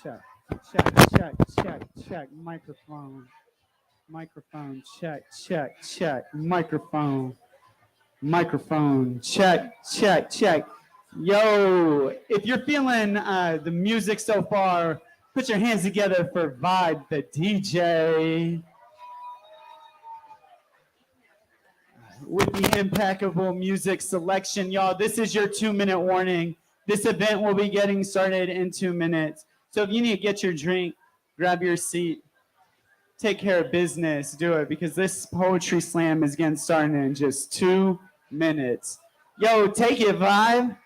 check, check, check, check, check, microphone, check, microphone, check. Yo, if you're feeling the music so far, put your hands together for Vibe the DJ. With the impeccable music selection, y'all, this is your 2-minute warning. This event will be getting started in 2 minutes. So if you need to get your drink, grab your seat, take care of business, do it, because this poetry slam is getting started in just 2 minutes. Yo, take it, Vibe.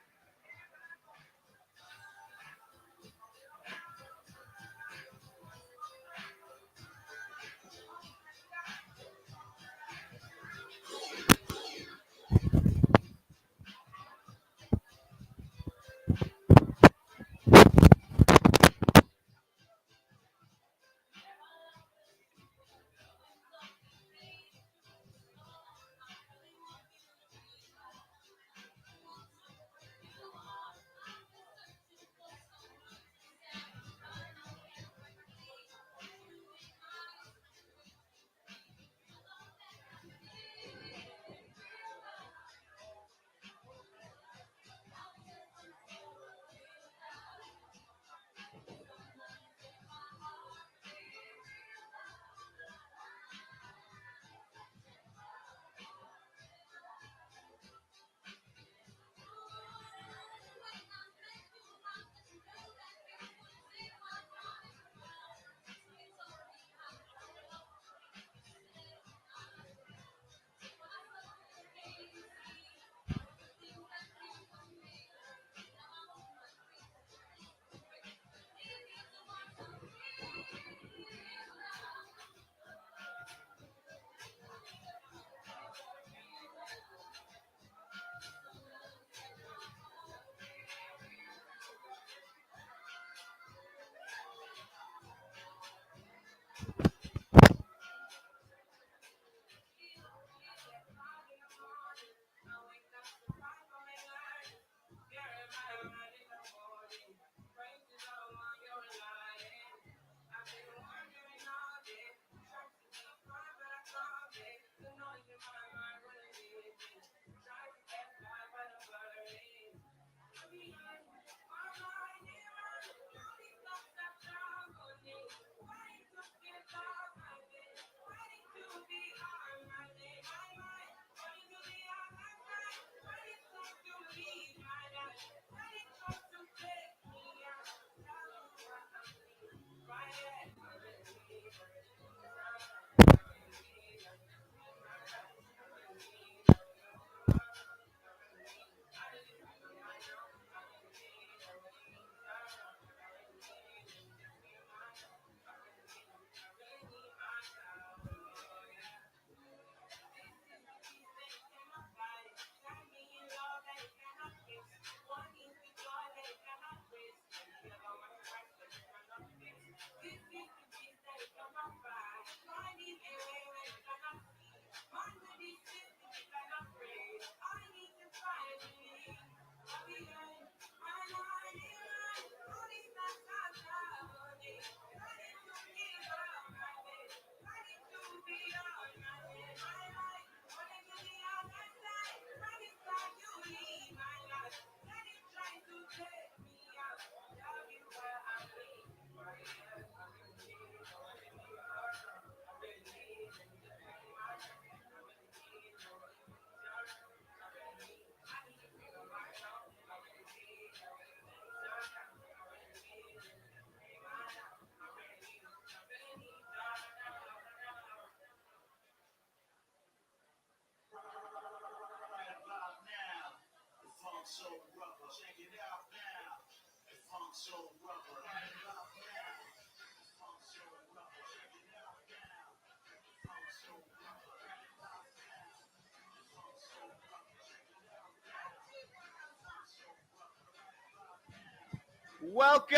Welcome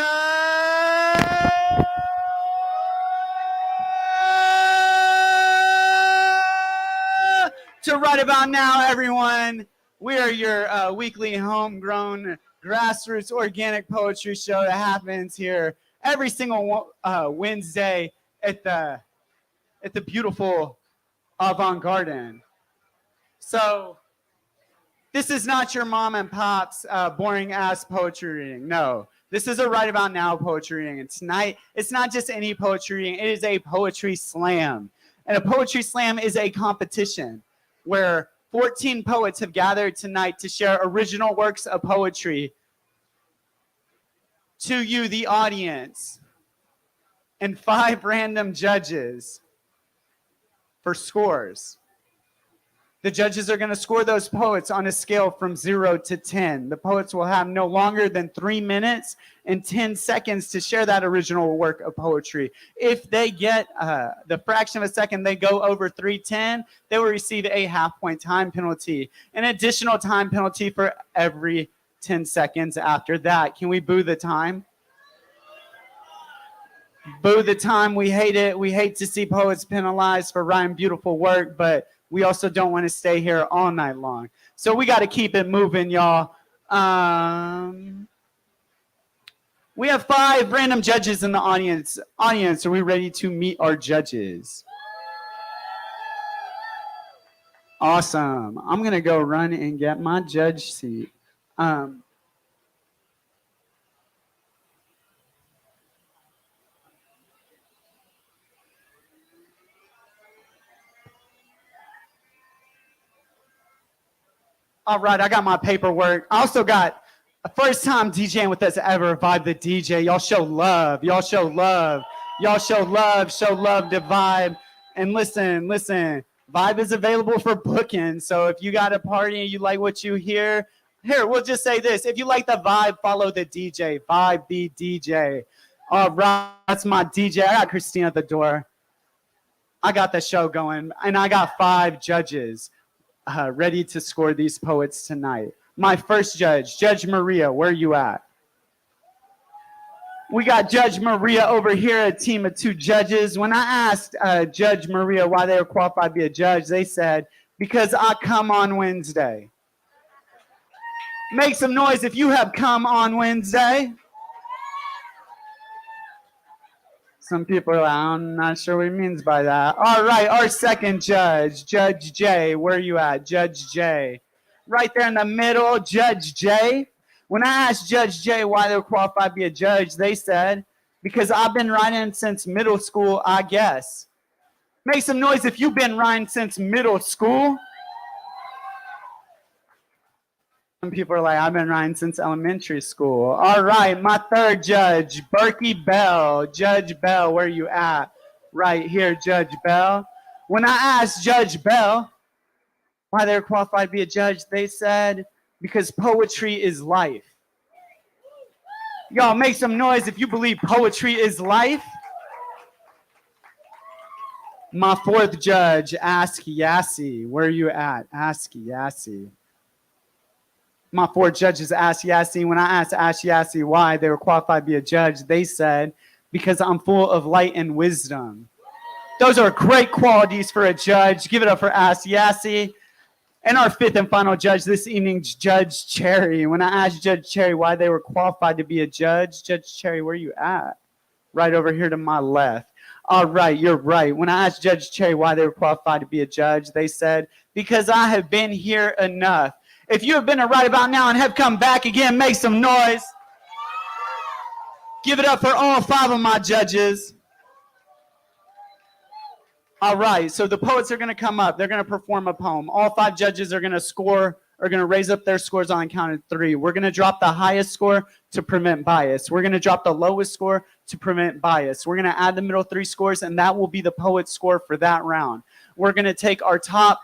to Right About Now, everyone. We are your weekly homegrown grassroots organic poetry show that happens here every single Wednesday at the beautiful Avant-Garden. So this is not your mom and pop's boring ass poetry reading. No, this is a right about now poetry reading. And tonight, it's not just any poetry reading. It is a poetry slam. And a poetry slam is a competition where 14 poets have gathered tonight to share original works of poetry to you, the audience, and 5 random judges for scores. The judges are going to score those poets on a scale from 0 to 10. The poets will have no longer than 3 minutes and 10 seconds to share that original work of poetry. If they get the fraction of a second they go over 3:10, they will receive a half-point time penalty, an additional time penalty for every 10 seconds after that. Can we boo the time? Boo the time. We hate it. We hate to see poets penalized for writing beautiful work, but we also don't want to stay here all night long. So we got to keep it moving, y'all. We have 5 random judges in the audience. Audience, are we ready to meet our judges? Awesome. I'm going to go run and get my judge seat. All right, I got my paperwork. I also got a first time DJing with us ever, Vibe the DJ. Y'all show love. Y'all show love. Y'all show love. Show love to Vibe. And listen. Vibe is available for booking. So if you got a party and you like what you hear, here, we'll just say this. If you like the vibe, follow the DJ. Vibe the DJ. All right, that's my DJ. I got Christina at the door. I got the show going. And I got 5 judges ready to score these poets tonight. My first judge, Judge Maria, where are you at? We got Judge Maria over here, a team of 2 judges. When I asked Judge Maria why they were qualified to be a judge, they said, because I come on Wednesday. Make some noise if you have come on Wednesday. Some people are like, I'm not sure what he means by that. All right, our second judge, Judge J. Where are you at, Judge J? Right there in the middle, Judge J. When I asked Judge J why they were qualified to be a judge, they said, because I've been writing since middle school, I guess. Make some noise if you've been writing since middle school. Some people are like, I've been writing since elementary school. All right, my third judge, Berkey Bell. Judge Bell, where are you at? Right here, Judge Bell. When I asked Judge Bell why they were qualified to be a judge, they said, because poetry is life. Y'all make some noise if you believe poetry is life. My fourth judge, Ask Yassi. Where are you at? Ask Yassi. My 4 judges asked Yassi. When I asked Ask Yassi why they were qualified to be a judge, they said, because I'm full of light and wisdom. Those are great qualities for a judge. Give it up for Ask Yassi. And our 5th and final judge this evening, Judge Cherry. When I asked Judge Cherry why they were qualified to be a judge, Judge Cherry, where are you at? Right over here to my left. All right, you're right. When I asked Judge Cherry why they were qualified to be a judge, they said, because I have been here enough. If you have been right about now and have come back again, make some noise. Give it up for all 5 of my judges. All right, so the poets are going to come up. They're going to perform a poem. All 5 judges are going to raise up their scores on the count of 3. We're going to drop the highest score to prevent bias. We're going to drop the lowest score to prevent bias. We're going to add the middle 3 scores, and that will be the poet's score for that round. We're going to take our top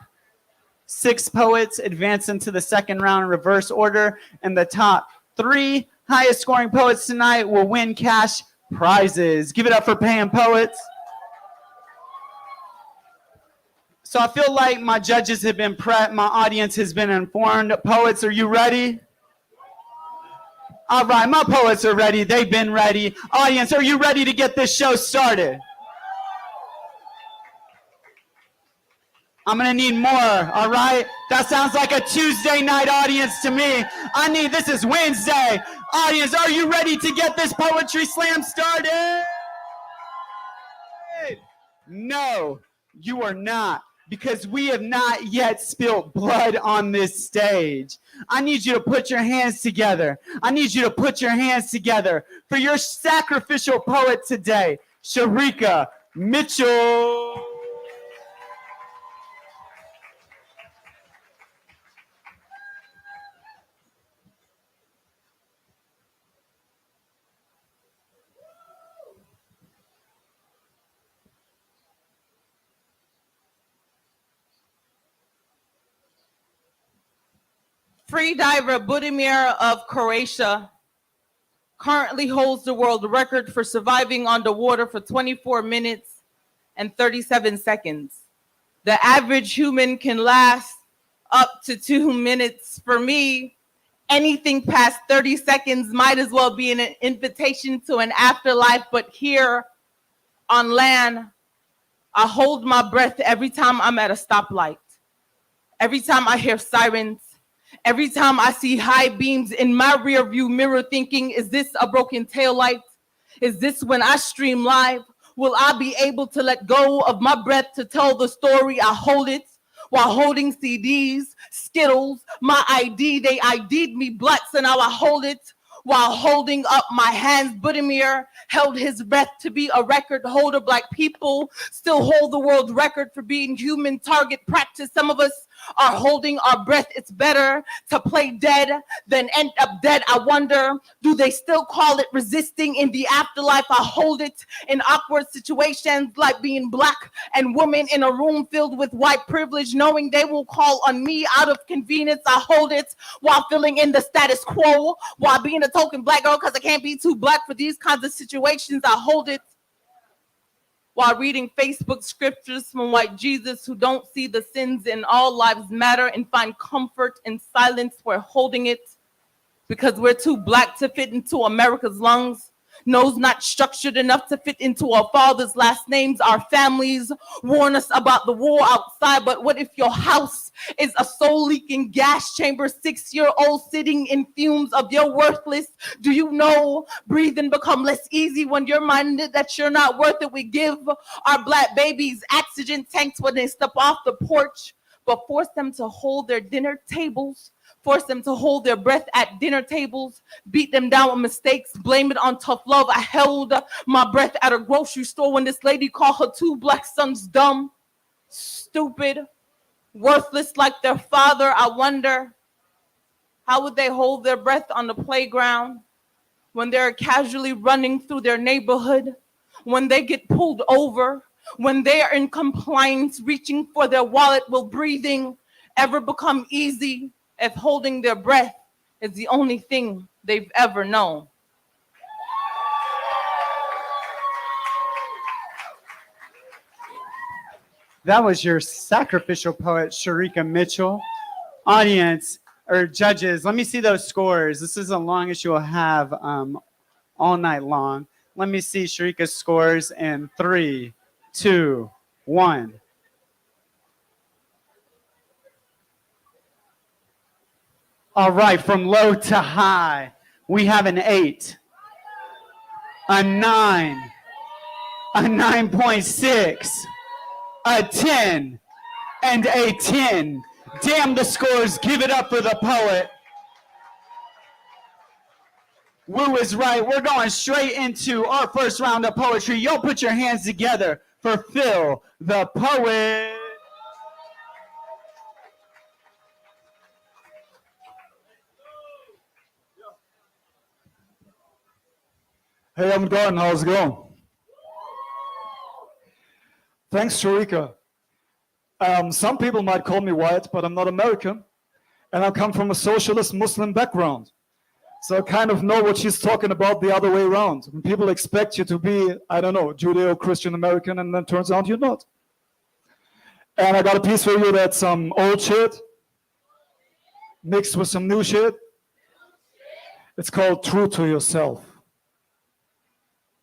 6 poets, advance into the second round in reverse order, and the top 3 highest scoring poets tonight will win cash prizes. Give it up for paying poets. So I feel like my judges have been prepped, my audience has been informed. Poets, are you ready? All right, my poets are ready. They've been ready. Audience, are you ready to get this show started? I'm going to need more, all right? That sounds like a Tuesday night audience to me. This is Wednesday. Audience, are you ready to get this poetry slam started? No, you are not, because we have not yet spilled blood on this stage. I need you to put your hands together. I need you to put your hands together for your sacrificial poet today, Sharika Mitchell. Freediver Budimir of Croatia currently holds the world record for surviving underwater for 24 minutes and 37 seconds. The average human can last up to 2 minutes. For me, anything past 30 seconds might as well be an invitation to an afterlife. But here on land, I hold my breath every time I'm at a stoplight, every time I hear sirens, every time I see high beams in my rear view mirror, thinking, is this a broken taillight? Is this when I stream live? Will I be able to let go of my breath to tell the story? I hold it while holding CDs, Skittles, my ID. They ID'd me black, so now I hold it while holding up my hands. Budimir held his breath to be a record holder. Black people still hold the world record for being human target practice. Some of us are holding our breath. It's better to play dead than end up dead. I wonder, do they still call it resisting in the afterlife? I hold it in awkward situations like being black and woman in a room filled with white privilege, knowing they will call on me out of convenience. I hold it while filling in the status quo, while being a token black girl because I can't be too black for these kinds of situations. I hold it while reading Facebook scriptures from white Jesus who don't see the sins in all lives matter and find comfort in silence. We're holding it because we're too black to fit into America's lungs. Nose not structured enough to fit into our father's last names. Our families warn us about the war outside, but what if your house is a soul-leaking gas chamber, 6-year-old sitting in fumes of your worthless? Do you know breathing become less easy when you're minded that you're not worth it? We give our black babies oxygen tanks when they step off the porch, but force them to hold their dinner tables, force them to hold their breath at dinner tables, beat them down with mistakes, blame it on tough love. I held my breath at a grocery store when this lady called her 2 black sons dumb, stupid, worthless like their father. I wonder, how would they hold their breath on the playground when they're casually running through their neighborhood, when they get pulled over, when they are in compliance, reaching for their wallet? Will breathing ever become easy if holding their breath is the only thing they've ever known? That was your sacrificial poet, Sharika Mitchell. Audience, or judges, let me see those scores. This is the longest you'll have all night long. Let me see Sharika's scores in 3, 2, 1. All right, from low to high, we have an 8, a 9, a 9.6, a 10, and a 10. Damn the scores, give it up for the poet. Wu is right, we're going straight into our first round of poetry. Y'all put your hands together for Phil the Poet. Hey, I'm Gordon. How's it going? Thanks, Sharika. Some people might call me white, but I'm not American. And I come from a socialist Muslim background. So I kind of know what she's talking about the other way around. When people expect you to be, I don't know, Judeo-Christian American, and then turns out you're not. And I got a piece for you that's some old shit mixed with some new shit. It's called True to Yourself.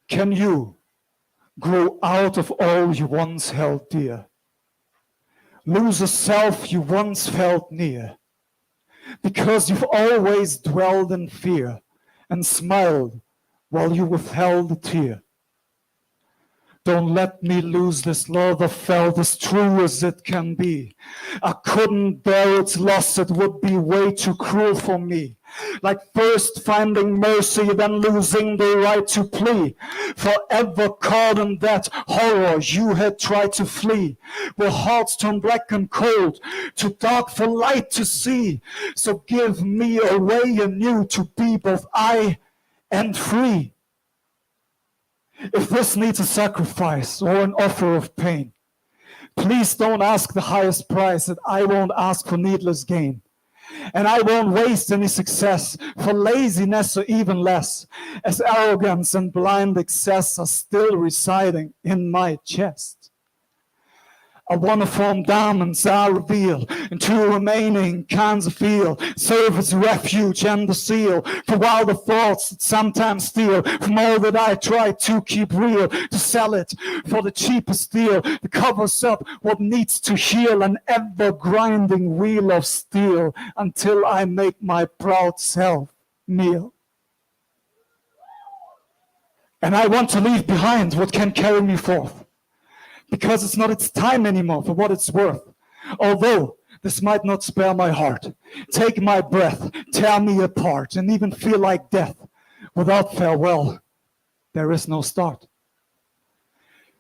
Can you grow out of all you once held dear? Lose a self you once felt near? Because you've always dwelled in fear and smiled while you withheld a tear. Don't let me lose this love I felt, as true as it can be. I couldn't bear its loss, it would be way too cruel for me. Like first finding mercy, then losing the right to plea. Forever caught in that horror you had tried to flee. Where hearts turn black and cold, too dark for light to see. So give me a way anew to be both I and free. If this needs a sacrifice or an offer of pain, please don't ask the highest price, that I won't ask for needless gain. And I won't waste any success for laziness or even less, as arrogance and blind excess are still residing in my chest. I want to form diamonds I reveal into remaining kinds of feel, serve as refuge and the seal for wilder thoughts that sometimes steal from all that I try to keep real, to sell it for the cheapest deal that covers up what needs to heal, an ever grinding wheel of steel until I make my proud self kneel. And I want to leave behind what can carry me forth, because it's not its time anymore for what it's worth. Although this might not spare my heart, take my breath, tear me apart, and even feel like death. Without farewell, there is no start.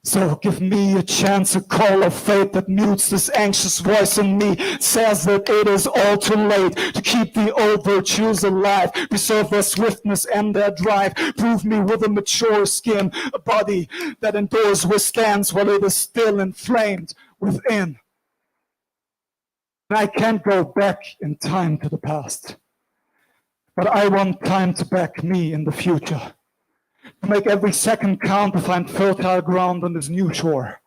So give me a chance, a call of fate that mutes this anxious voice in me, says that it is all too late to keep the old virtues alive, preserve their swiftness and their drive, prove me with a mature skin, a body that endures, withstands while it is still inflamed within. And I can't go back in time to the past, but I want time to back me in the future. To make every second count, to find fertile ground on this new shore.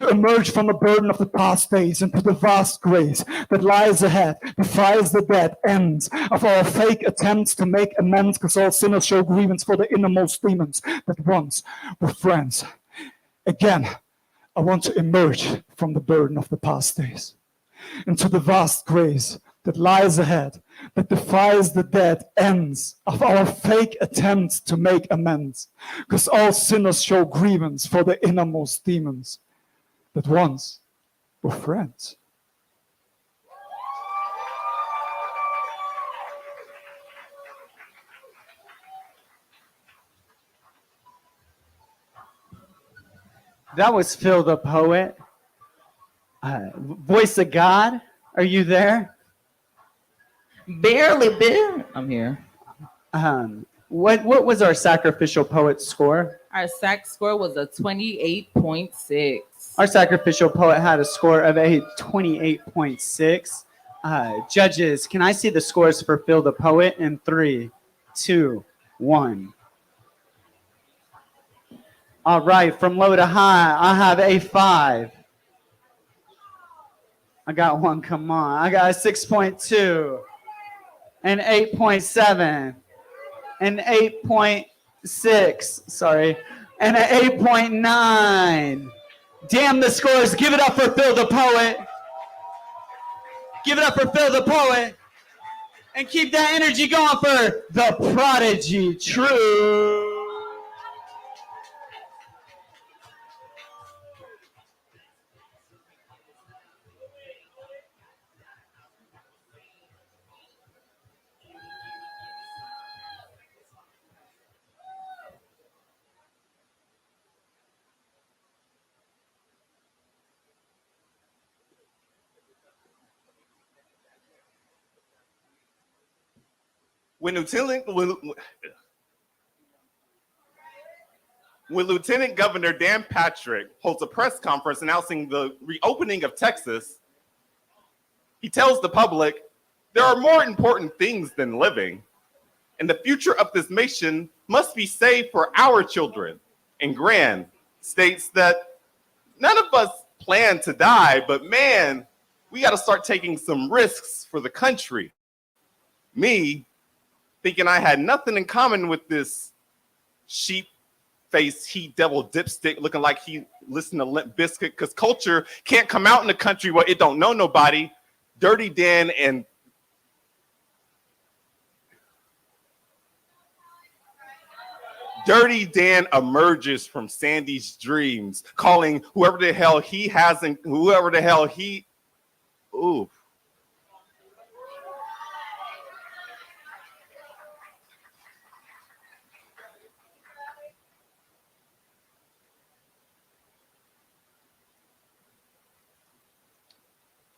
To emerge from the burden of the past days into the vast grace that lies ahead, defies the dead ends of our fake attempts to make amends, because all sinners show grievance for the innermost demons that once were friends. Again, I want to emerge from the burden of the past days into the vast grace that lies ahead, that defies the dead ends of our fake attempts to make amends, because all sinners show grievance for the innermost demons that once were friends. That was Phil the Poet. Voice of God, are you there? Barely been. I'm here. What was our Sacrificial Poet score? Our SAC score was a 28.6. Our Sacrificial Poet had a score of a 28.6. Judges, can I see the scores for Phil the Poet in 3, 2, 1? All right, from low to high, I have a 5. I got one, come on. I got a 6.2, an 8.7, an 8.6, sorry, and an 8.9. Damn the scores. Give it up for Phil the Poet. Give it up for Phil the Poet. And keep that energy going for the Prodigy True. When Lieutenant Governor Dan Patrick holds a press conference announcing the reopening of Texas, he tells the public there are more important things than living, and the future of this nation must be saved for our children. And Grand states that none of us plan to die, but man, we got to start taking some risks for the country. Me, thinking I had nothing in common with this sheep-faced heat devil dipstick looking like he listened to Limp Bizkit, because culture can't come out in a country where it don't know nobody. Dirty Dan and Dirty Dan emerges from Sandy's dreams, calling whoever the hell he hasn't, whoever the hell he, ooh.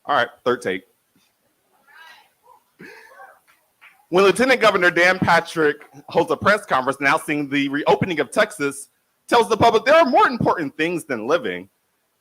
All right, third take. When Lieutenant Governor Dan Patrick holds a press conference announcing the reopening of Texas, tells the public there are more important things than living.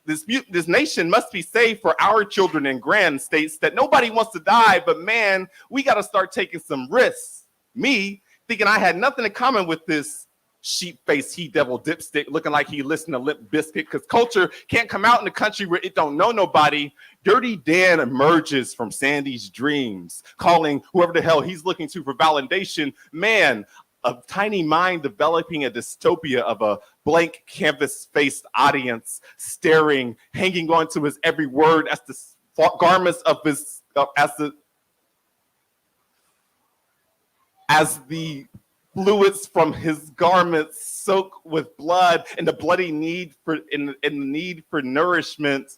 This nation must be safe for our children and grand, states that nobody wants to die, but man, we got to start taking some risks. Me, thinking I had nothing in common with this sheep-faced he-devil dipstick looking like he listened to Limp Bizkit, because culture can't come out in the country where it don't know nobody. Dirty Dan emerges from Sandy's dreams, calling whoever the hell he's looking to for validation, man, a tiny mind developing a dystopia of a blank canvas-faced audience, staring, hanging on to his every word as the garments of his, as the fluids from his garments soak with blood and the bloody need for in the need for nourishment.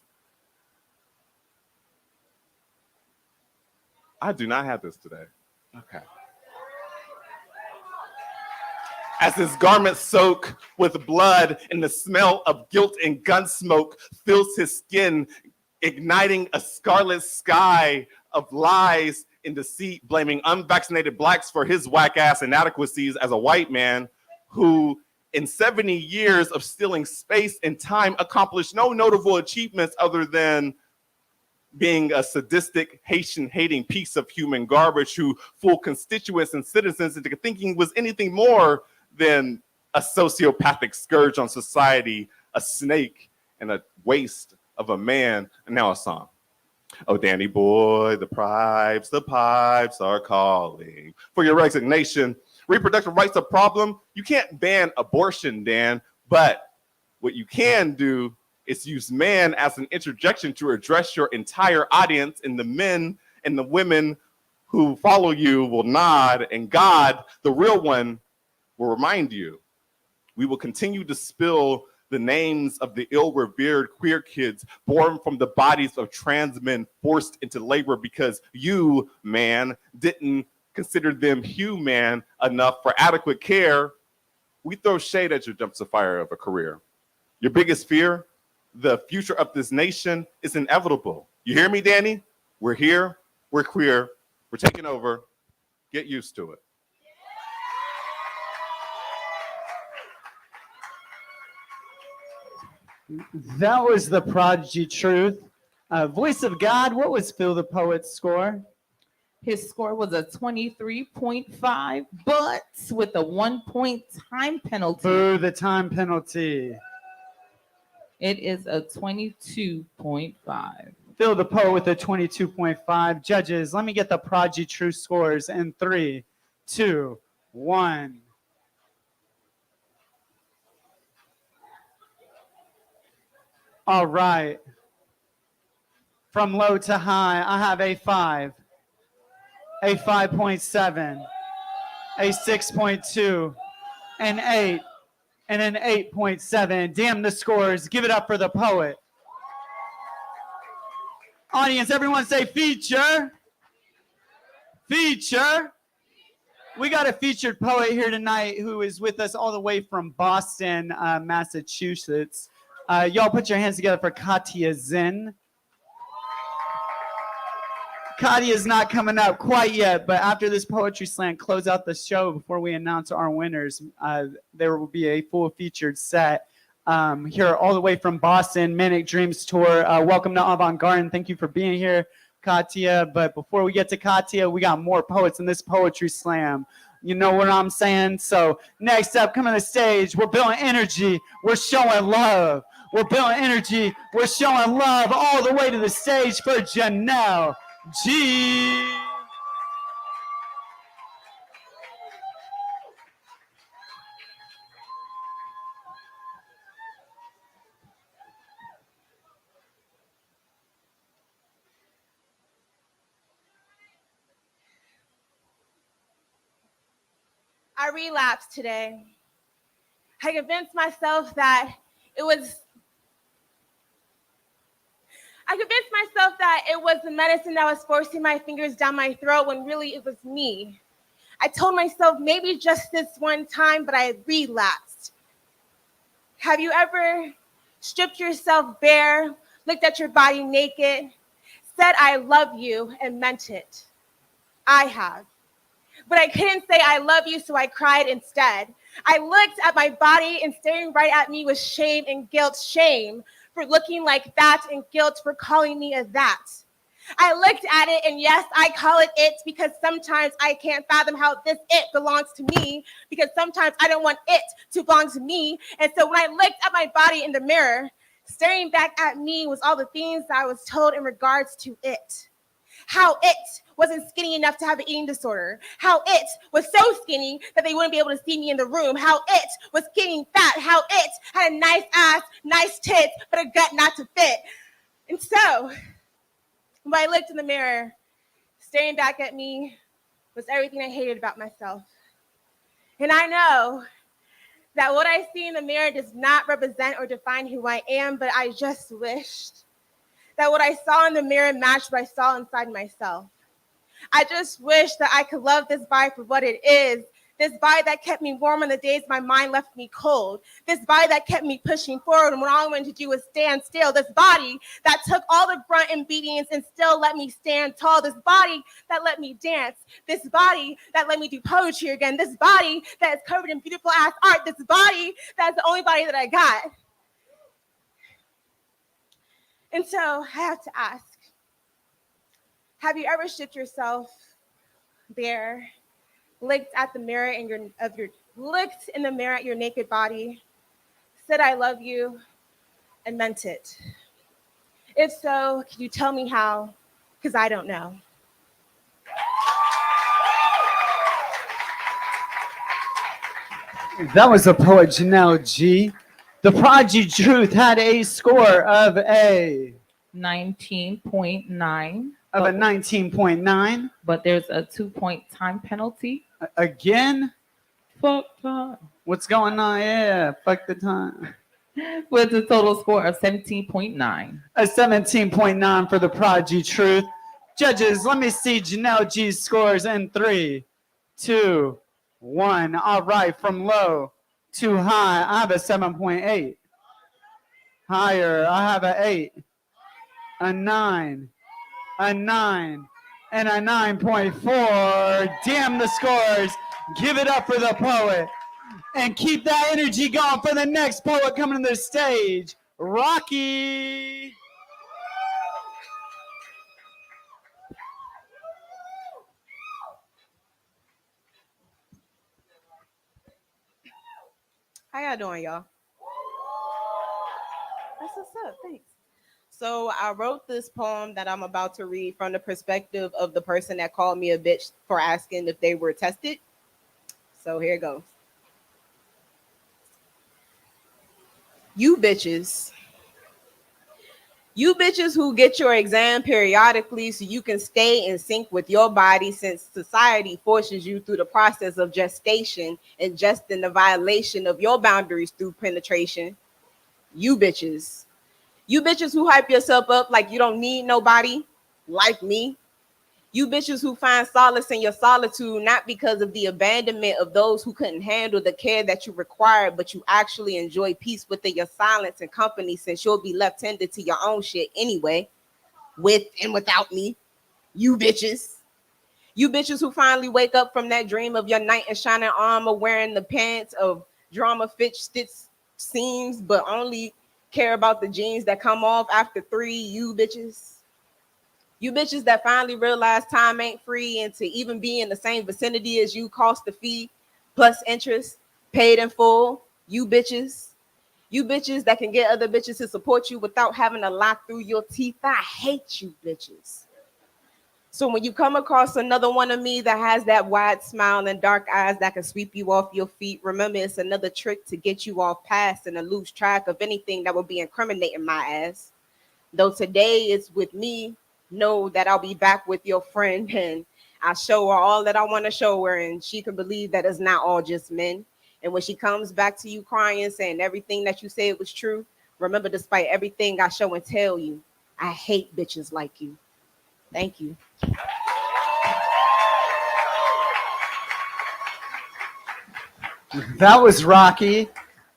I do not have this today. Okay. As his garments soak with blood and the smell of guilt and gun smoke fills his skin, igniting a scarlet sky of lies and deceit, blaming unvaccinated blacks for his whack ass inadequacies as a white man who, in 70 years of stealing space and time, accomplished no notable achievements other than being a sadistic, Haitian-hating piece of human garbage who fooled constituents and citizens into thinking was anything more than a sociopathic scourge on society, a snake, and a waste of a man. And now a song. Oh, Danny boy, the pipes are calling for your resignation. Reproductive rights a problem. You can't ban abortion, Dan, but what you can do is use man as an interjection to address your entire audience, and the men and the women who follow you will nod, and God, the real one, will remind you. We will continue to spill the names of the ill-revered queer kids born from the bodies of trans men forced into labor because you, man, didn't consider them human enough for adequate care. We throw shade at your dumpster fire of a career. Your biggest fear, the future of this nation, is inevitable. You hear me, Danny? We're here, we're queer, we're taking over. Get used to it. That was the Prodigy Truth. Voice of God, what was Phil the Poet's score? His score was a 23.5, but with a 1-point time penalty. Boo, the time penalty. It is a 22.5. Phil the Poet with a 22.5. Judges, let me get the Prodigy Truth scores in 3, 2, 1. All right. From low to high, I have a 5, a 5.7, a 6.2, an 8, and an 8.7. Damn the scores. Give it up for the poet. Audience, everyone say feature. Feature. We got a featured poet here tonight who is with us all the way from Boston, Massachusetts. Y'all put your hands together for Katya Zinn. Katya's not coming up quite yet, but after this poetry slam, close out the show before we announce our winners. There will be a full featured set here all the way from Boston, Manic Dreams Tour. Welcome to Avant-Garde, and thank you for being here, Katya. But before we get to Katya, we got more poets in this poetry slam. You know what I'm saying? So next up, coming to the stage, we're building energy, we're showing love. We're building energy, we're showing love all the way to the stage for Janelle G. I relapsed today. I convinced myself that it was the medicine that was forcing my fingers down my throat when really it was me. I told myself maybe just this one time, but I had relapsed. Have you ever stripped yourself bare, looked at your body naked, said I love you, and meant it? I have. But I couldn't say I love you, so I cried instead. I looked at my body, and staring right at me was shame and guilt. Shame for looking like that, and guilt for calling me a that. I looked at it, and yes, I call it it because sometimes I can't fathom how this it belongs to me, because sometimes I don't want it to belong to me. And so when I looked at my body in the mirror, staring back at me was all the things that I was told in regards to it. How it wasn't skinny enough to have an eating disorder. How it was so skinny that they wouldn't be able to see me in the room. How it was getting fat. How it had a nice ass, nice tits, but a gut not to fit. And so when I looked in the mirror, staring back at me was everything I hated about myself. And I know that what I see in the mirror does not represent or define who I am, but I just wished that what I saw in the mirror matched what I saw inside myself. I just wish that I could love this body for what it is. This body that kept me warm on the days my mind left me cold. This body that kept me pushing forward when all I wanted to do was stand still. This body that took all the brunt and beatings and still let me stand tall. This body that let me dance. This body that let me do poetry again. This body that is covered in beautiful ass art. This body that's the only body that I got. And so I have to ask, have you ever stripped yourself bare, looked at the mirror looked in the mirror at your naked body, said I love you, and meant it? If so, can you tell me how? Because I don't know. That was the poet Janelle G. The Prodigy Truth had a score of a 19.9. of a 19.9. But there's a 2-point time penalty. Again? Fuck time. What's going on? Yeah, fuck the time. With a total score of 17.9. A 17.9 for the Prodigy Truth. Judges, let me see Janelle G's scores in 3, 2, 1. All right, from low to high, I have a 7.8. Higher, I have an 8, a 9, a 9, and a 9.4. Damn the scores. Give it up for the poet. And keep that energy going for the next poet coming to the stage, Rocky. How y'all doing, y'all? That's what's up. Thanks. So I wrote this poem that I'm about to read from the perspective of the person that called me a bitch for asking if they were tested. So here it goes. You bitches. You bitches who get your exam periodically so you can stay in sync with your body, since society forces you through the process of gestation and just in the violation of your boundaries through penetration. You bitches. You bitches who hype yourself up like you don't need nobody like me. You bitches who find solace in your solitude, not because of the abandonment of those who couldn't handle the care that you required, but you actually enjoy peace within your silence and company, since you'll be left tended to your own shit anyway, with and without me. You bitches. You bitches who finally wake up from that dream of your knight in shining armor wearing the pants of drama fit stitch seams, but only care about the jeans that come off after 3. You bitches. You bitches that finally realize time ain't free, and to even be in the same vicinity as you cost the fee plus interest paid in full. You bitches. You bitches that can get other bitches to support you without having to lie through your teeth. I hate you bitches. So when you come across another one of me that has that wide smile and dark eyes that can sweep you off your feet, remember it's another trick to get you off past and to lose track of anything that would be incriminating my ass. Though today is with me, know that I'll be back with your friend, and I'll show her all that I want to show her, and she can believe that it's not all just men. And when she comes back to you crying, saying everything that you said was true, remember, despite everything I show and tell you, I hate bitches like you. Thank you. That was Rocky.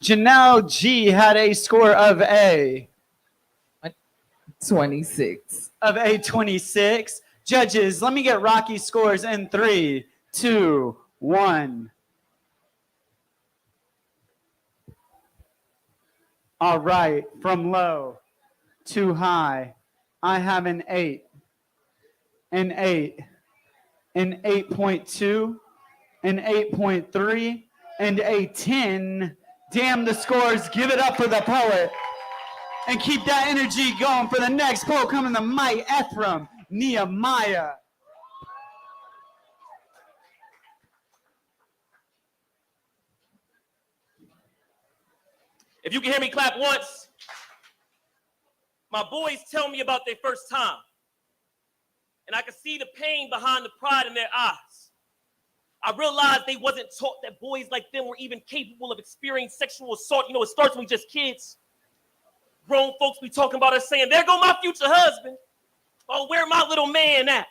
Janelle G had a score of A. 26. Of a 26. Judges, let me get Rocky's scores in 3, 2, 1. All right, from low to high, I have an 8, an 8, an 8.2, an 8.3, and a 10. Damn the scores. Give it up for the poet. And keep that energy going for the next poet coming, the mic, Ephraim Nehemiah. If you can hear me clap once. My boys tell me about their first time. And I can see the pain behind the pride in their eyes. I realized they wasn't taught that boys like them were even capable of experiencing sexual assault. You know, it starts when we just kids. Grown folks be talking about us saying, there go my future husband. Oh, where my little man at?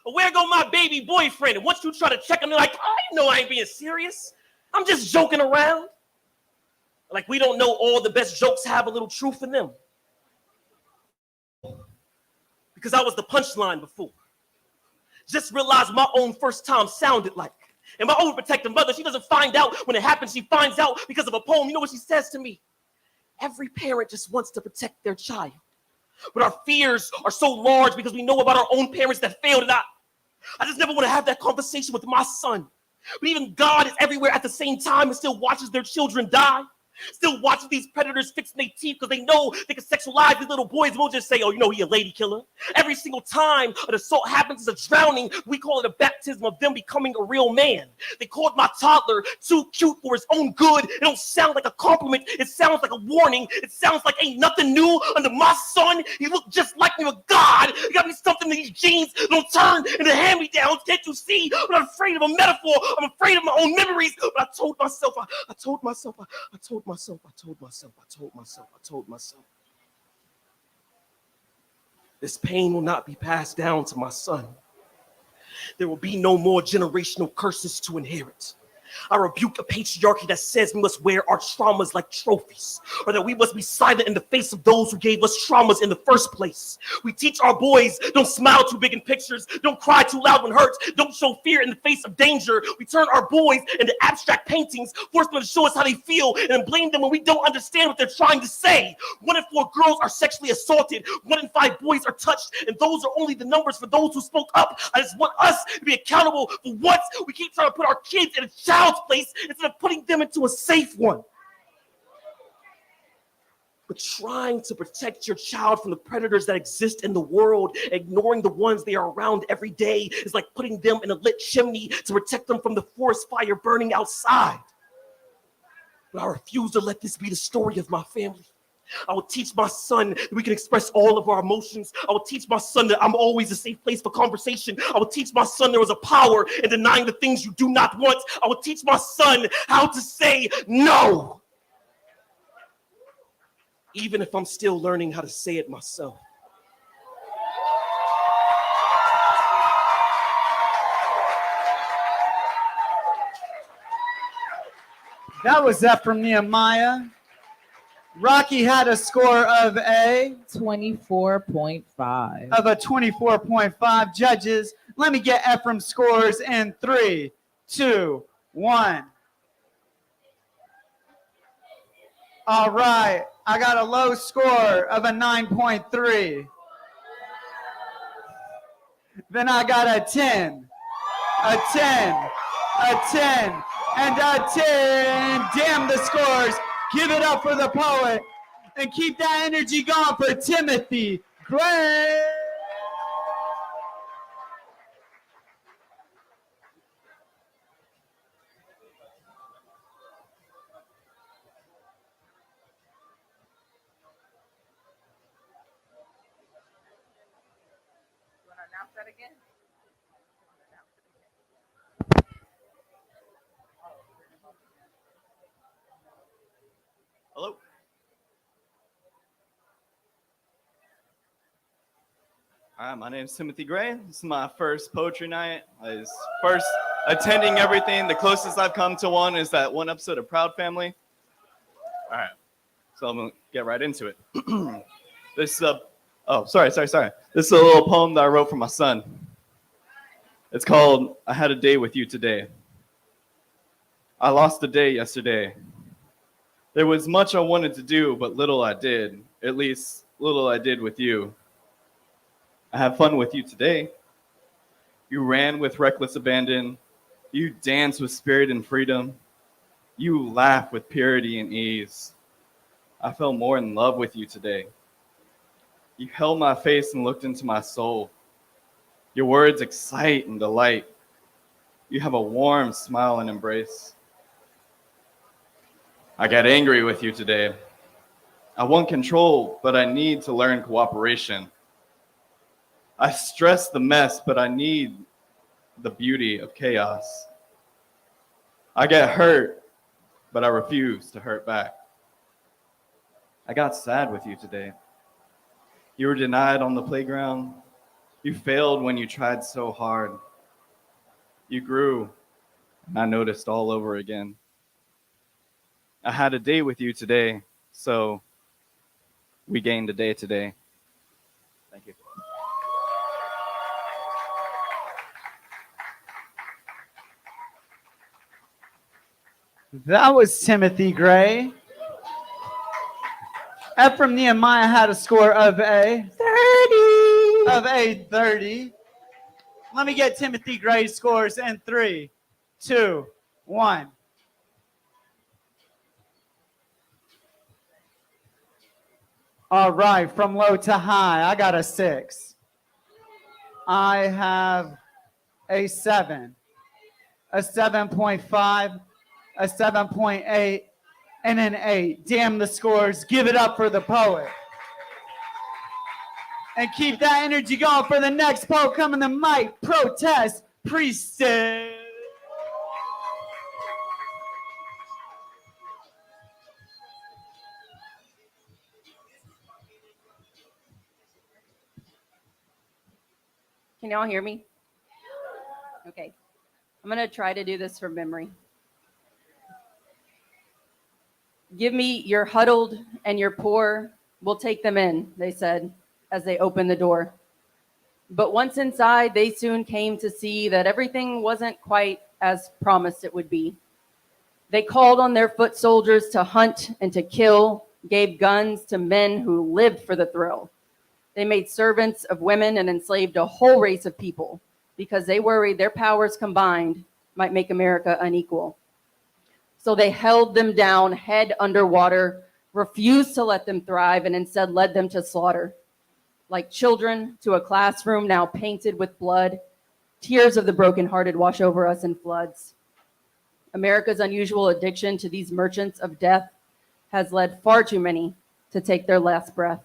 Or where go my baby boyfriend? And once you try to check them, they're like, I know I ain't being serious. I'm just joking around. Like we don't know all the best jokes have a little truth in them. Because I was the punchline before. Just realized my own first time sounded like. And my overprotective mother, she doesn't find out when it happens. She finds out because of a poem. You know what she says to me? Every parent just wants to protect their child. But our fears are so large because we know about our own parents that failed. And I just never want to have that conversation with my son. But even God is everywhere at the same time and still watches their children die. Still watching these predators fixing their teeth because they know they can sexualize these little boys. We'll just say, oh, you know, he a lady killer. Every single time an assault happens as a drowning, we call it a baptism of them becoming a real man. They called my toddler too cute for his own good. It don't sound like a compliment. It sounds like a warning. It sounds like ain't nothing new under my son. He looked just like me with God. He got me something in these jeans don't turn into hand-me-downs. Can't you see? I'm not afraid of a metaphor. I'm afraid of my own memories. But I told myself. This pain will not be passed down to my son. There will be no more generational curses to inherit. I rebuke a patriarchy that says we must wear our traumas like trophies, or that we must be silent in the face of those who gave us traumas in the first place. We teach our boys, don't smile too big in pictures, don't cry too loud when hurt, don't show fear in the face of danger. We turn our boys into abstract paintings, force them to show us how they feel, and then blame them when we don't understand what they're trying to say. 1 in 4 girls are sexually assaulted, 1 in 5 boys are touched, and those are only the numbers for those who spoke up. I just want us to be accountable for what we keep trying to put our kids in a child's place instead of putting them into a safe one. But trying to protect your child from the predators that exist in the world, ignoring the ones they are around every day, is like putting them in a lit chimney to protect them from the forest fire burning outside. But I refuse to let this be the story of my family. I will teach my son that we can express all of our emotions. I will teach my son that I'm always a safe place for conversation. I will teach my son there was a power in denying the things you do not want. I will teach my son how to say no, even if I'm still learning how to say it myself. That was Ephraim Nehemiah. Rocky had a score of a 24.5. Of a 24.5. Judges, let me get Ephraim's scores in 3, 2, 1. All right, I got a low score of a 9.3. Then I got a 10, a 10, a 10, and a 10. Damn the scores. Give it up for the poet and keep that energy going for Timothy Gray. Hello. Hi, my name is Timothy Gray. This is my first poetry night. I was first attending everything. The closest I've come to one is that one episode of Proud Family. All right, so I'm gonna get right into it. This is sorry. This is a little poem that I wrote for my son. It's called "I Had a Day with You Today." I lost a day yesterday. There was much I wanted to do, but little I did. At least little I did with you. I had fun with you today. You ran with reckless abandon. You danced with spirit and freedom. You laughed with purity and ease. I fell more in love with you today. You held my face and looked into my soul. Your words excite and delight. You have a warm smile and embrace. I got angry with you today. I want control, but I need to learn cooperation. I stress the mess, but I need the beauty of chaos. I get hurt, but I refuse to hurt back. I got sad with you today. You were denied on the playground. You failed when you tried so hard. You grew, and I noticed all over again. I had a day with you today, so we gained a day today. Thank you. That was Timothy Gray. Ephraim Nehemiah had a score of a 30. Let me get Timothy Gray's scores in 3, 2, 1. All right, from low to high, I got a 6. I have a 7, a 7.5, a 7.8, and an 8. Damn the scores. Give it up for the poet. And keep that energy going for the next poet coming to mic. Protest Priestess. Can y'all hear me? Okay. I'm going to try to do this from memory. Give me your huddled and your poor. We'll take them in, they said, as they opened the door. But once inside, they soon came to see that everything wasn't quite as promised it would be. They called on their foot soldiers to hunt and to kill, gave guns to men who lived for the thrill. They made servants of women and enslaved a whole race of people because they worried their powers combined might make America unequal. So they held them down, head underwater, refused to let them thrive, and instead led them to slaughter. Like children to a classroom now painted with blood, tears of the brokenhearted wash over us in floods. America's unusual addiction to these merchants of death has led far too many to take their last breath.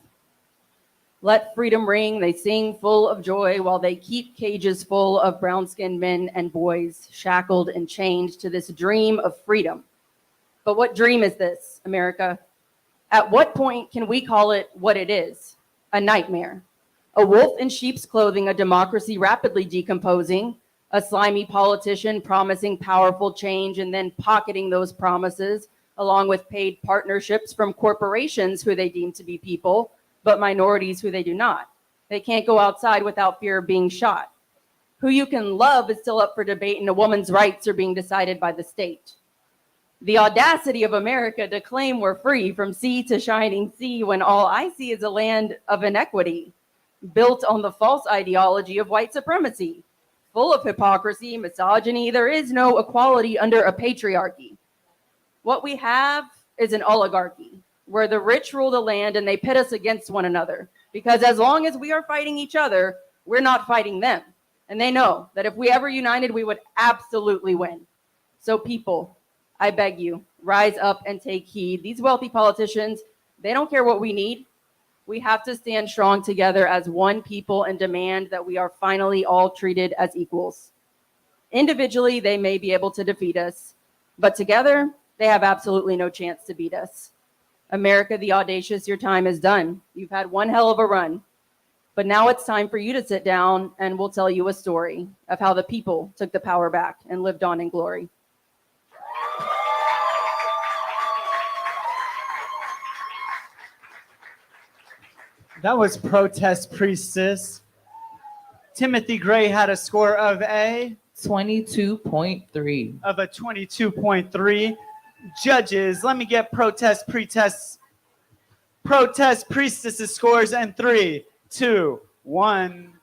Let freedom ring, they sing full of joy while they keep cages full of brown-skinned men and boys shackled and chained to this dream of freedom. But what dream is this, America? At what point can we call it what it is? A nightmare. A wolf in sheep's clothing, a democracy rapidly decomposing, a slimy politician promising powerful change and then pocketing those promises along with paid partnerships from corporations who they deem to be people, but minorities who they do not. They can't go outside without fear of being shot. Who you can love is still up for debate, and a woman's rights are being decided by the state. The audacity of America to claim we're free from sea to shining sea when all I see is a land of inequity, built on the false ideology of white supremacy, full of hypocrisy, misogyny. There is no equality under a patriarchy. What we have is an oligarchy, where the rich rule the land and they pit us against one another. Because as long as we are fighting each other, we're not fighting them. And they know that if we ever united, we would absolutely win. So people, I beg you, rise up and take heed. These wealthy politicians, they don't care what we need. We have to stand strong together as one people and demand that we are finally all treated as equals. Individually, they may be able to defeat us, but together, they have absolutely no chance to beat us. America the Audacious, your time is done. You've had one hell of a run. But now it's time for you to sit down and we'll tell you a story of how the people took the power back and lived on in glory. That was Protest Priestess. Timothy Gray had a score of a 22.3. of a 22.3. Judges, let me get Protest Priestess's scores in 3, 2, 1.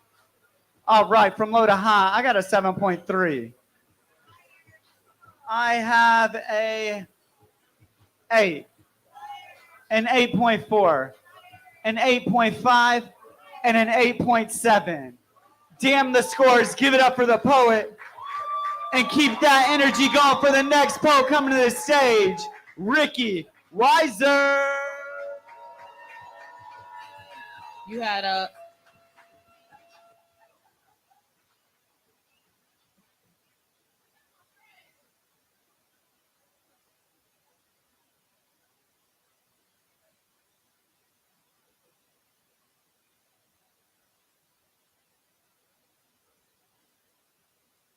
All right, from low to high, I got a 7.3. I have a 8, an 8.4, an 8.5, and an 8.7. Damn the scores. Give it up for the poet. And keep that energy going for the next poet coming to the stage, Ricky Weiser. You had a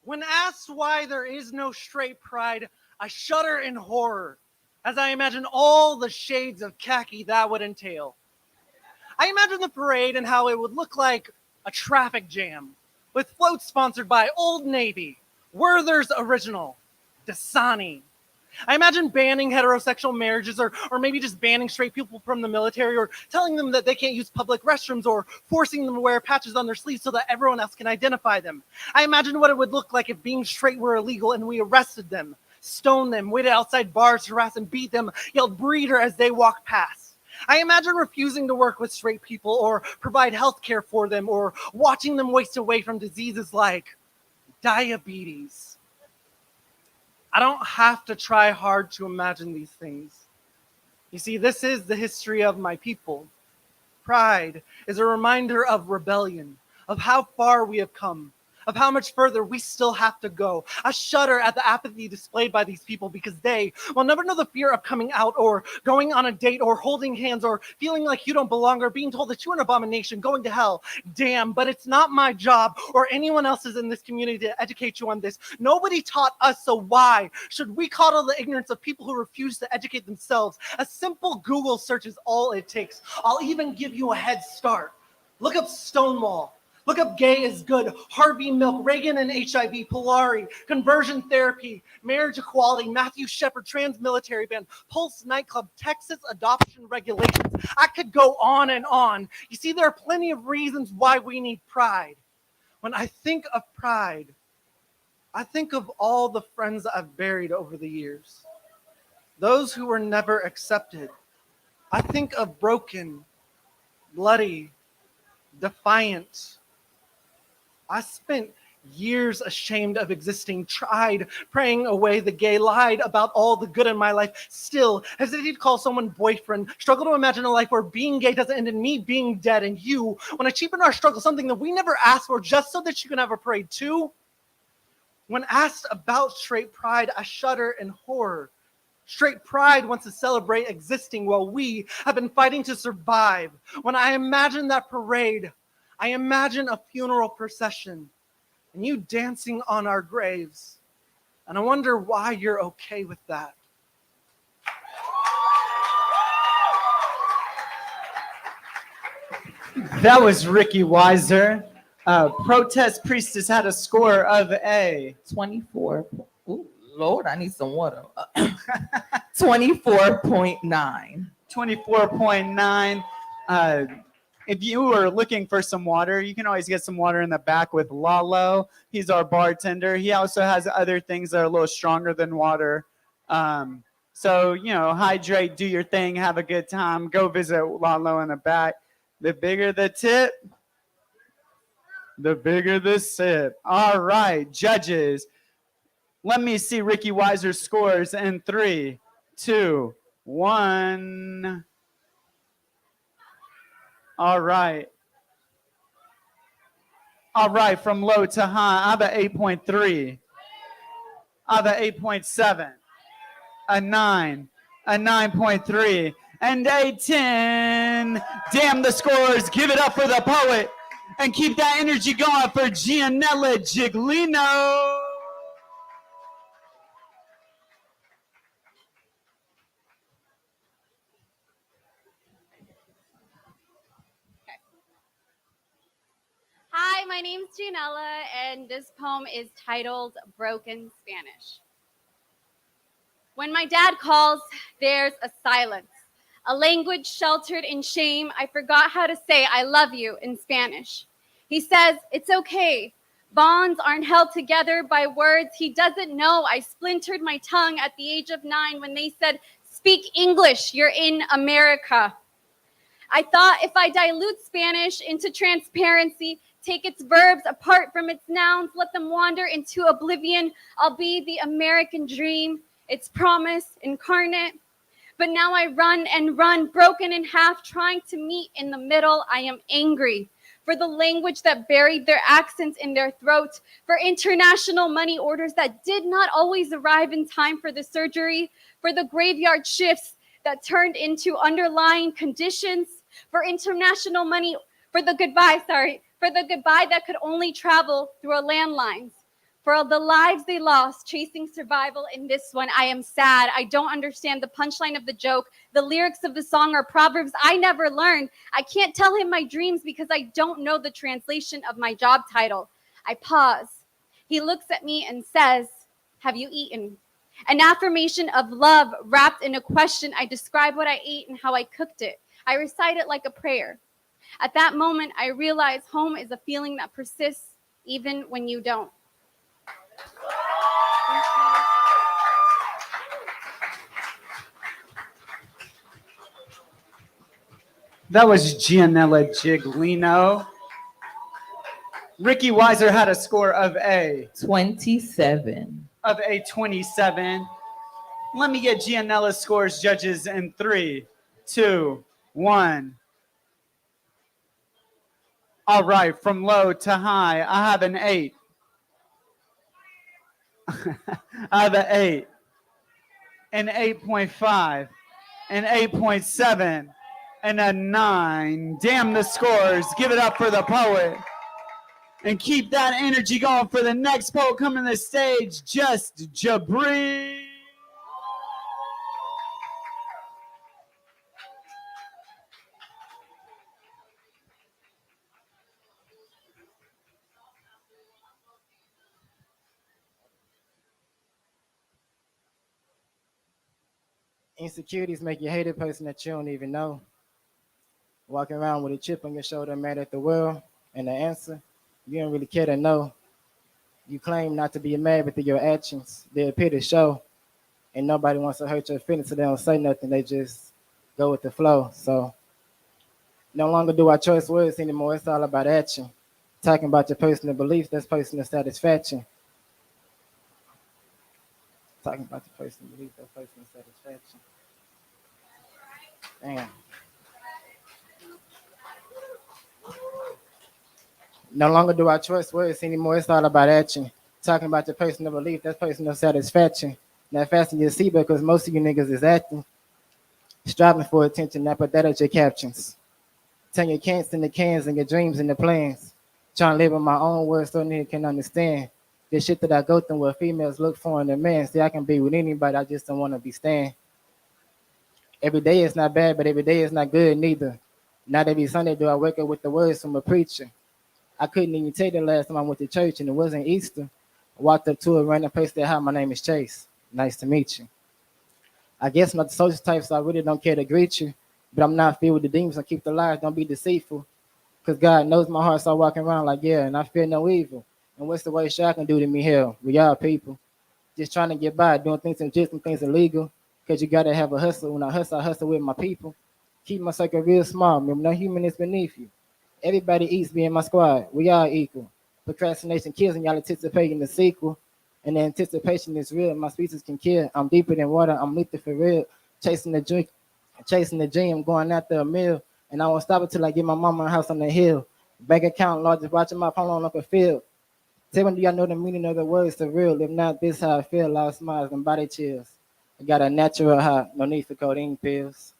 When asked why there is no straight pride, I shudder in horror as I imagine all the shades of khaki that would entail. I imagine the parade and how it would look like a traffic jam with floats sponsored by Old Navy, Werther's Original, Dasani. I imagine banning heterosexual marriages or maybe just banning straight people from the military or telling them that they can't use public restrooms or forcing them to wear patches on their sleeves so that everyone else can identify them. I imagine what it would look like if being straight were illegal and we arrested them, stoned them, waited outside bars, harassed and beat them, yelled breeder as they walked past. I imagine refusing to work with straight people or provide health care for them or watching them waste away from diseases like diabetes. I don't have to try hard to imagine these things. You see, this is the history of my people. Pride is a reminder of rebellion, of how far we have come, of how much further we still have to go. I shudder at the apathy displayed by these people because they will never know the fear of coming out or going on a date or holding hands or feeling like you don't belong or being told that you're an abomination, going to hell. Damn, but it's not my job or anyone else's in this community to educate you on this. Nobody taught us, so why should we coddle the ignorance of people who refuse to educate themselves? A simple Google search is all it takes. I'll even give you a head start. Look up Stonewall. Look up Gay is Good, Harvey Milk, Reagan and HIV, Polari, conversion therapy, marriage equality, Matthew Shepard, trans military ban, Pulse nightclub, Texas adoption regulations. I could go on and on. You see, there are plenty of reasons why we need pride. When I think of pride, I think of all the friends I've buried over the years, those who were never accepted. I think of broken, bloody, defiant. I spent years ashamed of existing, tried praying away the gay, lied about all the good in my life, still hesitated to call someone boyfriend, struggle to imagine a life where being gay doesn't end in me being dead and you want to cheapen our struggle, something that we never asked for just so that you can have a parade too. When asked about straight pride, I shudder in horror. Straight pride wants to celebrate existing while we have been fighting to survive. When I imagine that parade, I imagine a funeral procession and you dancing on our graves. And I wonder why you're okay with that. That was Ricky Weiser. Protest Priestess had a score of a 24. Ooh, Lord, I need some water. 24.9. 24.9. If you were looking for some water, you can always get some water in the back with Lalo. He's our bartender. He also has other things that are a little stronger than water. So, hydrate, do your thing, have a good time. Go visit Lalo in the back. The bigger the tip, the bigger the sip. All right, judges. Let me see Ricky Weiser's scores in 3, 2, 1. All right. All right, from low to high, I have an 8.3. I have an 8.7, a 9, a 9.3, and a 10. Damn the scores. Give it up for the poet. And keep that energy going for Gianella Giglino. Hi, my name's Gianella, and this poem is titled Broken Spanish. When my dad calls, there's a silence, a language sheltered in shame. I forgot how to say I love you in Spanish. He says, it's okay. Bonds aren't held together by words. He doesn't know I splintered my tongue at the age of 9 when they said, speak English, you're in America. I thought if I dilute Spanish into transparency, take its verbs apart from its nouns, let them wander into oblivion, I'll be the American dream, its promise incarnate. But now I run and run, broken in half, trying to meet in the middle. I am angry for the language that buried their accents in their throats, for international money orders that did not always arrive in time for the surgery, for the graveyard shifts that turned into underlying conditions, for international money, for the goodbye that could only travel through a landlines, for the lives they lost chasing survival in this one. I am sad. I don't understand the punchline of the joke. The lyrics of the song are proverbs I never learned. I can't tell him my dreams because I don't know the translation of my job title. I pause. He looks at me and says, have you eaten? An affirmation of love wrapped in a question. I describe what I ate and how I cooked it. I recite it like a prayer. At that moment, I realize home is a feeling that persists even when you don't. That was Gianella Giglino. Ricky Weiser had a score of a 27. Of a 27. Let me get Gianella's scores, judges, in 3, 2, 1. All right, from low to high, I have an 8. I have an 8, an 8.5, an 8.7, and a 9. Damn the scores. Give it up for the poet. And keep that energy going for the next poet coming to the stage, Just Jabri. Insecurities make you hate a person that you don't even know. Walking around with a chip on your shoulder, mad at the world, and the answer, you don't really care to know. You claim not to be mad, but through your actions, they appear to show. And nobody wants to hurt your feelings, so they don't say nothing. They just go with the flow. So no longer do I choice words anymore. It's all about action. Talking about your personal beliefs, that's personal satisfaction. Talking about your personal beliefs, that's personal satisfaction. Damn. No longer do I trust words anymore. It's all about action. Talking about your personal belief, that's personal satisfaction. Now fasten your seatbelt because most of you niggas is acting. Striving for attention, now put that at your captions. Turn your cans into cans and your dreams into plans. Trying to live in my own words so niggas can understand. The shit that I go through where females look for in a man. See, I can be with anybody, I just don't want to be staying. Every day is not bad, but every day is not good neither. Not every Sunday do I wake up with the words from a preacher. I couldn't even tell you the last time I went to church and it wasn't Easter. I walked up to a random place that, hi, my name is Chase. Nice to meet you. I guess I'm not the social type, so I really don't care to greet you. But I'm not filled with the demons, so keep the lies, don't be deceitful. Because God knows my heart, so I walking around like, yeah, and I fear no evil. And what's the worst y'all can do to me? Hell, we all people. Just trying to get by, doing things legit and things illegal. Because you got to have a hustle. When I hustle with my people. Keep my circle real small. Remember, no human is beneath you. Everybody eats me in my squad. We all equal. Procrastination kills and y'all anticipating the sequel. And the anticipation is real. My speeches can kill. I'm deeper than water. I'm lethal for real. Chasing the drink, chasing the dream, going after a meal. And I won't stop until I get my mama a house on the hill. Bank account, largest watching my phone on up a field. Tell me, do y'all know the meaning of the words to real? If not, this how I feel. Loud smiles and body chills. I got a natural high. No need for codeine pills.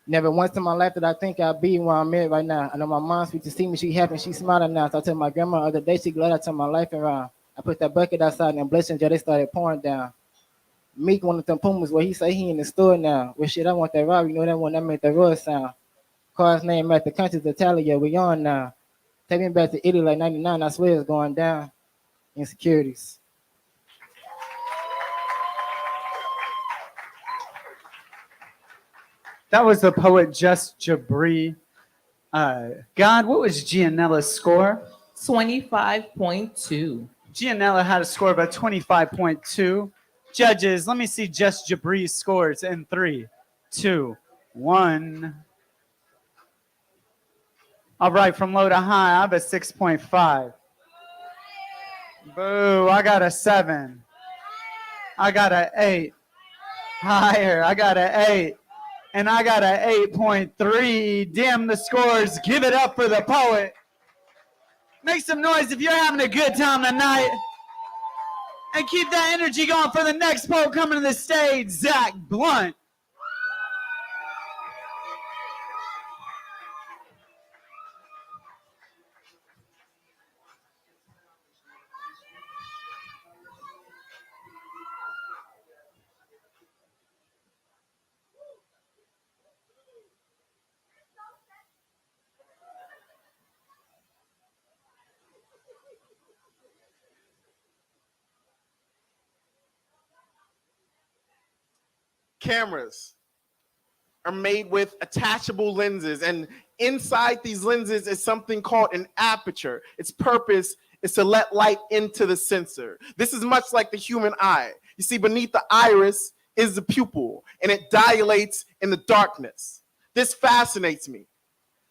Never once in my life did I think I'd be where I'm at right now. I know my mom sweet to see me, she happy, she smiling now. So I told my grandma the other day, she glad I turned my life around. I put that bucket outside and blessings, yeah, they started pouring down. Meek one of them Pumas where he say he in the store now. Well, shit, I want that rob, you know that one that made the roar sound. Car's name at the country's Italia, we on now. Take me back to Italy like 99, I swear it's going down. Insecurities. That was the poet Just Jabri. God, what was Gianella's score? 25.2. Gianella had a score of a 25.2. Judges, let me see Just Jabri's scores in 3, 2, 1. All right, from low to high, I have a 6.5. Boo, I got a 7. I got an 8. Higher, I got an 8. And I got an 8.3. Damn the scores. Give it up for the poet. Make some noise if you're having a good time tonight. And keep that energy going for the next poet coming to the stage, Zach Blunt. Cameras are made with attachable lenses, and inside these lenses is something called an aperture. Its purpose is to let light into the sensor. This is much like the human eye. You see, beneath the iris is the pupil, and it dilates in the darkness. This fascinates me,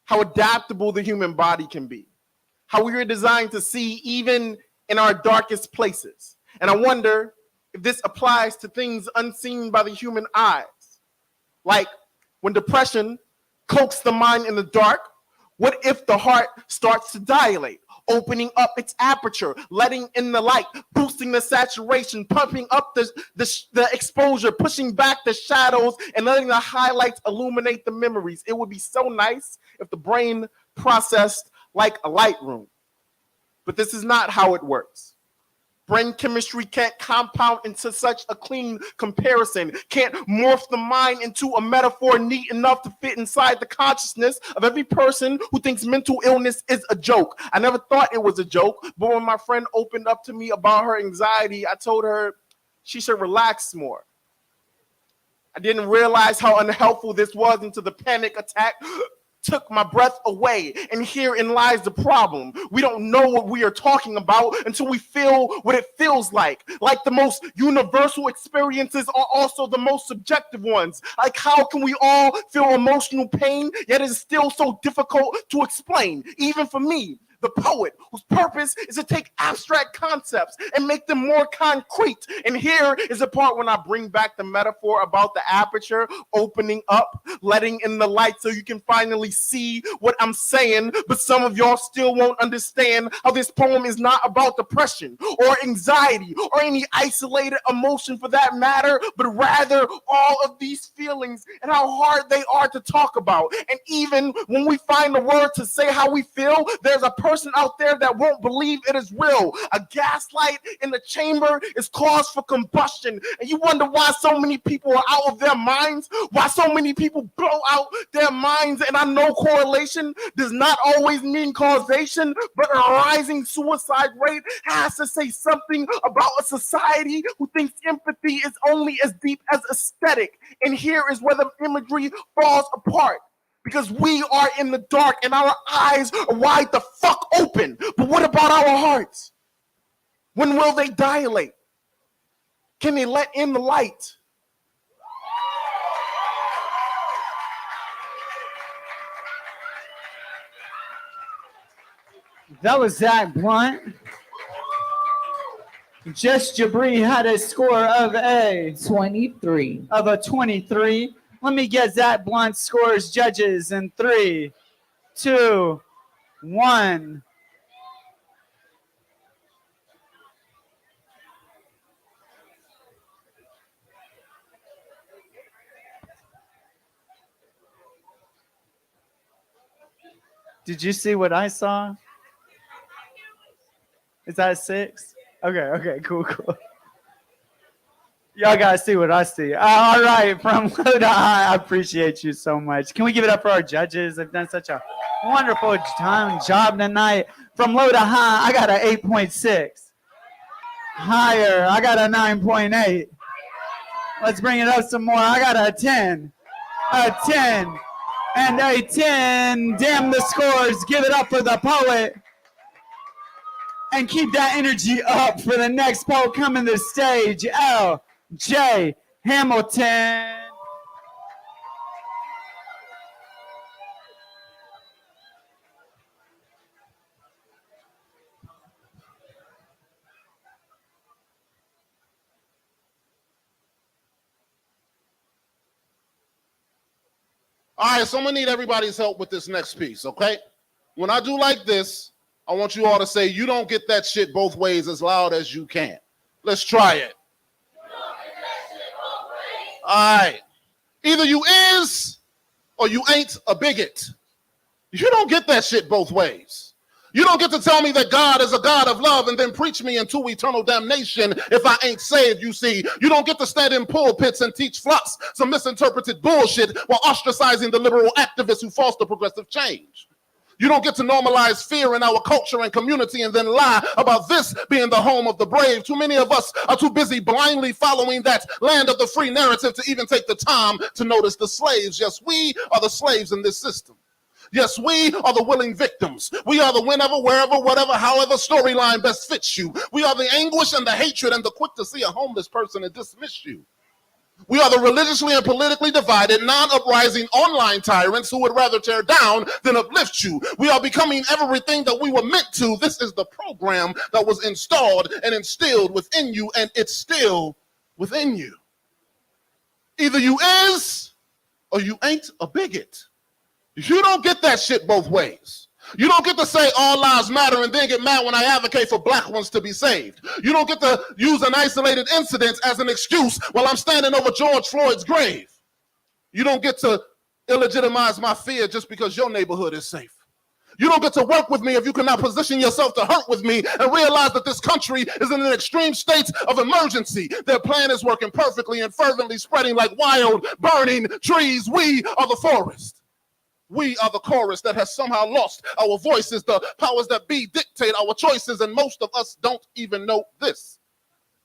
how adaptable the human body can be, how we are designed to see even in our darkest places. And I wonder if this applies to things unseen by the human eyes. Like when depression cloaks the mind in the dark, what if the heart starts to dilate, opening up its aperture, letting in the light, boosting the saturation, pumping up the exposure, pushing back the shadows, and letting the highlights illuminate the memories? It would be so nice if the brain processed like a light room. But this is not how it works. Brain chemistry can't compound into such a clean comparison, can't morph the mind into a metaphor neat enough to fit inside the consciousness of every person who thinks mental illness is a joke. I never thought it was a joke, but when my friend opened up to me about her anxiety, I told her she should relax more. I didn't realize how unhelpful this was until the panic attack took my breath away. And herein lies the problem. We don't know what we are talking about until we feel what it feels like. Like the most universal experiences are also the most subjective ones. Like how can we all feel emotional pain, yet it is still so difficult to explain, even for me, the poet, whose purpose is to take abstract concepts and make them more concrete. And here is the part when I bring back the metaphor about the aperture opening up, letting in the light so you can finally see what I'm saying. But some of y'all still won't understand how this poem is not about depression or anxiety or any isolated emotion for that matter, but rather all of these feelings and how hard they are to talk about. And even when we find the word to say how we feel, there's a person out there that won't believe it is real. A gaslight in the chamber is cause for combustion. And you wonder why so many people are out of their minds, why so many people blow out their minds. And I know correlation does not always mean causation, but a rising suicide rate has to say something about a society who thinks empathy is only as deep as aesthetic. And here is where the imagery falls apart. Because we are in the dark and our eyes are wide the fuck open. But what about our hearts? When will they dilate? Can they let in the light? That was Zach Blunt. Just Jabri had a score of a 23. Of a 23. Let me get Zach Blunt's scores, judges, in 3, 2, 1. Did you see what I saw? Is that a 6? Okay, cool. Y'all gotta see what I see. All right, from low to high, I appreciate you so much. Can we give it up for our judges? They've done such a wonderful job tonight. From low to high, I got an 8.6. Higher, I got a 9.8. Let's bring it up some more. I got a 10. A 10. And a 10. Damn the scores. Give it up for the poet. And keep that energy up for the next poet coming to the stage, L.J. Hamilton. All right, so I'm gonna need everybody's help with this next piece, okay? When I do like this, I want you all to say, you don't get that shit both ways as loud as you can. Let's try it. All right. Either you is or you ain't a bigot. You don't get that shit both ways. You don't get to tell me that God is a God of love and then preach me into eternal damnation if I ain't saved, you see. You don't get to stand in pulpits and teach flops some misinterpreted bullshit while ostracizing the liberal activists who foster progressive change. You don't get to normalize fear in our culture and community and then lie about this being the home of the brave. Too many of us are too busy blindly following that land of the free narrative to even take the time to notice the slaves. Yes, we are the slaves in this system. Yes, we are the willing victims. We are the whenever, wherever, whatever, however storyline best fits you. We are the anguish and the hatred and the quick to see a homeless person and dismiss you. We are the religiously and politically divided, non-uprising online tyrants who would rather tear down than uplift you. We are becoming everything that we were meant to. This is the program that was installed and instilled within you, and it's still within you. Either you is or you ain't a bigot. You don't get that shit both ways. You don't get to say all lives matter and then get mad when I advocate for black ones to be saved. You don't get to use an isolated incident as an excuse while I'm standing over George Floyd's grave. You don't get to illegitimize my fear just because your neighborhood is safe. You don't get to work with me if you cannot position yourself to hurt with me and realize that this country is in an extreme state of emergency. Their plan is working perfectly and fervently spreading like wild, burning trees. We are the forest. We are the chorus that has somehow lost our voices. The powers that be dictate our choices, and most of us don't even know this.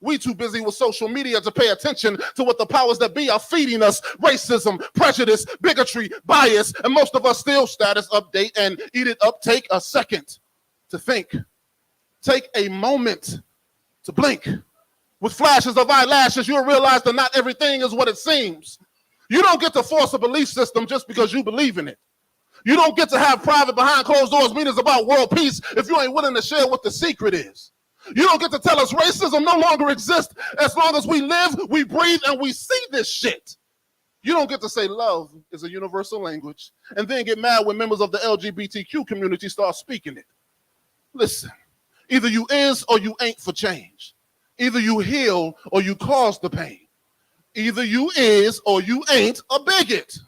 We too busy with social media to pay attention to what the powers that be are feeding us: racism, prejudice, bigotry, bias, and most of us still status update and eat it up. Take a second to think. Take a moment to blink. With flashes of eyelashes, you'll realize that not everything is what it seems. You don't get to force a belief system just because you believe in it. You don't get to have private behind closed doors meetings about world peace if you ain't willing to share what the secret is. You don't get to tell us racism no longer exists as long as we live, we breathe, and we see this shit. You don't get to say love is a universal language and then get mad when members of the LGBTQ community start speaking it. Listen, either you is or you ain't for change. Either you heal or you cause the pain. Either you is or you ain't a bigot.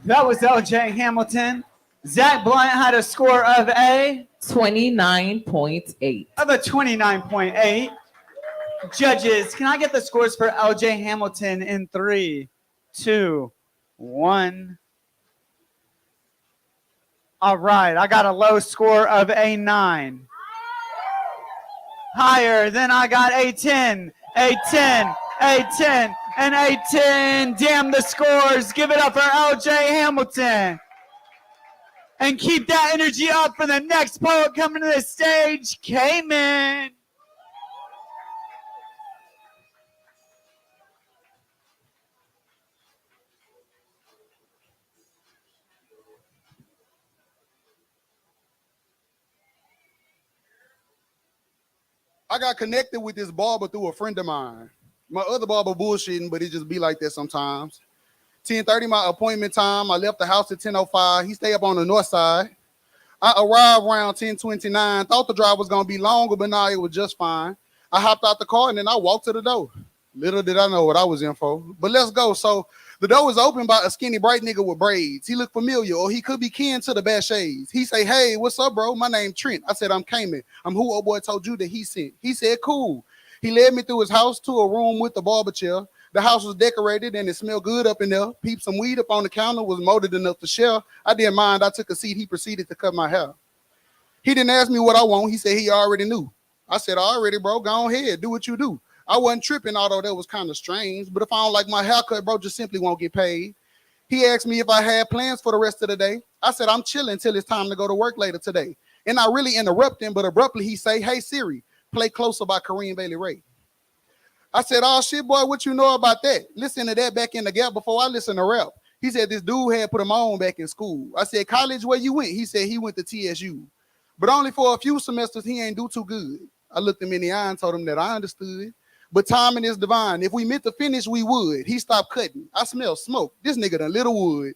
That was L.J. Hamilton. Zach Blunt had a score of a 29.8. Of a 29.8. Judges, can I get the scores for L.J. Hamilton in 3, 2, 1? All right, I got a low score of a 9. Higher, then I got a 10, a 10, a 10, and a 10. Damn the scores. Give it up for L.J. Hamilton. And keep that energy up for the next poet coming to the stage, Cayman. I got connected with this barber through a friend of mine. My other barber bullshitting, but it just be like that sometimes. 10:30 my appointment time. I left the house at 10:05. He stayed up on the north side. I arrived around 10:29. Thought the drive was gonna be longer, but nah, it was just fine. I hopped out the car and then I walked to the door. Little did I know what I was in for. But let's go. So the door was opened by a skinny bright nigga with braids. He looked familiar, or he could be kin to the bad shades. He say, "Hey, what's up, bro? My name Trent." I said, "I'm Cayman. I'm who old boy told you that he sent." He said, "Cool." He led me through his house to a room with the barber chair. The house was decorated and it smelled good up in there. Peeped some weed up on the counter, was molded enough to share. I didn't mind. I took a seat. He proceeded to cut my hair. He didn't ask me what I want. He said he already knew. I said, "Already, bro. Go ahead. Do what you do." I wasn't tripping, although that was kind of strange. But if I don't like my haircut, bro, just simply won't get paid. He asked me if I had plans for the rest of the day. I said, "I'm chilling till it's time to go to work later today." And I really interrupt him, but abruptly he say, "Hey, Siri, play Closer by Kareem Bailey Ray." I said, "Oh, shit, boy, what you know about that? Listen to that back in the gap before I listen to rap." He said this dude had put him on back in school. I said, "College, where you went?" He said he went to TSU. But only for a few semesters, he ain't do too good. I looked him in the eye and told him that I understood. But timing is divine. If we meant to finish, we would. He stopped cutting. I smell smoke. This nigga done little wood.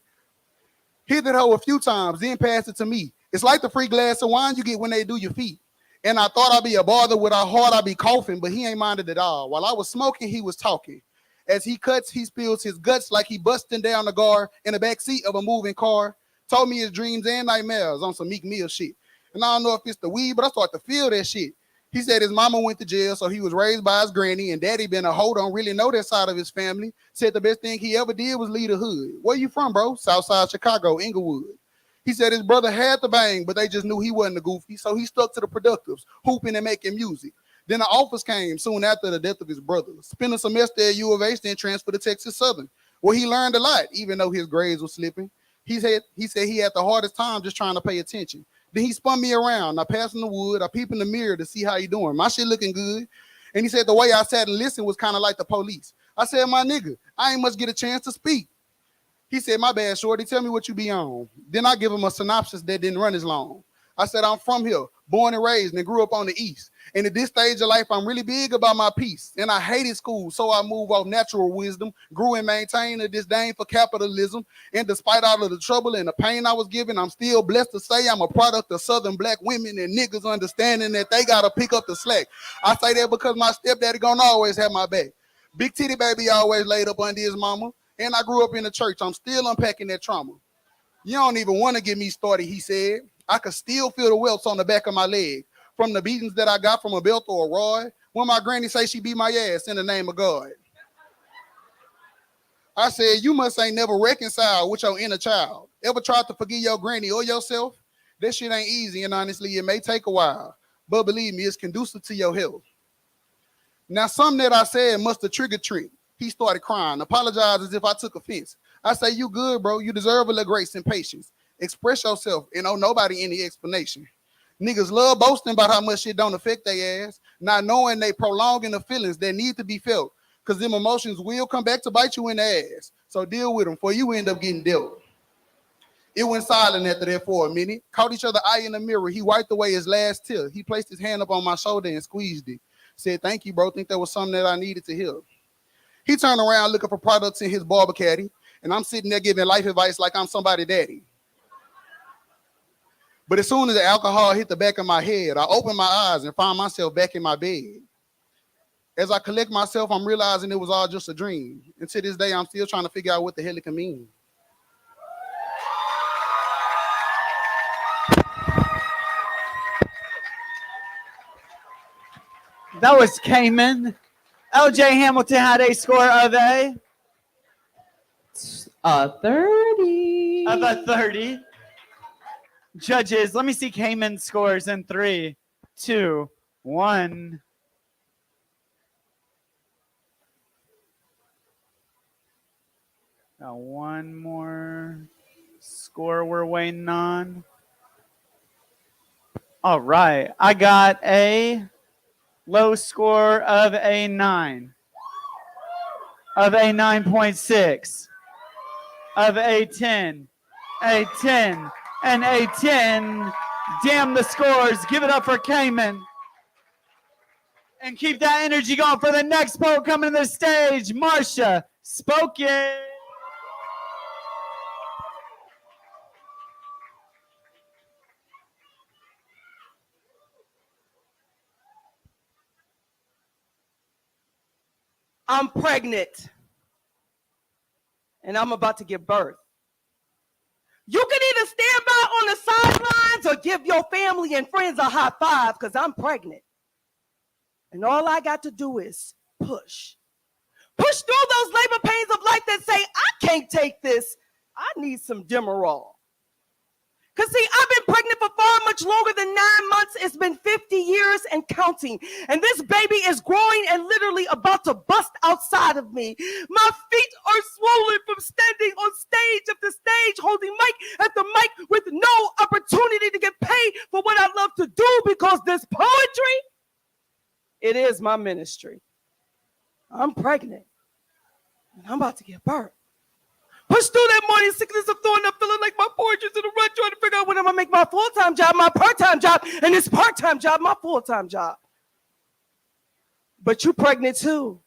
Hit that hoe a few times, then passed it to me. It's like the free glass of wine you get when they do your feet. And I thought I'd be a bother with how hard I'd be coughing, but he ain't minded at all. While I was smoking, he was talking. As he cuts, he spills his guts like he busting down the guard in the back seat of a moving car. Told me his dreams and nightmares on some Meek Mill shit. And I don't know if it's the weed, but I start to feel that shit. He said his mama went to jail, so he was raised by his granny, and daddy been a hoe, don't really know that side of his family. Said the best thing he ever did was lead the hood. Where you from, bro? Southside Chicago, Inglewood. He said his brother had the bang, but they just knew he wasn't a goofy, so he stuck to the productives, hooping and making music. Then the offers came soon after the death of his brother. Spent a semester at U of H, then transferred to Texas Southern, where he learned a lot, even though his grades were slipping. He said he had the hardest time just trying to pay attention. Then he spun me around. I passed him the wood. I peep in the mirror to see how he doing. My shit looking good. And he said the way I sat and listened was kind of like the police. I said, "My nigga, I ain't much get a chance to speak." He said, "My bad, shorty. Tell me what you be on." Then I give him a synopsis that didn't run as long. I said, "I'm from here, born and raised, and grew up on the East. And at this stage of life, I'm really big about my peace. And I hated school, so I moved off natural wisdom, grew and maintained a disdain for capitalism. And despite all of the trouble and the pain I was given, I'm still blessed to say I'm a product of Southern black women and niggas understanding that they got to pick up the slack. I say that because my stepdaddy gonna always have my back. Big titty baby always laid up under his mama. And I grew up in the church. I'm still unpacking that trauma. You don't even want to get me started," he said. "I could still feel the welts on the back of my leg from the beatings that I got from a belt or a rod when my granny say she beat my ass in the name of God." I said, "You must ain't never reconciled with your inner child. Ever tried to forgive your granny or yourself? That shit ain't easy, and honestly, it may take a while. But believe me, it's conducive to your health." Now, something that I said must have triggered Trent. He started crying, apologized as if I took offense. I say, "You good, bro. You deserve a little grace and patience. Express yourself and owe nobody any explanation. Niggas love boasting about how much shit don't affect their ass, not knowing they prolonging the feelings that need to be felt, because them emotions will come back to bite you in the ass. So deal with them before you end up getting dealt." It went silent after that for a minute. Caught each other eye in the mirror. He wiped away his last tear. He placed his hand up on my shoulder and squeezed it. Said, "Thank you, bro. Think that was something that I needed to hear." He turned around looking for products in his barber caddy, and I'm sitting there giving life advice like I'm somebody's daddy. But as soon as the alcohol hit the back of my head, I opened my eyes and found myself back in my bed. As I collect myself, I'm realizing it was all just a dream. And to this day, I'm still trying to figure out what the hell it can mean. That was Cayman. LJ Hamilton had a score of a 30. Of a 30. Judges, let me see Cayman's scores in 3, 2, 1. Got one more score we're waiting on. All right. I got a low score of a 9. Of a 9.6. Of a 10. A 10. And a 10. Damn the scores. Give it up for Cayman. And keep that energy going for the next poet coming to the stage, Marsha Spoken. I'm pregnant. And I'm about to give birth. You can either stand by on the sidelines or give your family and friends a high five because I'm pregnant. And all I got to do is push. Push through those labor pains of life that say, I can't take this. I need some Demerol. Because see, I've been pregnant for far much longer than 9 months. It's been 50 years and counting. And this baby is growing and literally about to bust outside of me. My feet are swollen from standing on stage after stage, holding mic after mic with no opportunity to get paid for what I love to do because this poetry, it is my ministry. I'm pregnant and I'm about to give birth. Push through that morning sickness of throwing up, feeling like my poetry's in a rut, trying to figure out when I'm gonna make my full-time job, my part-time job, and this part-time job, my full-time job. But you pregnant too.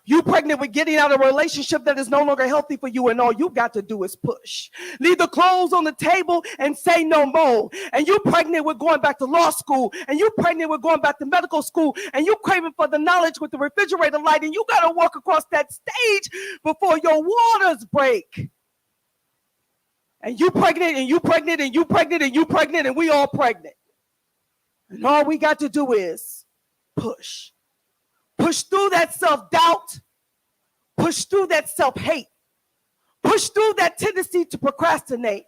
You pregnant with getting out of a relationship that is no longer healthy for you, and all you got to do is push. Leave the clothes on the table and say no more. And you pregnant with going back to law school, and you pregnant with going back to medical school, and you craving for the knowledge with the refrigerator light, and you got to walk across that stage before your waters break. And you pregnant, and you pregnant, and you pregnant, and you pregnant, and we all pregnant. And all we got to do is push. Push through that self-doubt. Push through that self-hate. Push through that tendency to procrastinate.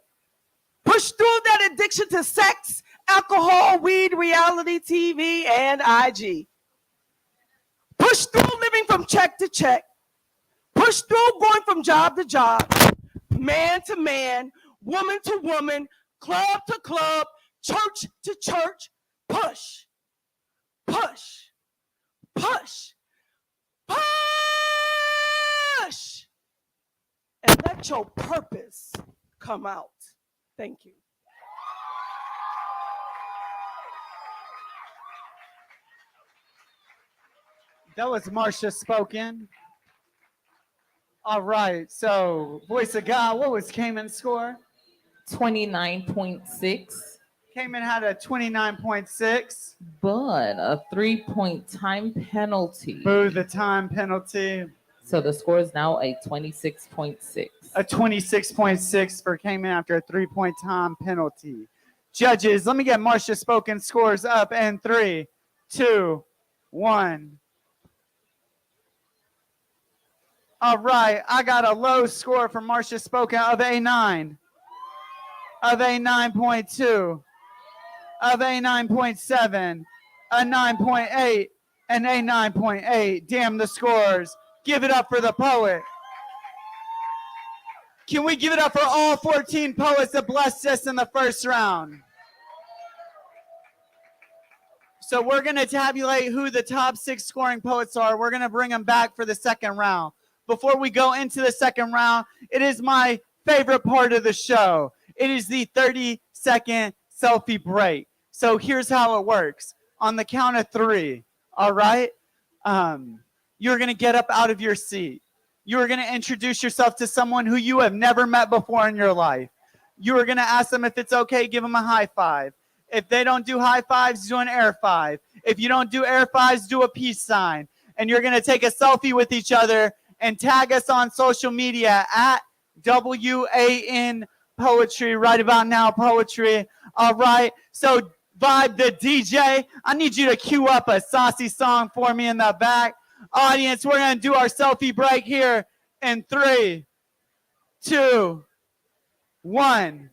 Push through that addiction to sex, alcohol, weed, reality TV, and IG. Push through living from check to check. Push through going from job to job, man to man, woman to woman, club to club, church to church. Push. Push. Push, push, and let your purpose come out. Thank you. That was Marsha spoken. All right, so Voice of God, what was Cayman's score? 29.6. Cayman had a 29.6. But a 3-point time penalty. Boo, the time penalty. So the score is now a 26.6. A 26.6 for Cayman after a 3-point time penalty. Judges, let me get Marsha spoken scores up in 3, 2, 1. All right, I got a low score for Marsha spoken of a 9, of a 9.2. Of a 9.7, a 9.8, and a 9.8. Damn the scores. Give it up for the poet. Can we give it up for all 14 poets that blessed us in the first round? So we're going to tabulate who the top 6 scoring poets are. We're going to bring them back for the second round. Before we go into the second round, it is my favorite part of the show. It is the 30-second selfie break. So here's how it works. On the count of 3, all right? You're going to get up out of your seat. You're going to introduce yourself to someone who you have never met before in your life. You are going to ask them if it's okay, give them a high five. If they don't do high fives, do an air five. If you don't do air fives, do a peace sign. And you're going to take a selfie with each other and tag us on social media at WAN Poetry, right about now, Poetry. All right, so Vibe the DJ, I need you to cue up a saucy song for me in the back. Audience, we're going to do our selfie break here in 3, 2, 1.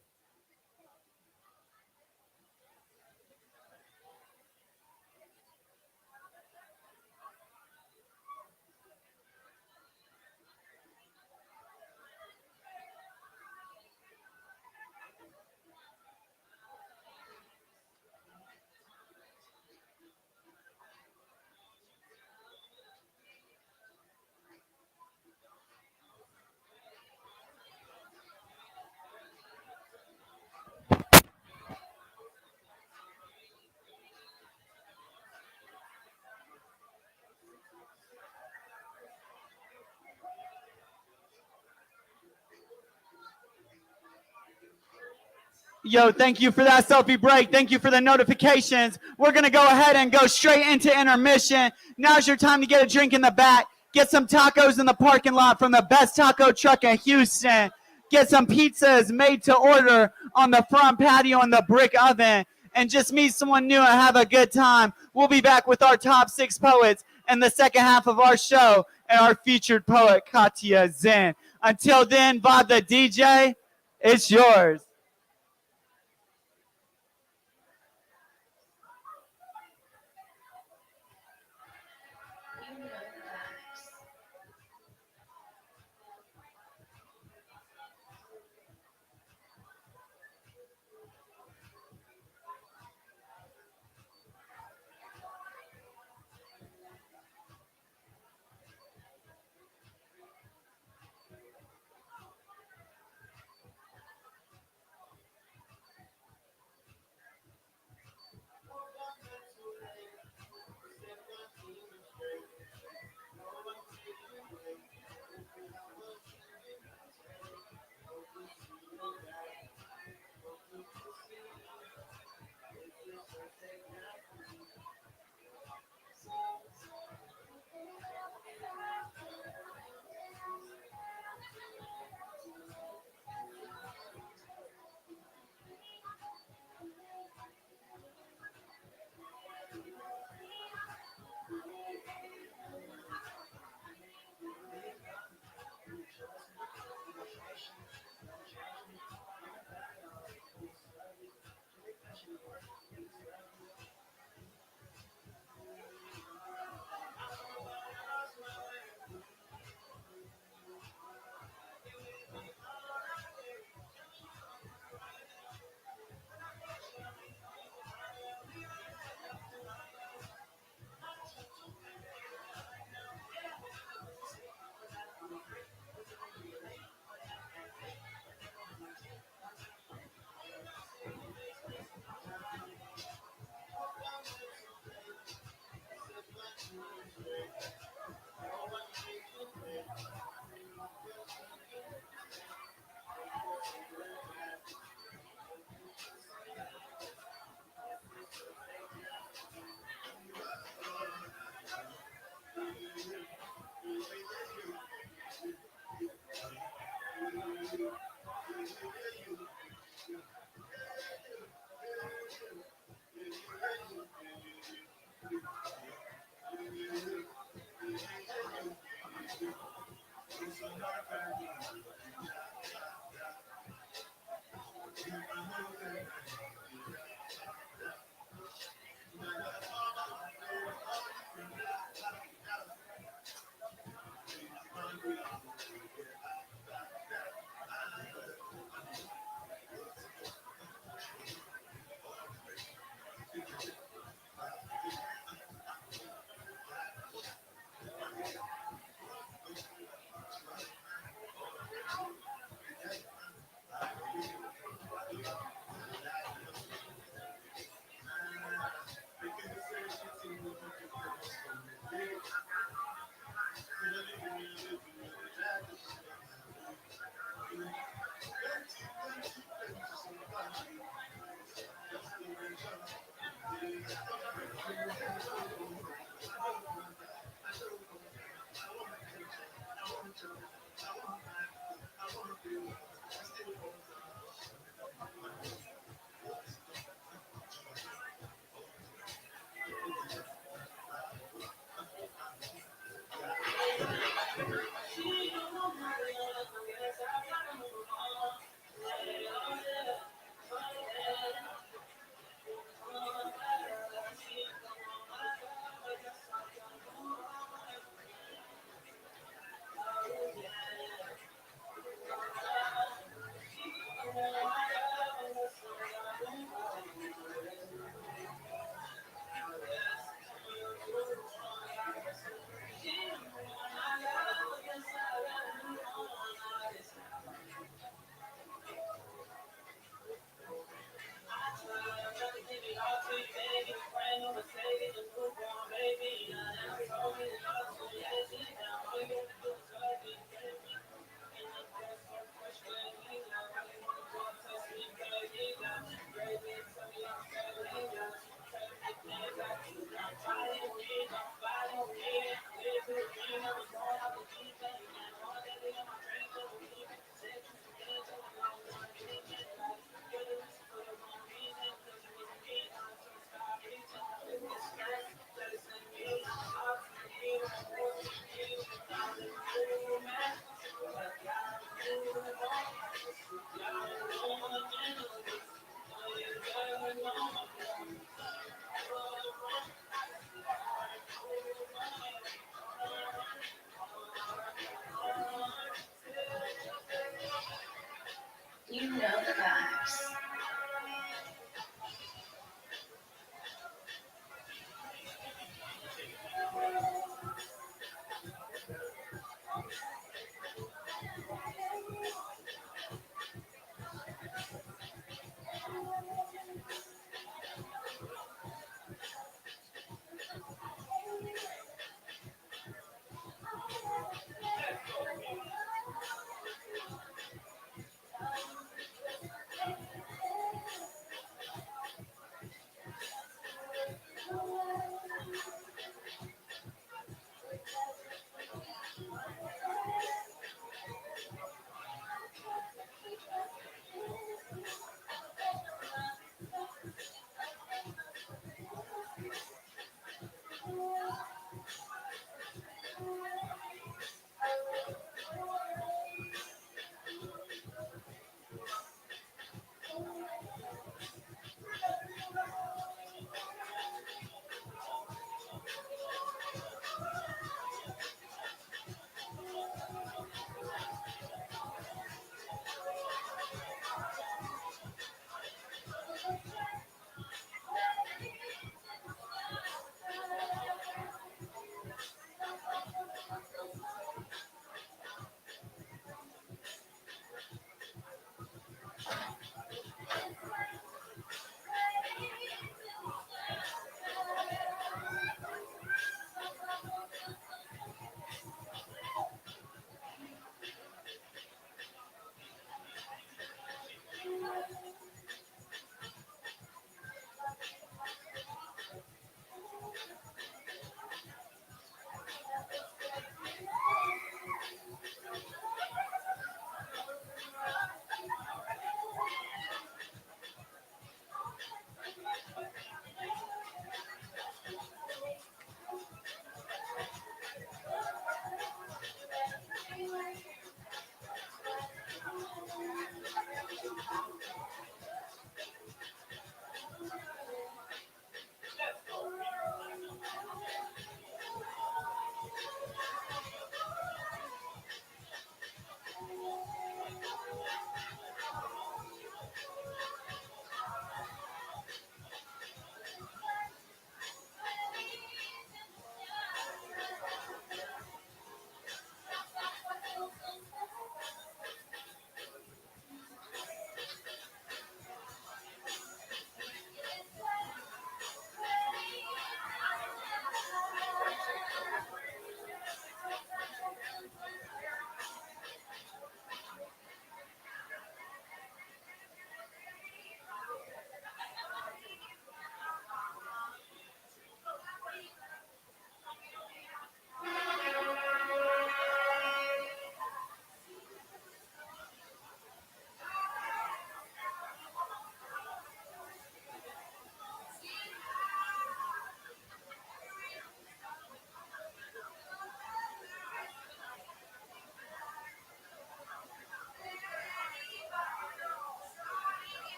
Yo, thank you for that selfie break. Thank you for the notifications. We're going to go ahead and go straight into intermission. Now's your time to get a drink in the back. Get some tacos in the parking lot from the best taco truck in Houston. Get some pizzas made to order on the front patio in the brick oven. And just meet someone new and have a good time. We'll be back with our top 6 poets in the second half of our show and our featured poet, Katya Zinn. Until then, Bob the DJ, it's yours.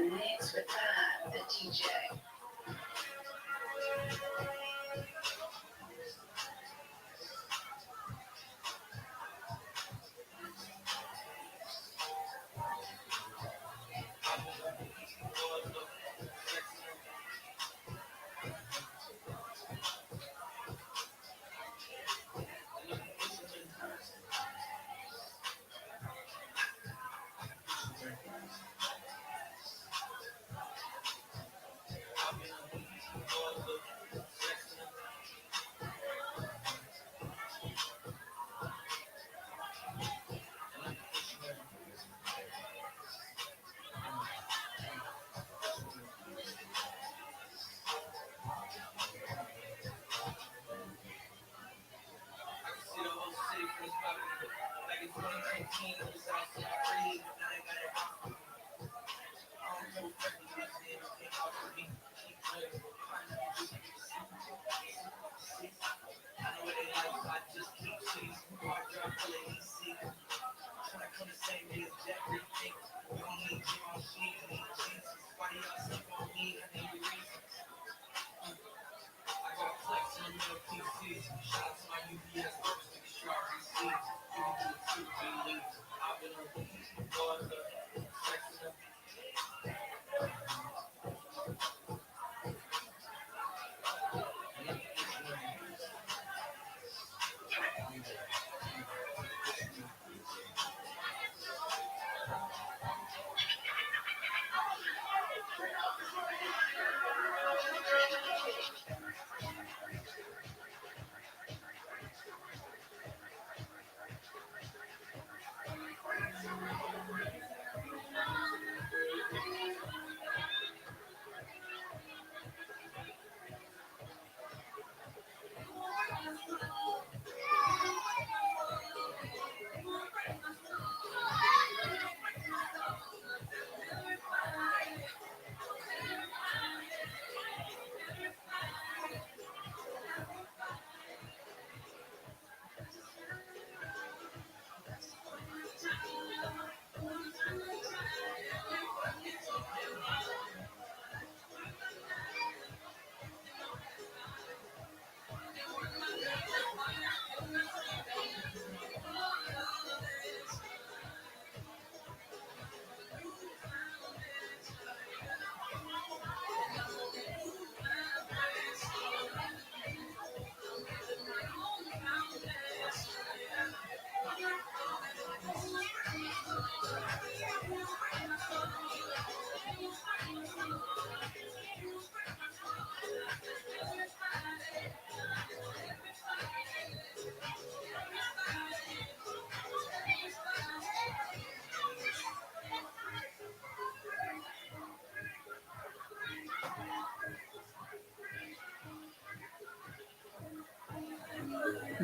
mix with Time, the DJ.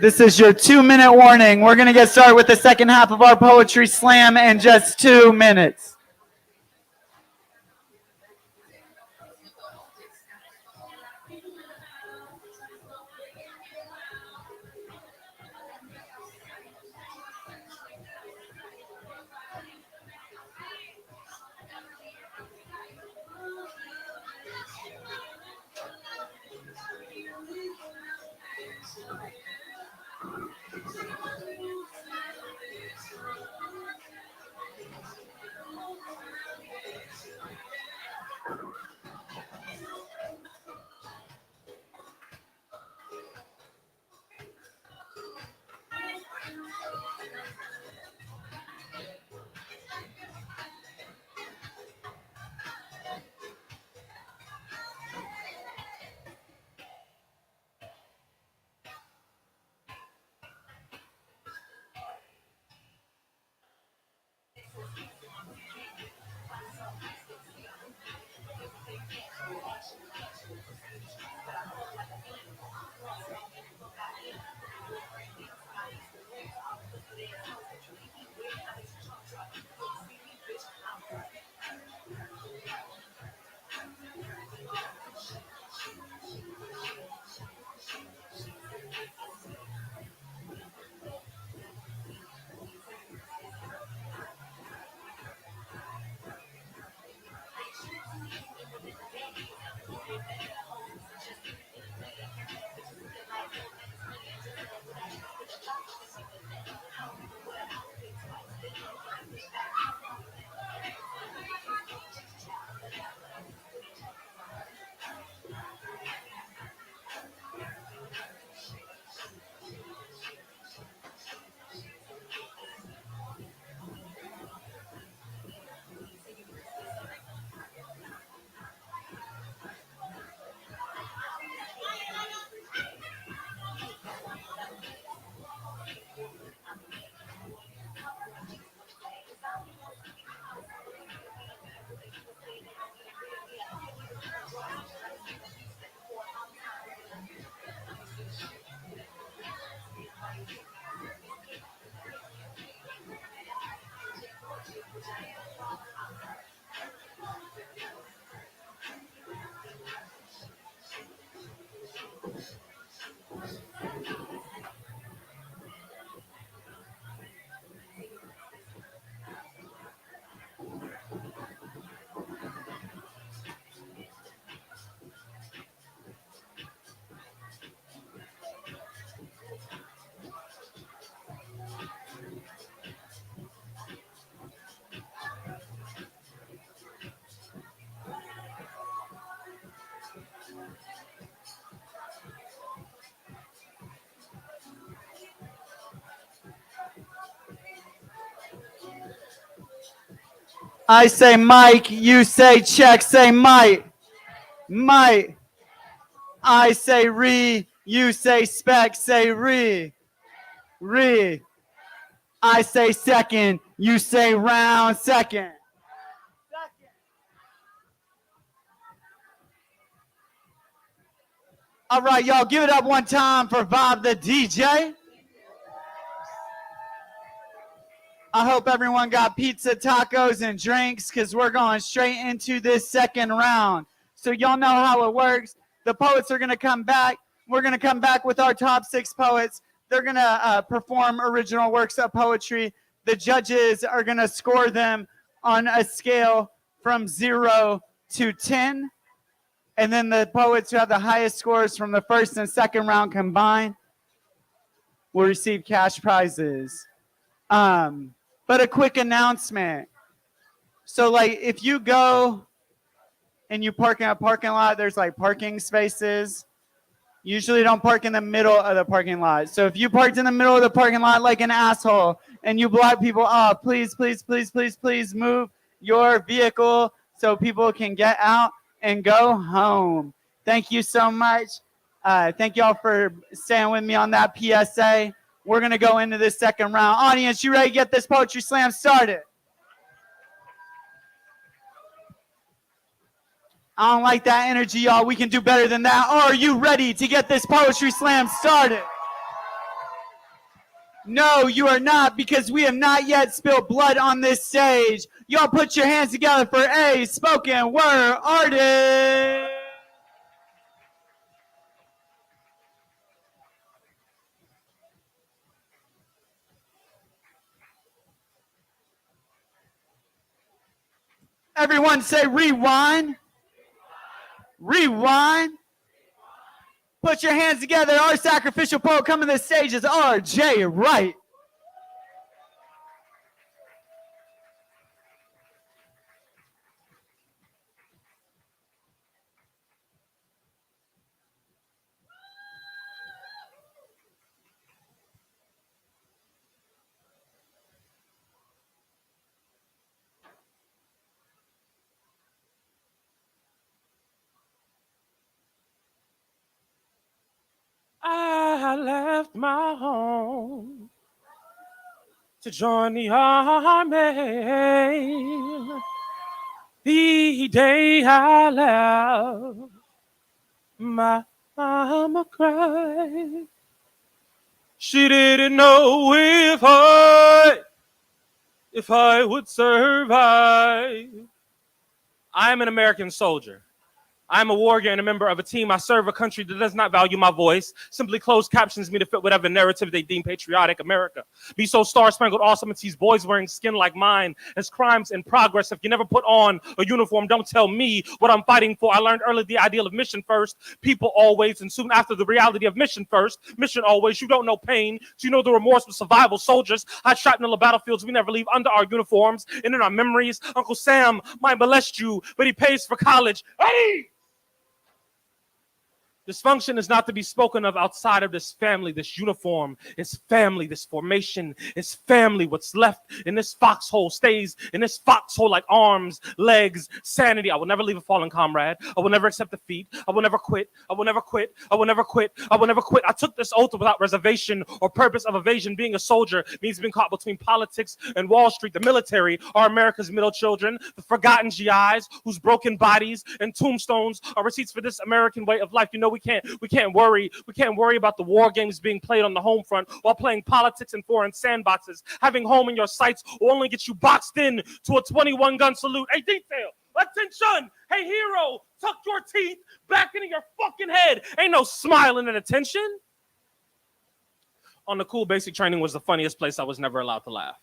This is your 2-minute warning. We're going to get started with the second half of our poetry slam in just 2 minutes. I say Mike, you say check, say might. Might. I say re, you say spec, say re. Re. I say second, you say round, second. All right, y'all, give it up one time for Bob the DJ. I hope everyone got pizza, tacos, and drinks because we're going straight into this second round. So y'all know how it works. The poets are going to come back. We're going to come back with our top 6 poets. They're going to perform original works of poetry. The judges are going to score them on a scale from 0 to 10. And then the poets who have the highest scores from the first and second round combined will receive cash prizes. But a quick announcement. So like if you go and you park in a parking lot, there's like parking spaces. Usually don't park in the middle of the parking lot. So if you parked in the middle of the parking lot like an asshole and you block people off, please, please, please, please, please move your vehicle so people can get out and go home. Thank you so much. Thank y'all for staying with me on that PSA. We're going to go into this second round. Audience, you ready to get this Poetry Slam started? I don't like that energy, y'all. We can do better than that. Are you ready to get this Poetry Slam started? No, you are not, because we have not yet spilled blood on this stage. Y'all put your hands together for a spoken word artist. Everyone say rewind. Rewind. Put your hands together. Our sacrificial poet coming to the stage is R.J. Wright. I left my home to join the army. The day I left, my mama cried. She didn't know if I would survive. I'm an American soldier. I'm a warrior and a member of a team. I serve a country that does not value my voice. Simply closed captions me to fit whatever narrative they deem patriotic. America be so star-spangled awesome and sees boys wearing skin like mine as crimes in progress. If you never put on a uniform, don't tell me what I'm fighting for. I learned early the ideal of mission first, people always, and soon after the reality of mission first, mission always. You don't know pain, so you know the remorse of survival. Soldiers, hot shrapnel of battlefields we never leave under our uniforms and in our memories. Uncle Sam might molest you, but he pays for college. Hey! Dysfunction is not to be spoken of outside of this family, this uniform. It's family, this formation. It's family. What's left in this foxhole stays in this foxhole like arms, legs, sanity. I will never leave a fallen comrade. I will never accept defeat. I will never quit. I will never quit. I will never quit. I will never quit. I took this oath without reservation or purpose of evasion. Being a soldier means being caught between politics and Wall Street. The military are America's middle children, the forgotten GIs whose broken bodies and tombstones are receipts for this American way of life. You know, we can't worry about the war games being played on the home front while playing politics in foreign sandboxes. Having home in your sights will only get you boxed in to a 21 gun salute. Hey, detail, attention. Hey, hero, tuck your teeth back into your fucking head. Ain't no smiling and attention. On the cool basic training was the funniest place I was never allowed to laugh.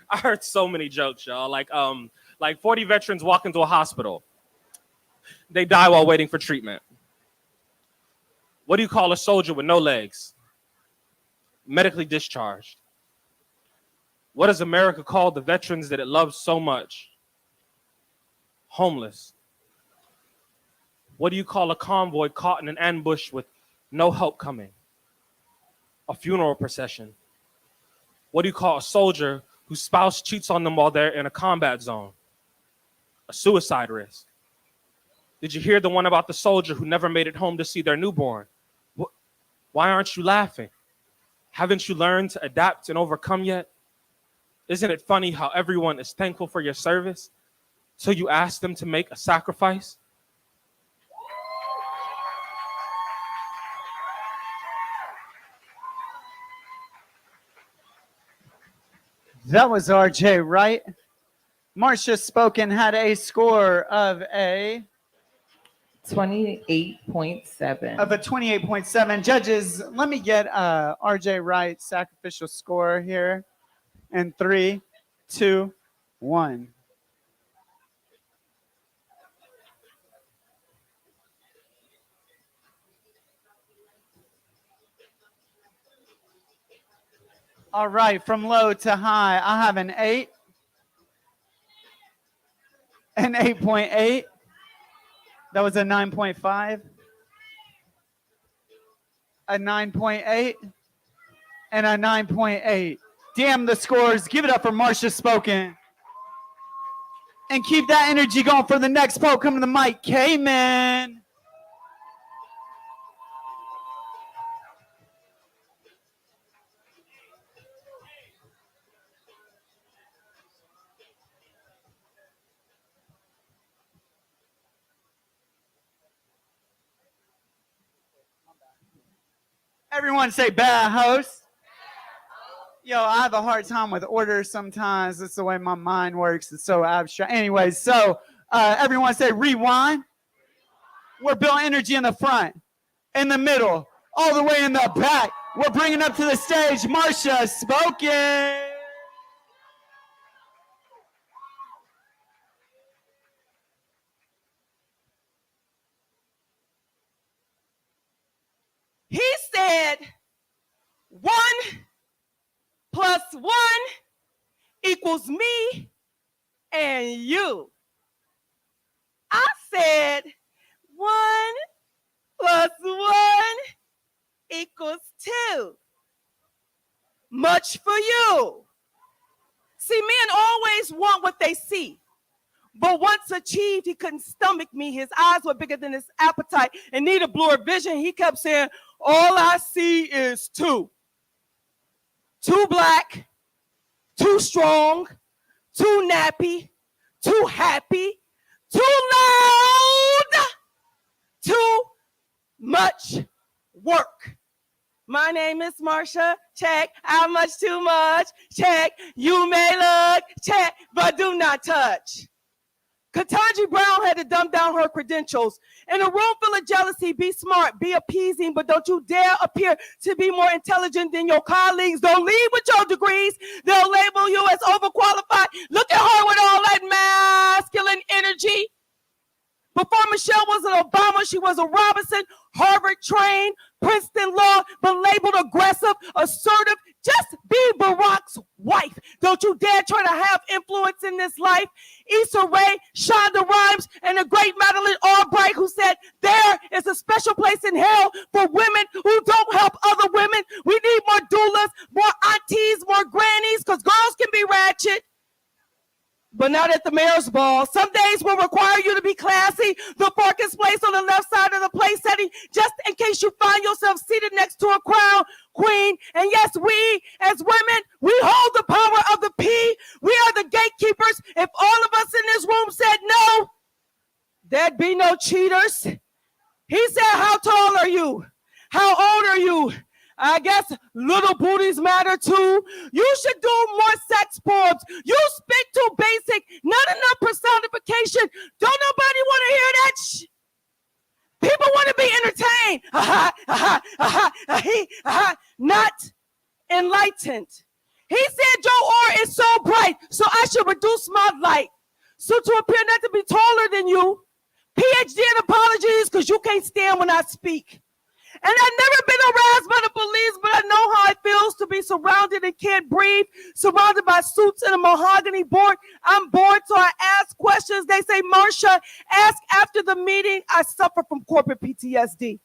I heard so many jokes, y'all. Like 40 veterans walk into a hospital. They die while waiting for treatment. What do you call a soldier with no legs? Medically discharged. What does America call the veterans that it loves so much? Homeless. What do you call a convoy caught in an ambush with no help coming? A funeral procession. What do you call a soldier whose spouse cheats on them while they're in a combat zone, a suicide risk? Did you hear the one about the soldier who never made it home to see their newborn? Why aren't you laughing? Haven't you learned to adapt and overcome yet? Isn't it funny how everyone is thankful for your service, so you ask them to make a sacrifice? That was RJ, right? Marsha Spoken had a score of a 28.7. Of a 28.7. Judges, let me get RJ Wright's sacrificial score here. In 3, 2, 1. All right, from low to high, I have an 8, an 8.8. That was a 9.5, a 9.8, and a 9.8. Damn the scores. Give it up for Marsha Spoken. And keep that energy going for the next poll. Come to the mic, K-Man. Everyone say bad host. Yo, I have a hard time with orders sometimes. That's the way my mind works. It's so abstract. Anyways, so everyone say rewind. We're building energy in the front, in the middle, all the way in the back. We're bringing up to the stage Marsha Spoken. He said 1 plus 1 equals me and you. I said 1 plus 1 equals 2. Much for you. See, men always want what they see. But once achieved, he couldn't stomach me. His eyes were bigger than his appetite and needed bluer vision. He kept saying, all I see is 2. Too black, too strong, too nappy, too happy, too loud, too much work. My name is Marsha. Check. How much too much? Check. You may look. Check. But do not touch. Ketanji Brown had to dumb down her credentials. In a room full of jealousy, be smart, be appeasing, but don't you dare appear to be more intelligent than your colleagues. Don't leave with your degrees. They'll label you as overqualified. Look at her with all that masculine energy. Before Michelle was an Obama, she was a Robinson, Harvard trained, Princeton law, but labeled aggressive, assertive. Just be Barack's wife. Don't you dare try to have influence in this life. Issa Rae, Shonda Rhimes, and the great Madeleine Albright, who said there is a special place in hell for women who don't help other women. We need more doulas, more aunties, more grannies, because girls can be ratchet. But not at the mayor's ball. Some days will require you to be classy. The fork is placed on the left side of the place setting, just in case you find yourself seated next to a crown queen. And yes, we as women, we hold the power of the P. We are the gatekeepers. If all of us in this room said no, there'd be no cheaters. He said, how tall are you? How old are you? I guess little booties matter too. You should do more sex poems. You speak too basic, not enough personification. Don't nobody want to hear that People want to be entertained. Not enlightened. He said your aura is so bright, so I should reduce my light. So to appear not to be taller than you, PhD in apologies, because you can't stand when I speak. And I've never been harassed by the police, but I know how it feels to be surrounded and can't breathe, surrounded by suits and a mahogany board. I'm bored, so I ask questions. They say, Marsha, ask after the meeting. I suffer from corporate PTSD.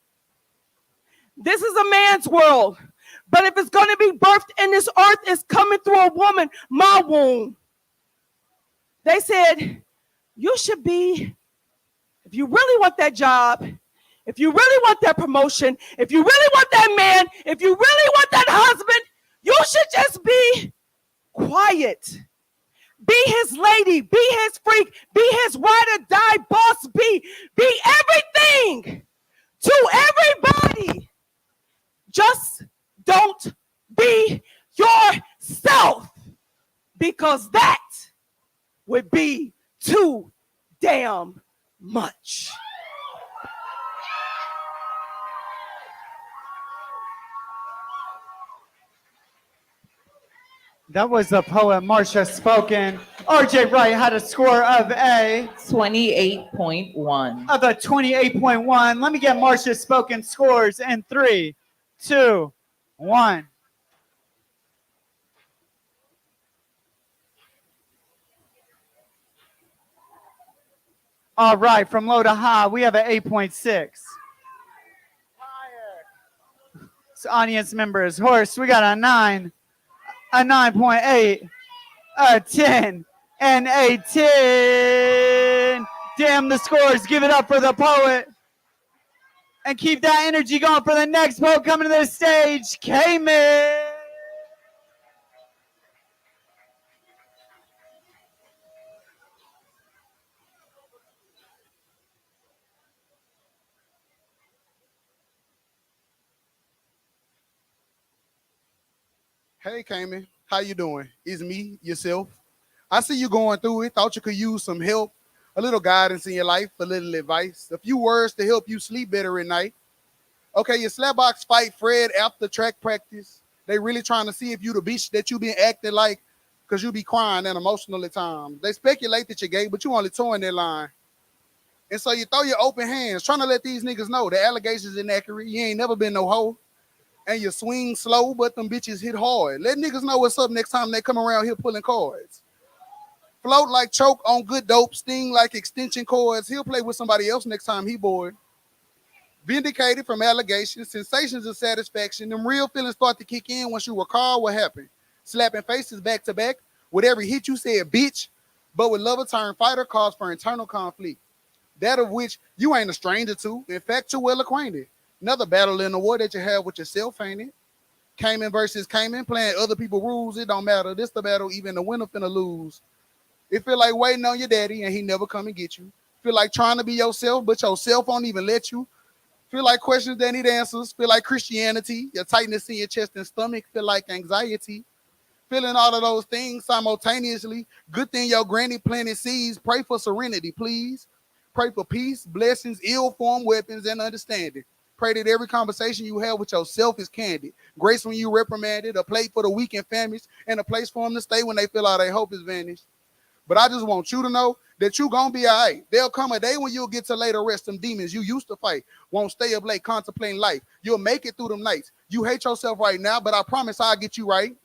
This is a man's world. But if it's going to be birthed in this earth, it's coming through a woman, my womb. They said, you should be, if you really want that job, if you really want that promotion, if you really want that man, if you really want that husband, you should just be quiet. Be his lady, be his freak, be his ride or die boss, be everything to everybody. Just don't be yourself, because that would be too damn much. That was the poet Marcia spoken. RJ Wright had a score of a 28.1. Of a 28.1. Let me get Marcia spoken scores in 3, 2, 1. All right, from low to high, we have an 8.6. So audience members, Horse, we got a 9, a 9.8, a 10, and a 10. Damn the scores. Give it up for the poet. And keep that energy going for the next poet coming to the stage, Cayman. Hey, Cayman, how you doing? It's me, yourself. I see you going through it. Thought you could use some help, a little guidance in your life, a little advice, a few words to help you sleep better at night. Okay, your slapbox fight Fred after track practice. They really trying to see if you the bitch that you been acting like, because you be crying and emotional at times. They speculate that you're gay, but you only towing their line. And so you throw your open hands, trying to let these niggas know the allegations inaccurate. You ain't never been no hoe. And you swing slow, but them bitches hit hard. Let niggas know what's up next time they come around here pulling cards. Float like choke on good dope, sting like extension cords. He'll play with somebody else next time he bored. Vindicated from allegations, sensations of satisfaction. Them real feelings start to kick in once you recall what happened. Slapping faces back to back. With every hit you said, bitch. But with lover turn fighter cause for internal conflict. That of which you ain't a stranger to. In fact, you're well acquainted. Another battle in the war that you have with yourself, ain't it? Cayman versus Cayman, playing other people's rules. It don't matter. This the battle even the winner finna lose. It feel like waiting on your daddy and he never come and get you. Feel like trying to be yourself, but yourself won't even let you. Feel like questions that need answers. Feel like Christianity. Your tightness in your chest and stomach feel like anxiety. Feeling all of those things simultaneously. Good thing your granny planted seeds. Pray for serenity, please. Pray for peace, blessings, ill-formed weapons, and understanding. Pray that every conversation you have with yourself is candid. Grace when you reprimanded, a plate for the weak and famished, and a place for them to stay when they feel all their hope is vanished. But I just want you to know that you gonna be all right. There'll come a day when you'll get to lay to rest them demons you used to fight. Won't stay up late contemplating life. You'll make it through them nights. You hate yourself right now, but I promise I'll get you right.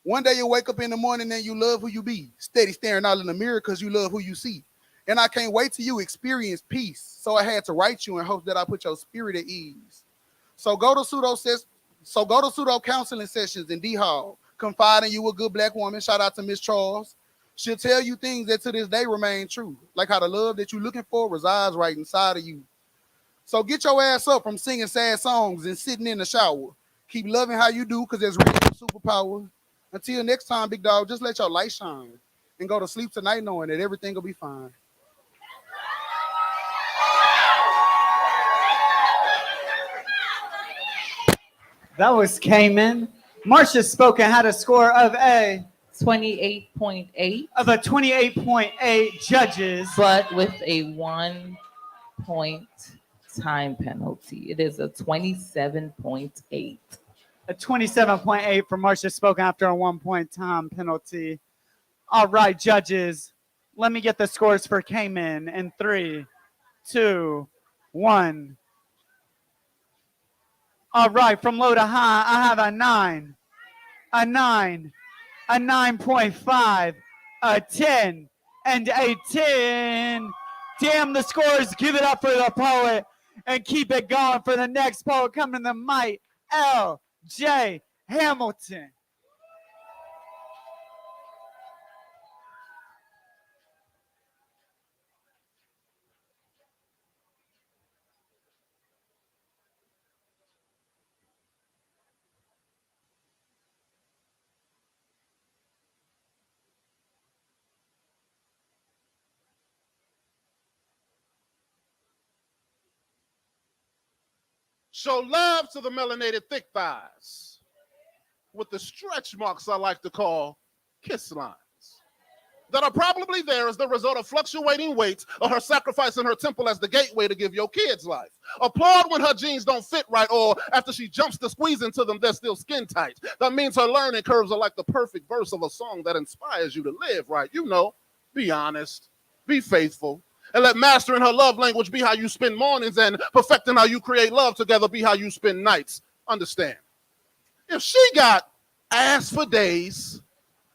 One day you'll wake up in the morning and you love who you be. Steady staring out in the mirror because you love who you see. And I can't wait till you experience peace. So I had to write you in hopes that I put your spirit at ease. So go to pseudo counseling sessions in D Hall. Confide in you a good black woman. Shout out to Miss Charles. She'll tell you things that to this day remain true. Like how the love that you're looking for resides right inside of you. So get your ass up from singing sad songs and sitting in the shower. Keep loving how you do because there's really no superpower. Until next time, big dog, just let your light shine. And go to sleep tonight knowing that everything will be fine. That was Cayman. Marcia Spoken had a score of a 28.8. Of a 28.8 judges. But with a 1 point time penalty. It is a 27.8. A 27.8 for Marcia Spoken after a 1 point time penalty. All right, judges. Let me get the scores for Cayman in 3, 2, 1. All right, from low to high, I have a 9, a 9, a 9.5, a 10, and a 10. Damn the scores. Give it up for the poet and keep it going for the next poet coming to the mic. L.J. Hamilton. Show love to the melanated thick thighs with the stretch marks I like to call kiss lines that are probably there as the result of fluctuating weight or her sacrificing her temple as the gateway to give your kids life. Applaud when her jeans don't fit right or after she jumps to squeeze into them, they're still skin tight. That means her learning curves are like the perfect verse of a song that inspires you to live right. You know, be honest, be faithful, and let mastering her love language be how you spend mornings and perfecting how you create love together be how you spend nights. Understand, if she got ass for days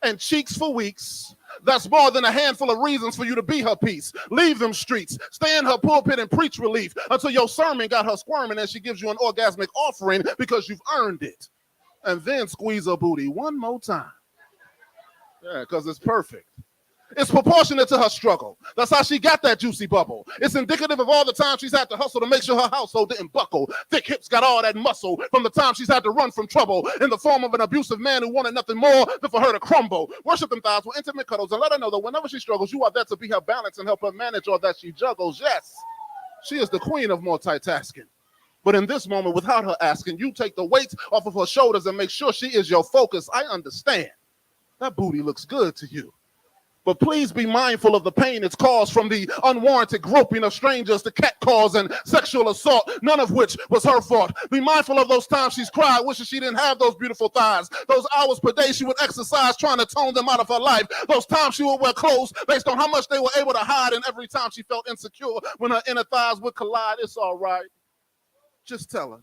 and cheeks for weeks, that's more than a handful of reasons for you to be her piece. Leave them streets, stay in her pulpit and preach relief until your sermon got her squirming and she gives you an orgasmic offering because you've earned it. And then squeeze her booty one more time. Yeah, because it's perfect. It's proportionate to her struggle. That's how she got that juicy bubble. It's indicative of all the time she's had to hustle to make sure her household didn't buckle. Thick hips got all that muscle from the time she's had to run from trouble in the form of an abusive man who wanted nothing more than for her to crumble. Worship them thighs with intimate cuddles and let her know that whenever she struggles, you are there to be her balance and help her manage all that she juggles. Yes, she is the queen of multitasking. But in this moment, without her asking, you take the weight off of her shoulders and make sure she is your focus. I understand. That booty looks good to you. But please be mindful of the pain it's caused from the unwarranted groping of strangers to catcalls and sexual assault, none of which was her fault. Be mindful of those times she's cried, wishing she didn't have those beautiful thighs. Those hours per day she would exercise trying to tone them out of her life. Those times she would wear clothes based on how much they were able to hide, and every time she felt insecure when her inner thighs would collide. It's all right. Just tell her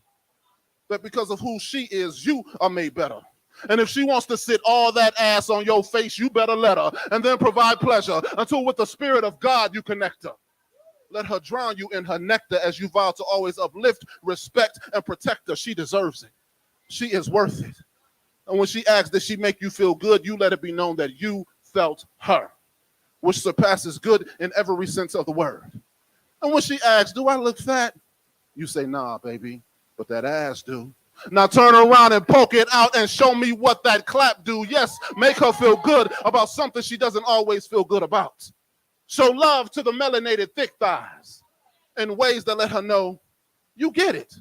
that because of who she is, you are made better. And if she wants to sit all that ass on your face, you better let her, and then provide pleasure until with the spirit of God you connect her. Let her drown you in her nectar as you vow to always uplift, respect, and protect her. She deserves it. She is worth it. And when she asks, does she make you feel good, you let it be known that you felt her, which surpasses good in every sense of the word. And when she asks, do I look fat? You say, nah, baby, but that ass do. Now turn around and poke it out and show me what that clap do. Yes, make her feel good about something she doesn't always feel good about. Show love to the melanated thick thighs in ways that let her know you get it.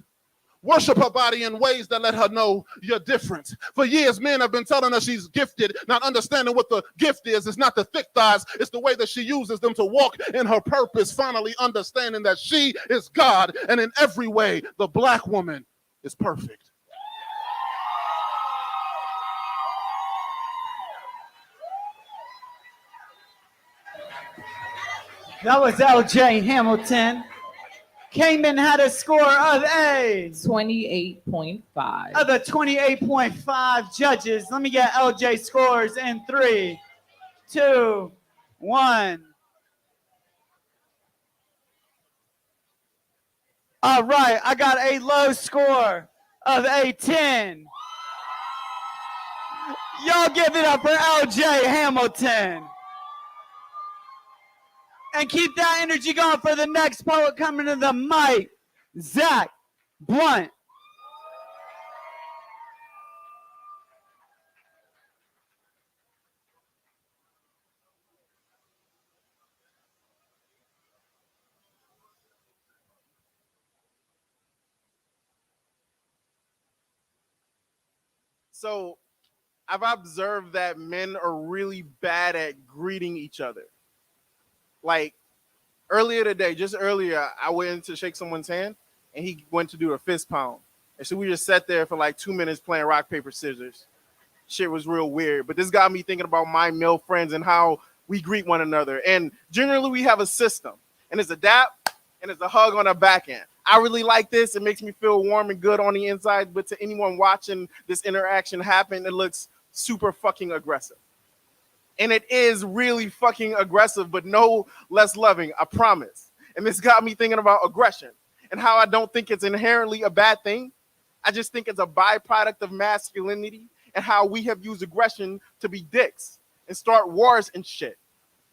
Worship her body in ways that let her know you're different. For years, men have been telling her she's gifted, not understanding what the gift is. It's not the thick thighs, it's the way that she uses them to walk in her purpose, finally understanding that she is God, and in every way, the black woman is perfect. That was L.J. Hamilton. Came in had a score of a 28.5. Of the 28.5 judges. Let me get L.J. scores in 3, 2, 1. All right, I got a low score of a 10. Y'all give it up for L.J. Hamilton. And keep that energy going for the next poet coming to the mic, Zach Blunt. So I've observed that men are really bad at greeting each other. Like just earlier, I went in to shake someone's hand and he went to do a fist pound. And so we just sat there for like 2 minutes playing rock, paper, scissors. Shit was real weird. But this got me thinking about my male friends and how we greet one another. And generally we have a system. And it's a dap and it's a hug on the back end. I really like this. It makes me feel warm and good on the inside. But to anyone watching this interaction happen, it looks super fucking aggressive. And it is really fucking aggressive, but no less loving, I promise. And this got me thinking about aggression and how I don't think it's inherently a bad thing, I just think it's a byproduct of masculinity and how we have used aggression to be dicks and start wars and shit.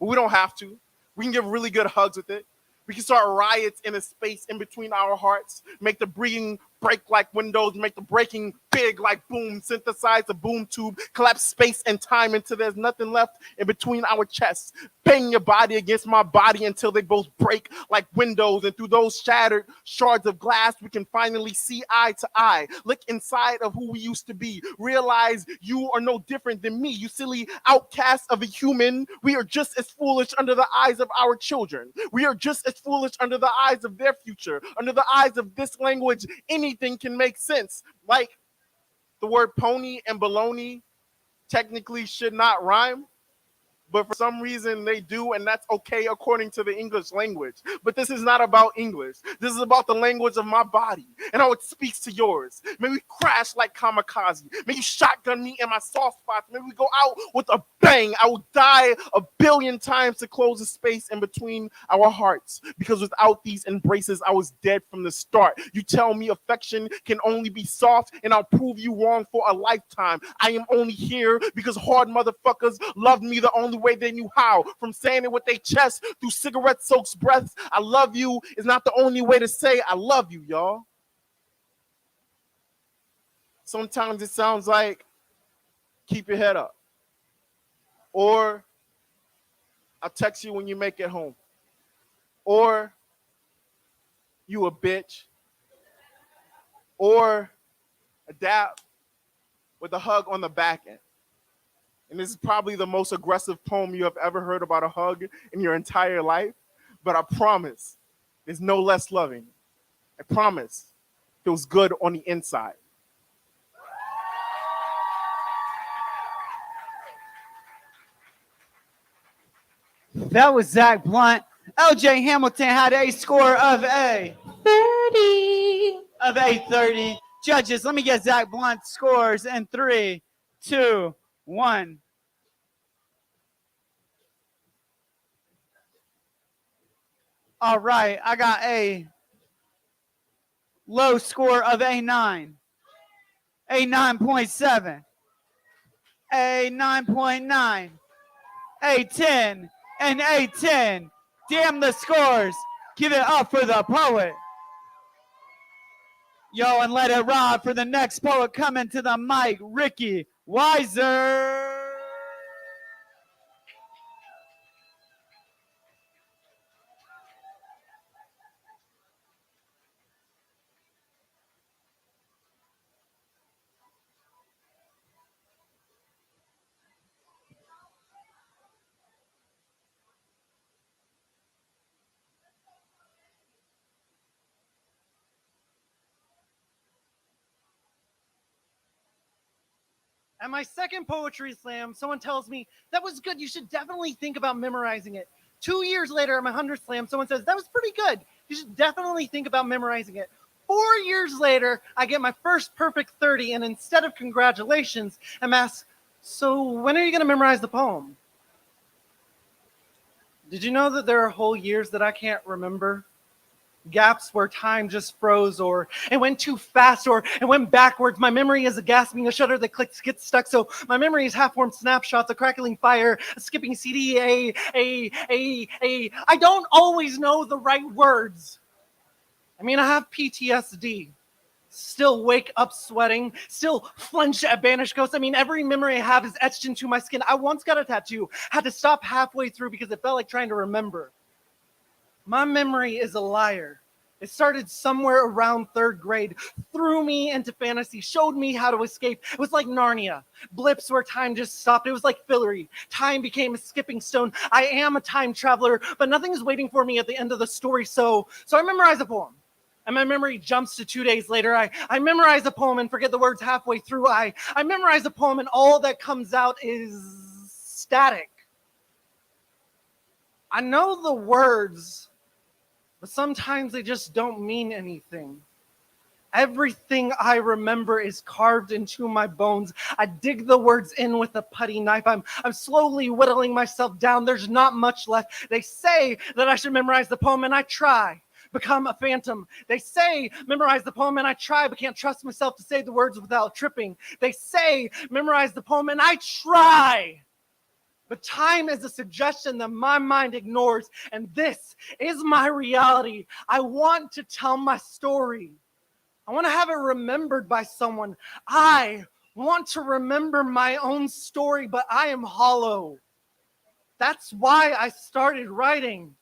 But we don't have to. We can give really good hugs with it. We can start riots in a space in between our hearts, make the breathing break like windows, make the breaking big like boom, synthesize the boom tube, collapse space and time until there's nothing left in between our chests. Bang your body against my body until they both break like windows, and through those shattered shards of glass, we can finally see eye to eye. Look inside of who we used to be. Realize you are no different than me, you silly outcast of a human. We are just as foolish under the eyes of our children. We are just as foolish under the eyes of their future. Under the eyes of this language, anything can make sense. Like the word pony and baloney technically should not rhyme, but for some reason they do, and that's okay according to the English language. But this is not about English. This is about the language of my body and how it speaks to yours. May we crash like kamikaze. May you shotgun me in my soft spots. May we go out with a bang. I will die 1,000,000,000 times to close the space in between our hearts, because without these embraces, I was dead from the start. You tell me affection can only be soft, and I'll prove you wrong for a lifetime. I am only here because hard motherfuckers loved me the only way they knew how. From saying it with their chest through cigarette-soaked breaths, I love you is not the only way to say I love you, y'all. Sometimes it sounds like keep your head up. Or I'll text you when you make it home. Or you a bitch. Or adapt with a hug on the back end. And this is probably the most aggressive poem you have ever heard about a hug in your entire life. But I promise, it's no less loving. I promise, it feels good on the inside. That was Zach Blunt. LJ Hamilton had a score of a 30. Of a 30. Judges, let me get Zach Blunt's scores in 3, 2, 1. All right, I got a low score of a 9, a 9.7, a 9.9, a 10, and a 10. Damn the scores. Give it up for the poet. Yo, and let it ride for the next poet coming to the mic, Ricky Weiser. At my second poetry slam, someone tells me, that was good, you should definitely think about memorizing it. 2 years later, at my 100th slam, someone says, that was pretty good, you should definitely think about memorizing it. 4 years later, I get my first perfect 30, and instead of congratulations, I'm asked, so when are you going to memorize the poem? Did you know that there are whole years that I can't remember? Gaps where time just froze, or it went too fast, or it went backwards. My memory is a gasping, a shutter that clicks, gets stuck. So my memory is half-formed snapshots, a crackling fire, a skipping CD, I don't always know the right words. I mean, I have PTSD. Still wake up sweating, still flinch at banished ghosts. I mean, every memory I have is etched into my skin. I once got a tattoo, had to stop halfway through because it felt like trying to remember. My memory is a liar. It started somewhere around 3rd grade, threw me into fantasy, showed me how to escape. It was like Narnia, blips where time just stopped. It was like Fillory. Time became a skipping stone. I am a time traveler, but nothing is waiting for me at the end of the story. So I memorize a poem. And my memory jumps to 2 days later. I memorize a poem and forget the words halfway through. I memorize a poem and all that comes out is static. I know the words, but sometimes they just don't mean anything. Everything I remember is carved into my bones. I dig the words in with a putty knife. I'm slowly whittling myself down. There's not much left. They say that I should memorize the poem, and I try. become a phantom. They say, memorize the poem, and I try, but can't trust myself to say the words without tripping. They say, memorize the poem, and I try. But time is a suggestion that my mind ignores, and this is my reality. I want to tell my story. I want to have it remembered by someone. I want to remember my own story, but I am hollow. That's why I started writing.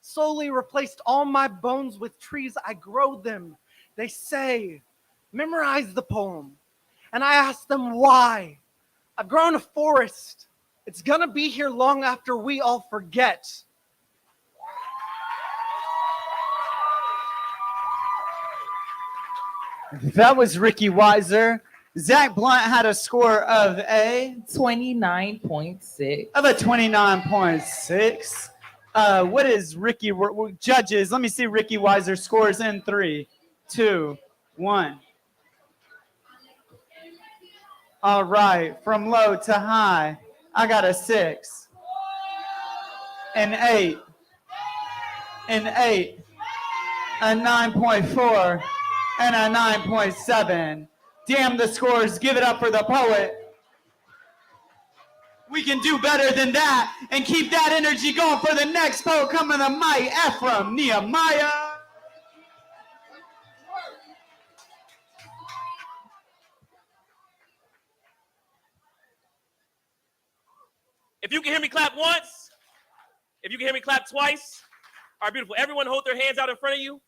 Slowly replaced all my bones with trees. I grow them. They say, memorize the poem. And I ask them why. I've grown a forest. It's gonna be here long after we all forget. That was Ricky Weiser. Zach Blunt had a score of a 29.6. Of a 29.6. What is Ricky? Judges, let me see Ricky Weiser scores in 3, 2, 1. All right, from low to high, I got a 6, an 8, an 8, a 9.4, and a 9.7. Damn the scores. Give it up for the poet. We can do better than that and keep that energy going for the next poet coming to mic, Ephraim Nehemiah. If you can hear me clap once, if you can hear me clap twice. All right, beautiful. Everyone hold their hands out in front of you.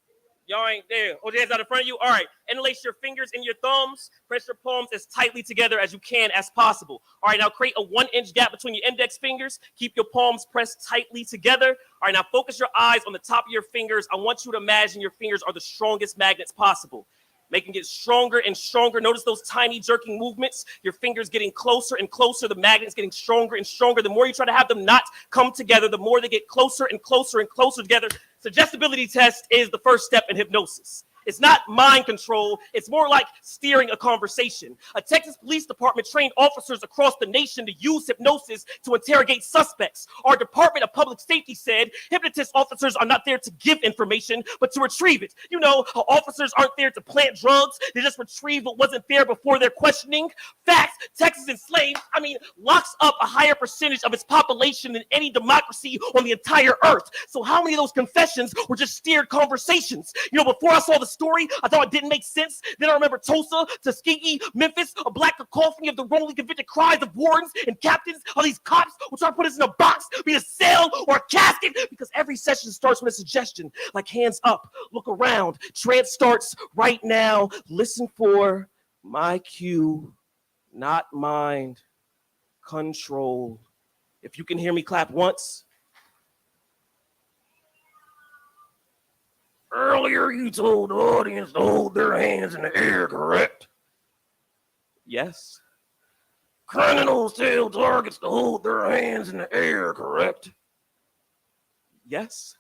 Y'all ain't there. Hold your hands out in front of you. All right. Interlace your fingers and your thumbs. Press your palms as tightly together as you can as possible. All right. Now create a 1-inch gap between your index fingers. Keep your palms pressed tightly together. All right. Now focus your eyes on the top of your fingers. I want you to imagine your fingers are the strongest magnets possible. Making it stronger and stronger. Notice those tiny jerking movements. Your fingers getting closer and closer. The magnets getting stronger and stronger. The more you try to have them not come together, the more they get closer and closer and closer together. Suggestibility test is the first step in hypnosis. It's not mind control. It's more like steering a conversation. A Texas Police Department trained officers across the nation to use hypnosis to interrogate suspects. Our Department of Public Safety said hypnotist officers are not there to give information, but to retrieve it. You know, officers aren't there to plant drugs. They just retrieve what wasn't there before their questioning. Facts, Texas locks up a higher percentage of its population than any democracy on the entire earth. So how many of those confessions were just steered conversations? You know, before I saw the story, I thought it didn't make sense. Then I remember Tulsa, Tuskegee, Memphis, a black cacophony of the wrongly convicted cries of wardens and captains. All these cops will try to put us in a box, be a cell or a casket, because every session starts with a suggestion, like hands up, look around. Trance starts right now. Listen for my cue, not mind control. If you can hear me clap once. Earlier, you told the audience to hold their hands in the air, correct? Yes. Criminals tell targets to hold their hands in the air, correct? Yes.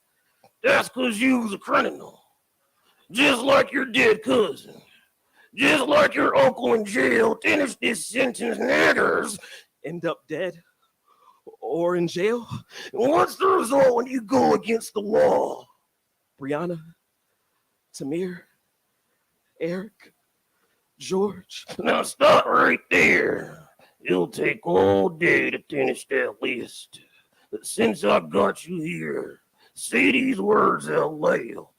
That's because you was a criminal. Just like your dead cousin. Just like your uncle in jail. Finish this sentence, niggers. End up dead or in jail. And what's the result when you go against the law? Brianna, Tamir, Eric, George. Now stop right there. It'll take all day to finish that list. But since I got you here, say these words out loud.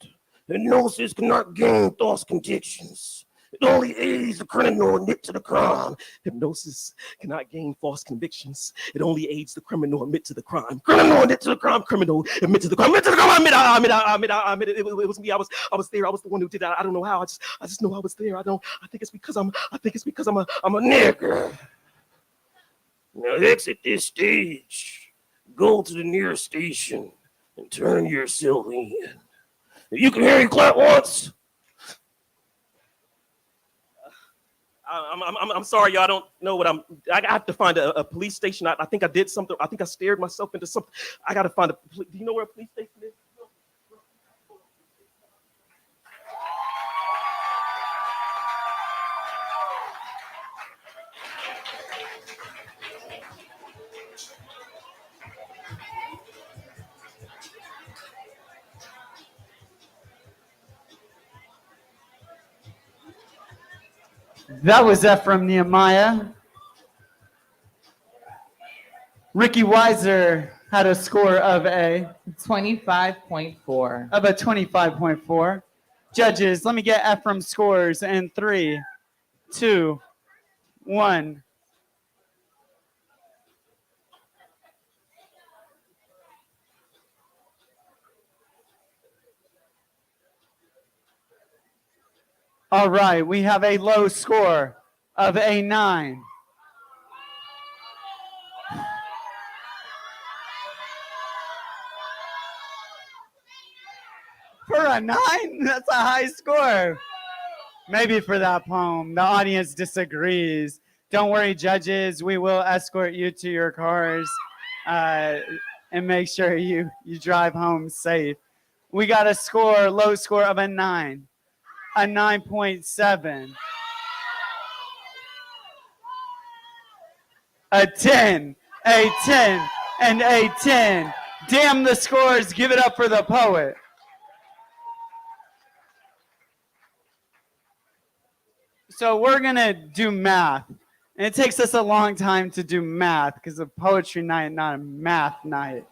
Hypnosis cannot gain false convictions. It only aids the criminal admit to the crime. Hypnosis cannot gain false convictions. It only aids the criminal admit to the crime. Criminal admit to the crime. Criminal admit to the crime. Admit to the crime. I admit it. It was me. I was there. I was the one who did that. I don't know how. I just know I was there. I think it's because I'm a nigger. Now exit this stage. Go to the nearest station and turn yourself in. You can hear me clap once. I'm sorry, y'all. I don't know what I have to find a police station. I think I did something. I think I stared myself into something. I got to find do you know where a police station is? That was Ephraim Nehemiah. Ricky Weiser had a score of a 25.4. Of a 25.4. Judges, let me get Ephraim's scores in 3, 2, 1. All right, we have a low score of a 9. For a 9? That's a high score. Maybe for that poem. The audience disagrees. Don't worry, judges. We will escort you to your cars and make sure you drive home safe. We got a score, low score of a 9. A 9.7. A 10. A 10. And a 10. Damn the scores. Give it up for the poet. So we're going to do math. And it takes us a long time to do math because of poetry night, not a math night.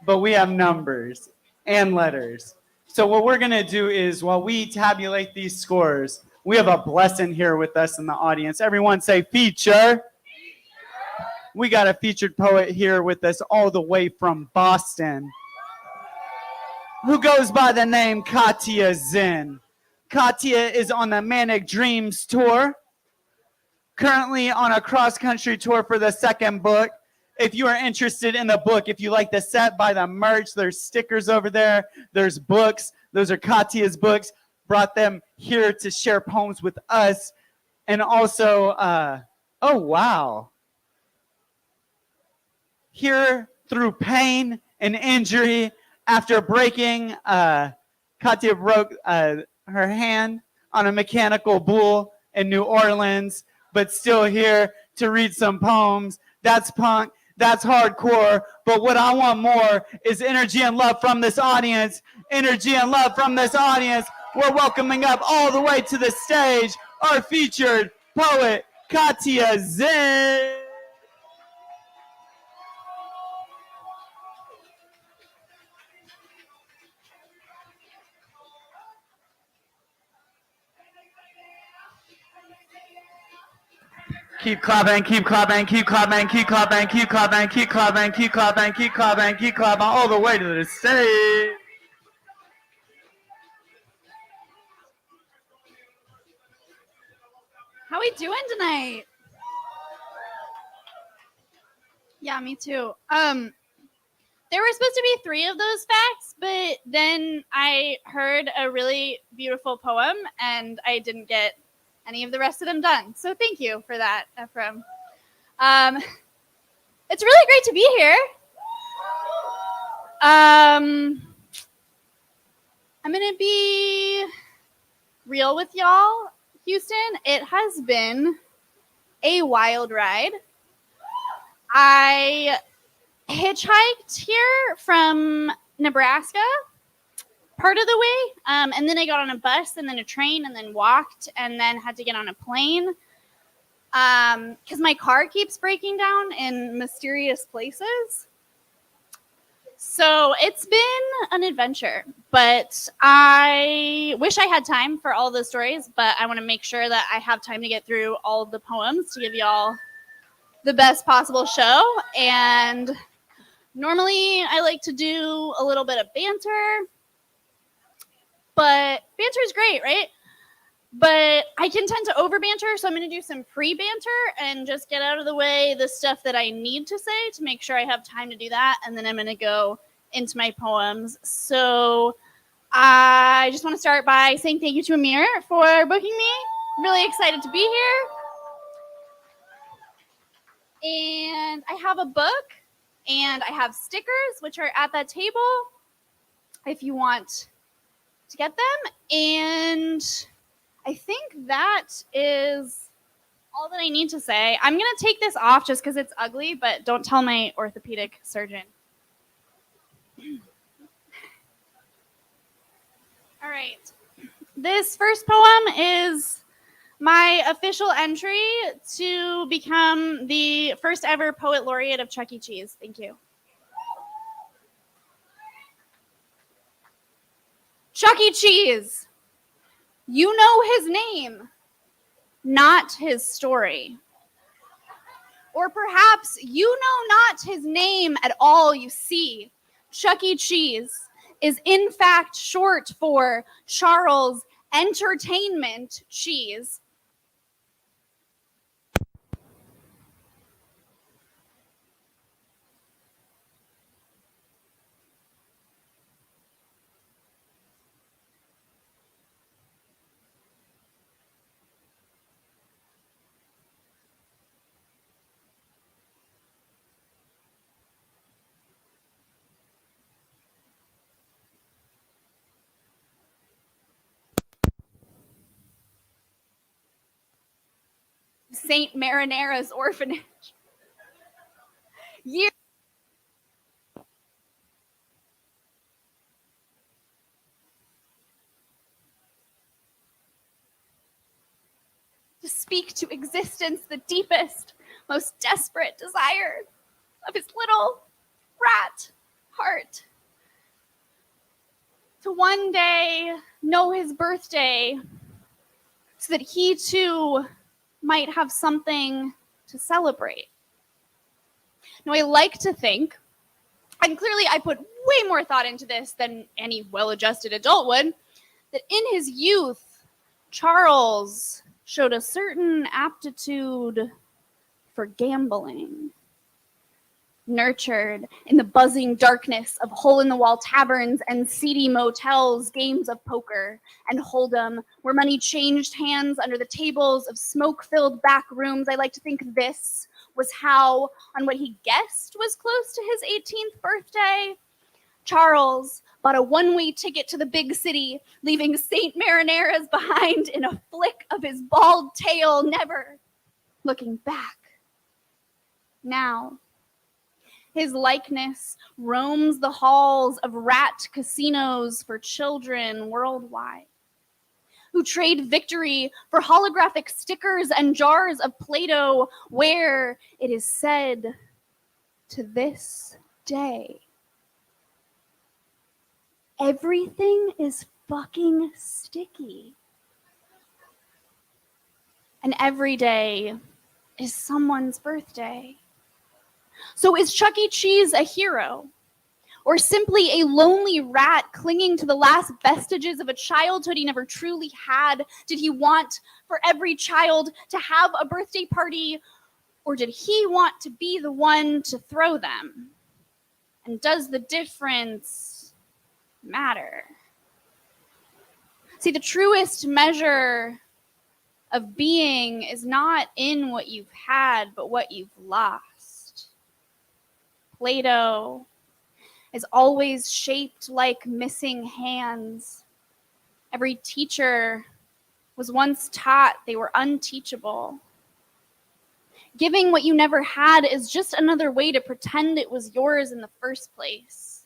But we have numbers and letters. So what we're going to do is while we tabulate these scores, we have a blessing here with us in the audience. Everyone say feature. We got a featured poet here with us all the way from Boston who goes by the name Katya Zinn. Katya is on the Manic Dreams tour, currently on a cross-country tour for the second book. If you are interested in the book, if you like the set, buy the merch. There's stickers over there. There's books. Those are Katya's books. Brought them here to share poems with us. And also, oh, wow. Here through pain and injury after breaking, Katya broke her hand on a mechanical bull in New Orleans, but still here to read some poems. That's punk, that's hardcore, but what I want more is energy and love from this audience. Energy and love from this audience. We're welcoming up all the way to the stage our featured poet, Katya Zinn. Keep clapping, keep clapping, keep clapping, keep clapping, keep clapping, keep clapping, keep clapping, keep clapping, keep clapping, all the way to the stage. How we doing tonight? Yeah, me too. There were supposed to be 3 of those facts, but then I heard a really beautiful poem and I didn't get any of the rest of them done. So thank you for that, Ephraim. It's really great to be here. I'm gonna be real with y'all, Houston. It has been a wild ride. I hitchhiked here from Nebraska part of the way, and then I got on a bus and then a train and then walked and then had to get on a plane because my car keeps breaking down in mysterious places. So it's been an adventure, but I wish I had time for all the stories, but I want to make sure that I have time to get through all of the poems to give y'all the best possible show. And normally I like to do a little bit of banter, but banter is great, right? But I can tend to over banter, so I'm going to do some pre-banter and just get out of the way the stuff that I need to say to make sure I have time to do that, and then I'm going to go into my poems. So I just want to start by saying thank you to Amir for booking me. I'm really excited to be here. And I have a book, and I have stickers, which are at that table if you want to get them. And I think that is all that I need to say. I'm going to take this off just because it's ugly, but don't tell my orthopedic surgeon. All right. This first poem is My official entry to become the first ever poet laureate of Chuck E. Cheese. Thank you. Chuck E. Cheese. You know his name, not his story. Or perhaps you know not his name at all, you see. Chuck E. Cheese is in fact short for Charles Entertainment Cheese. St. Marinera's orphanage. Years to speak to existence the deepest, most desperate desire of his little rat heart. To one day know his birthday so that he too might have something to celebrate. Now, I like to think, and clearly I put way more thought into this than any well-adjusted adult would, that in his youth, Charles showed a certain aptitude for gambling. Nurtured in the buzzing darkness of hole-in-the-wall taverns and seedy motels, games of poker and hold'em, where money changed hands under the tables of smoke-filled back rooms, I like to think this was how, on what he guessed was close to his 18th birthday, Charles bought a one-way ticket to the big city, leaving St. Marinera's behind in a flick of his bald tail, never looking back. Now, his likeness roams the halls of rat casinos for children worldwide, who trade victory for holographic stickers and jars of Play-Doh, where it is said to this day, everything is fucking sticky. And every day is someone's birthday. So is Chuck E. Cheese a hero? Or simply a lonely rat clinging to the last vestiges of a childhood he never truly had? Did he want for every child to have a birthday party? Or did he want to be the one to throw them? And does the difference matter? See, the truest measure of being is not in what you've had, but what you've lost. Play-Doh is always shaped like missing hands. Every teacher was once taught they were unteachable. Giving what you never had is just another way to pretend it was yours in the first place.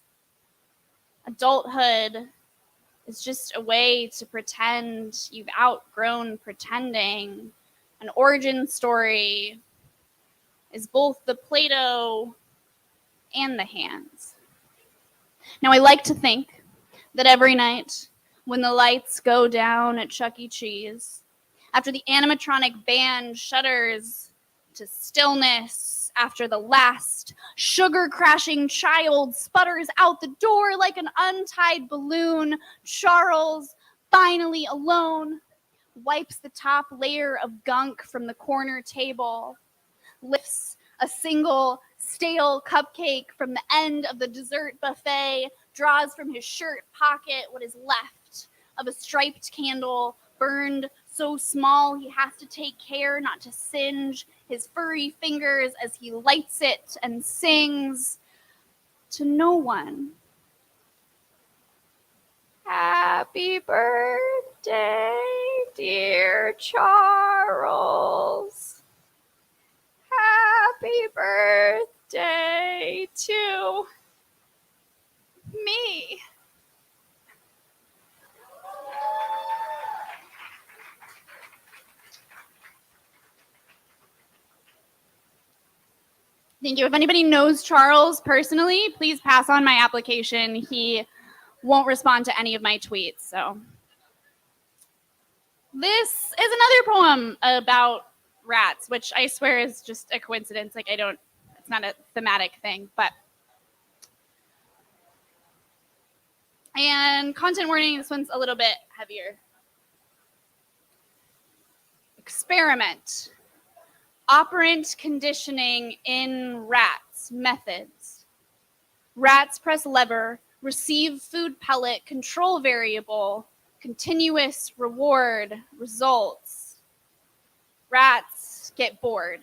Adulthood is just a way to pretend you've outgrown pretending. An origin story is both the Play-Doh and the hands. Now, I like to think that every night when the lights go down at Chuck E. Cheese, after the animatronic band shudders to stillness, after the last sugar-crashing child sputters out the door like an untied balloon, Charles, finally alone, wipes the top layer of gunk from the corner table, lifts a single stale cupcake from the end of the dessert buffet, draws from his shirt pocket what is left of a striped candle burned so small he has to take care not to singe his furry fingers as he lights it and sings to no one. Happy birthday, dear Charles. Happy birthday to me. Thank you. If anybody knows Charles personally, please pass on my application. He won't respond to any of my tweets. So this is another poem about rats, which I swear is just a coincidence. Like it's not a thematic thing, and content warning, this one's a little bit heavier. Experiment. Operant conditioning in rats. Methods. Rats press lever, receive food pellet, control variable, continuous reward, results. Rats get bored.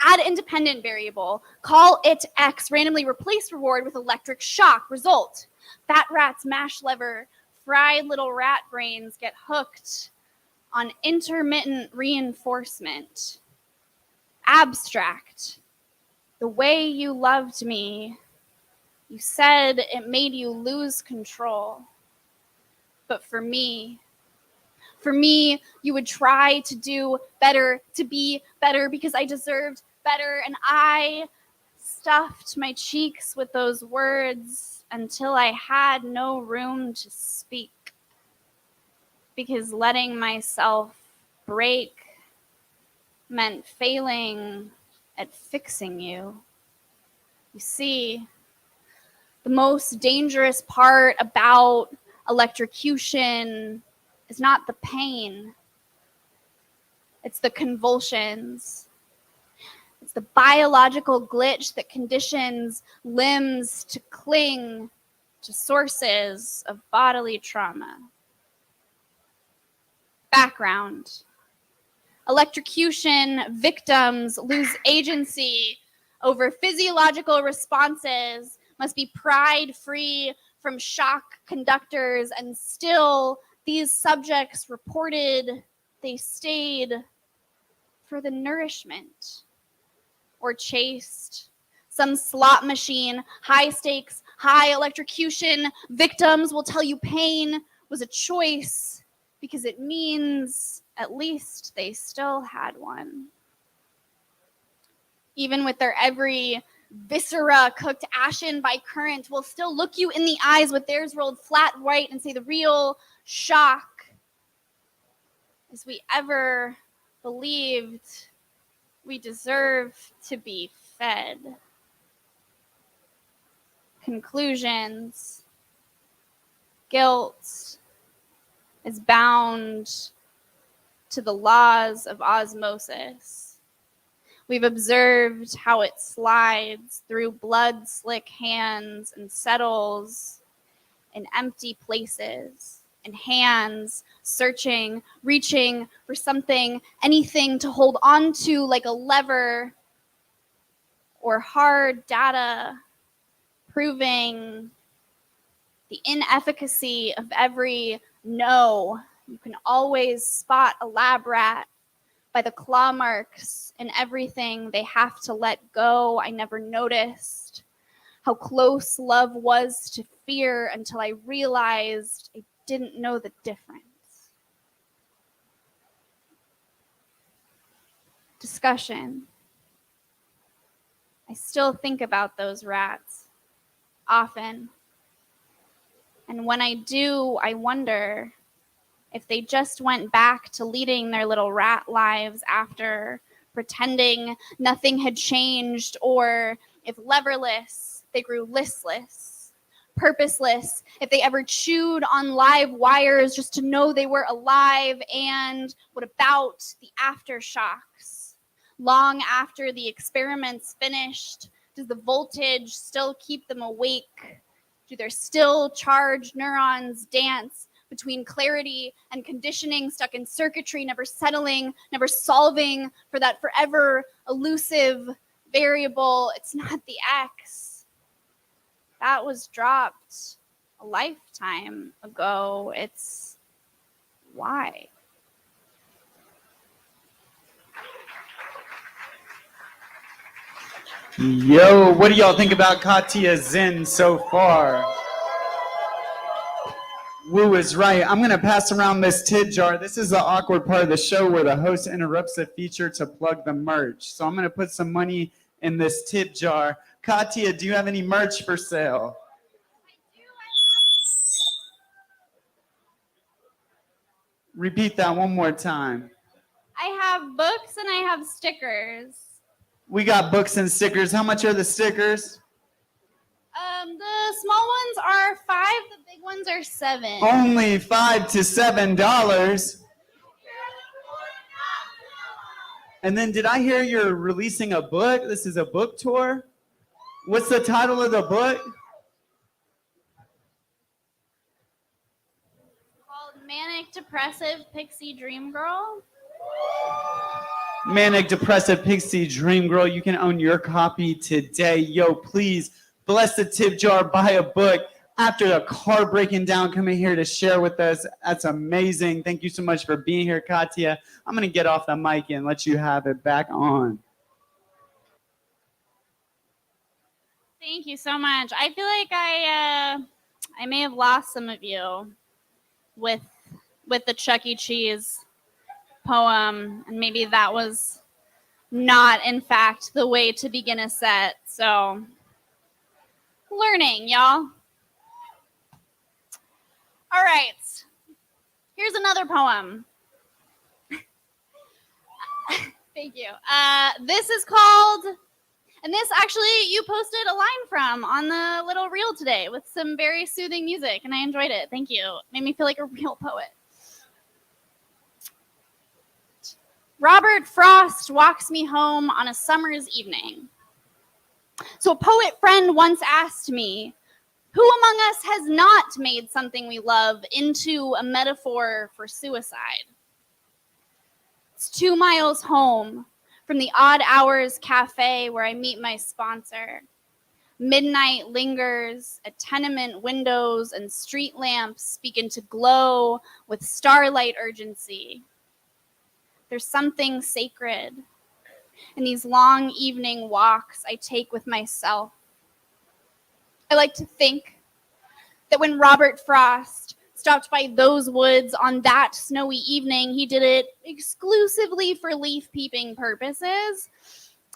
Add independent variable, call it X, randomly replace reward with electric shock, result. Fat rats mash lever, fried little rat brains get hooked on intermittent reinforcement. Abstract. The way you loved me, you said it made you lose control. But for me, you would try to do better, to be better because I deserved better. And I stuffed my cheeks with those words until I had no room to speak. Because letting myself break meant failing at fixing you. You see, the most dangerous part about electrocution is not the pain. It's the convulsions. It's the biological glitch that conditions limbs to cling to sources of bodily trauma. Background. Electrocution victims lose agency over physiological responses, must be pried free from shock conductors, and still these subjects reported they stayed for the nourishment or chased some slot machine, high stakes, high electrocution. Victims will tell you pain was a choice because it means at least they still had one. Even with their every viscera cooked ashen by current, will still look you in the eyes with theirs rolled flat white and say the real shock is we ever believed we deserve to be fed. Conclusions. Guilt is bound to the laws of osmosis. We've observed how it slides through blood-slick hands and settles in empty places, and hands searching, reaching for something, anything to hold on to like a lever, or hard data proving the inefficacy of every no. You can always spot a lab rat by the claw marks in everything they have to let go. I never noticed how close love was to fear until I realized I didn't know the difference. Discussion. I still think about those rats often. And when I do, I wonder if they just went back to leading their little rat lives after pretending nothing had changed, or if leverless, they grew listless, purposeless, if they ever chewed on live wires just to know they were alive. And what about the aftershocks? Long after the experiment's finished, does the voltage still keep them awake? Do their still charged neurons dance between clarity and conditioning, stuck in circuitry, never settling, never solving for that forever elusive variable? It's not the X. That was dropped a lifetime ago. It's why. Yo, what do y'all think about Katya Zinn so far? Woo is right. I'm going to pass around this tid jar. This is the awkward part of the show where the host interrupts the feature to plug the merch. So I'm going to put some money in this tip jar. Katya, do you have any merch for sale? Repeat that one more time. I have books and I have stickers. We got books and stickers. How much are the stickers? The small ones are $5, the big ones are $7. Only $5 to $7. And then did I hear you're releasing a book? This is a book tour? What's the title of the book? Called Manic Depressive Pixie Dream Girl. Manic Depressive Pixie Dream Girl. You can own your copy today. Yo, please bless the tip jar, buy a book. After the car breaking down, coming here to share with us. That's amazing. Thank you so much for being here, Katya. I'm going to get off the mic and let you have it back on. Thank you so much. I feel like I may have lost some of you with the Chuck E. Cheese poem, and maybe that was not, in fact, the way to begin a set. So, learning, y'all. All right. Here's another poem. Thank you. This is called, and this actually you posted a line from on the little reel today with some very soothing music, and I enjoyed it. Thank you. Made me feel like a real poet. Robert Frost walks me home on a summer's evening. So a poet friend once asked me, who among us has not made something we love into a metaphor for suicide? It's 2 miles home from the Odd Hours Cafe where I meet my sponsor. Midnight lingers at tenement windows and street lamps begin to glow with starlight urgency. There's something sacred in these long evening walks I take with myself. I like to think that when Robert Frost stopped by those woods on that snowy evening, he did it exclusively for leaf peeping purposes,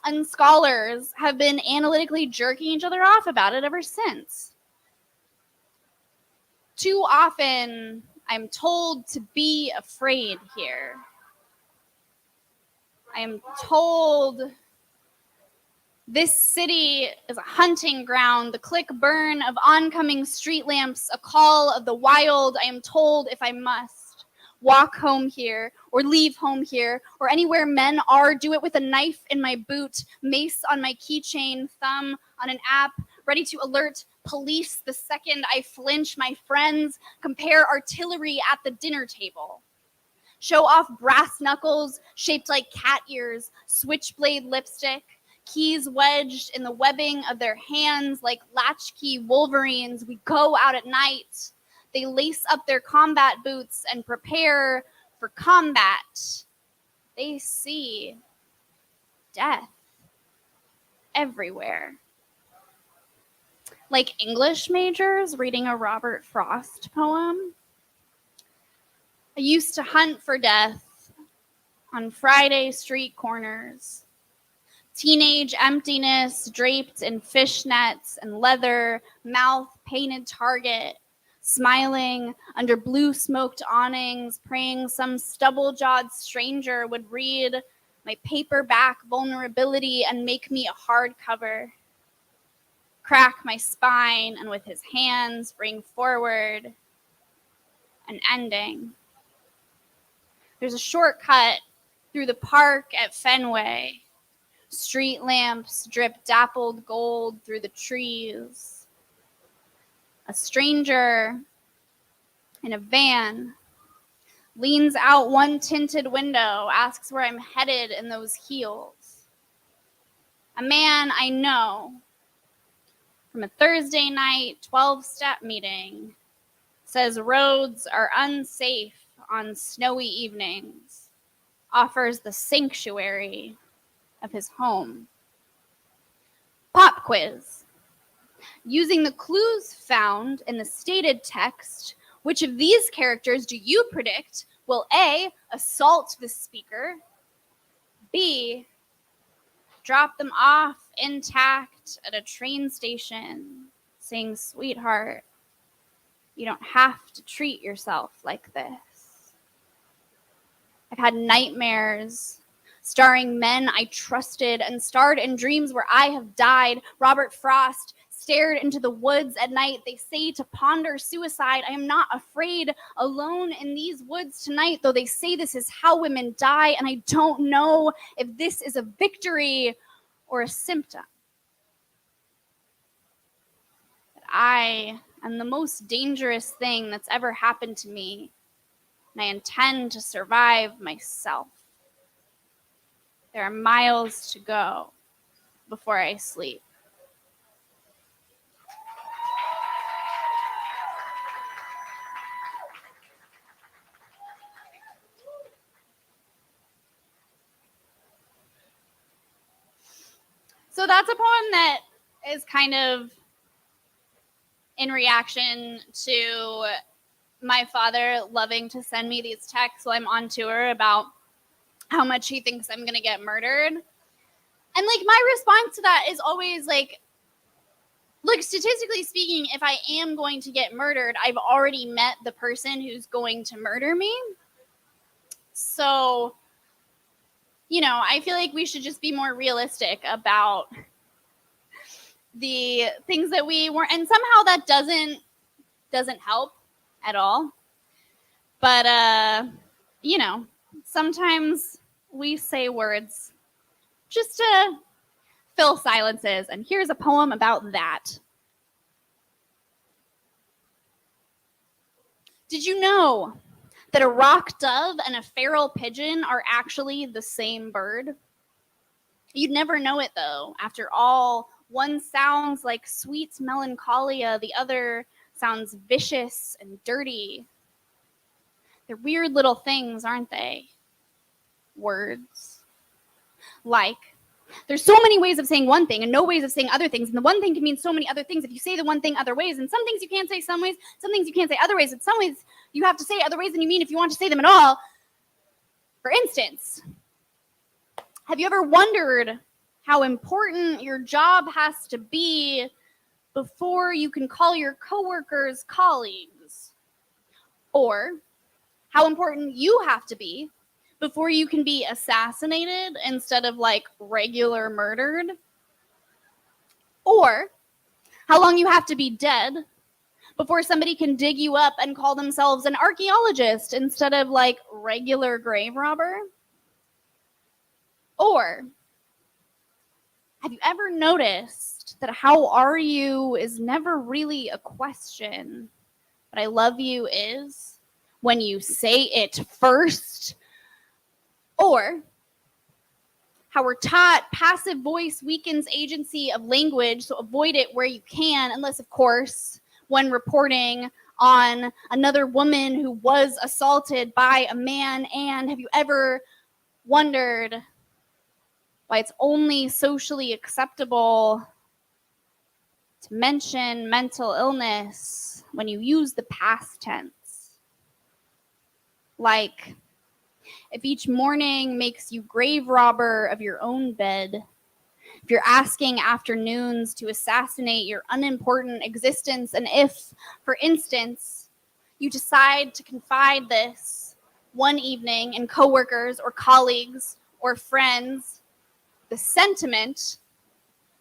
and scholars have been analytically jerking each other off about it ever since. Too often, I'm told to be afraid here. I am told this city is a hunting ground, the click burn of oncoming street lamps, a call of the wild. I am told if I must walk home here or leave home here or anywhere men are, do it with a knife in my boot, mace on my keychain, thumb on an app, ready to alert police the second I flinch. My friends compare artillery at the dinner table. Show off brass knuckles shaped like cat ears, switchblade lipstick, keys wedged in the webbing of their hands like latchkey wolverines. We go out at night. They lace up their combat boots and prepare for combat. They see death everywhere. Like English majors reading a Robert Frost poem. I used to hunt for death on Friday street corners. Teenage emptiness draped in fishnets and leather, mouth painted target, smiling under blue smoked awnings, praying some stubble-jawed stranger would read my paperback vulnerability and make me a hardcover. Crack my spine and with his hands bring forward an ending. There's a shortcut through the park at Fenway. Street lamps drip dappled gold through the trees. A stranger in a van leans out one tinted window, asks where I'm headed in those heels. A man I know from a Thursday night 12-step meeting says roads are unsafe on snowy evenings, offers the sanctuary of his home. Pop quiz. Using the clues found in the stated text, which of these characters do you predict will A, assault the speaker, B, drop them off intact at a train station saying, "Sweetheart, you don't have to treat yourself like this." I've had nightmares starring men I trusted and starred in dreams where I have died. Robert Frost stared into the woods at night. They say to ponder suicide. I am not afraid alone in these woods tonight, though they say this is how women die, and I don't know if this is a victory or a symptom. But I am the most dangerous thing that's ever happened to me, and I intend to survive myself. There are miles to go before I sleep. So that's a poem that is kind of in reaction to my father loving to send me these texts while I'm on tour about how much he thinks I'm going to get murdered. And like my response to that is always like, look, statistically speaking, if I am going to get murdered, I've already met the person who's going to murder me. So, you know, I feel like we should just be more realistic about the things that we weren't, and somehow that doesn't help at all. But you know, sometimes we say words just to fill silences, and here's a poem about that. Did you know that a rock dove and a feral pigeon are actually the same bird? You'd never know it though. After all, one sounds like sweet melancholia, the other sounds vicious and dirty. They're weird little things, aren't they? Words. Like, there's so many ways of saying one thing and no ways of saying other things, and the one thing can mean so many other things if you say the one thing other ways, and some things you can't say some ways, some things you can't say other ways, and some ways you have to say other ways than you mean if you want to say them at all. For instance, have you ever wondered how important your job has to be before you can call your coworkers colleagues? Or how important you have to be before you can be assassinated instead of like regular murdered? Or how long you have to be dead before somebody can dig you up and call themselves an archaeologist instead of like regular grave robber? Or have you ever noticed that how are you is never really a question, but I love you is when you say it first? Or how we're taught passive voice weakens agency of language, so avoid it where you can, unless, of course, when reporting on another woman who was assaulted by a man. And have you ever wondered why it's only socially acceptable to mention mental illness when you use the past tense? Like, if each morning makes you grave robber of your own bed, if you're asking afternoons to assassinate your unimportant existence, and if, for instance, you decide to confide this one evening in coworkers or colleagues or friends, the sentiment,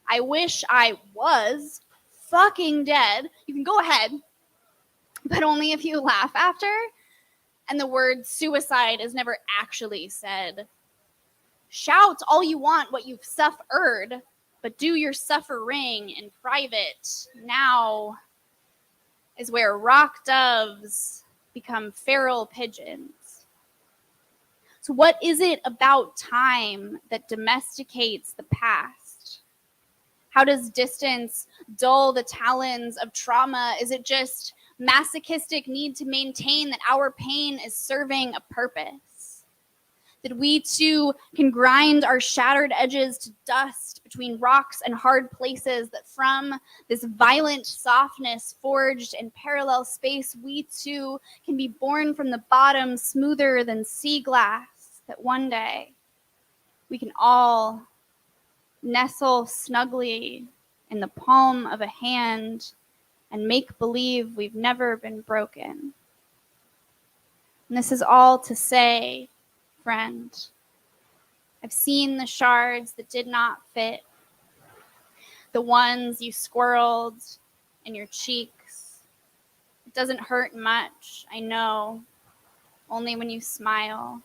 "I wish I was fucking dead," you can go ahead, but only if you laugh after. And the word suicide is never actually said. Shout all you want what you've suffered, but do your suffering in private. Now is where rock doves become feral pigeons. So what is it about time that domesticates the past? How does distance dull the talons of trauma? Is it just masochistic need to maintain that our pain is serving a purpose? That we too can grind our shattered edges to dust between rocks and hard places, that from this violent softness forged in parallel space, we too can be born from the bottom smoother than sea glass, that one day we can all nestle snugly in the palm of a hand, and make believe we've never been broken. And this is all to say, friend, I've seen the shards that did not fit, the ones you squirreled in your cheeks. It doesn't hurt much, I know, only when you smile.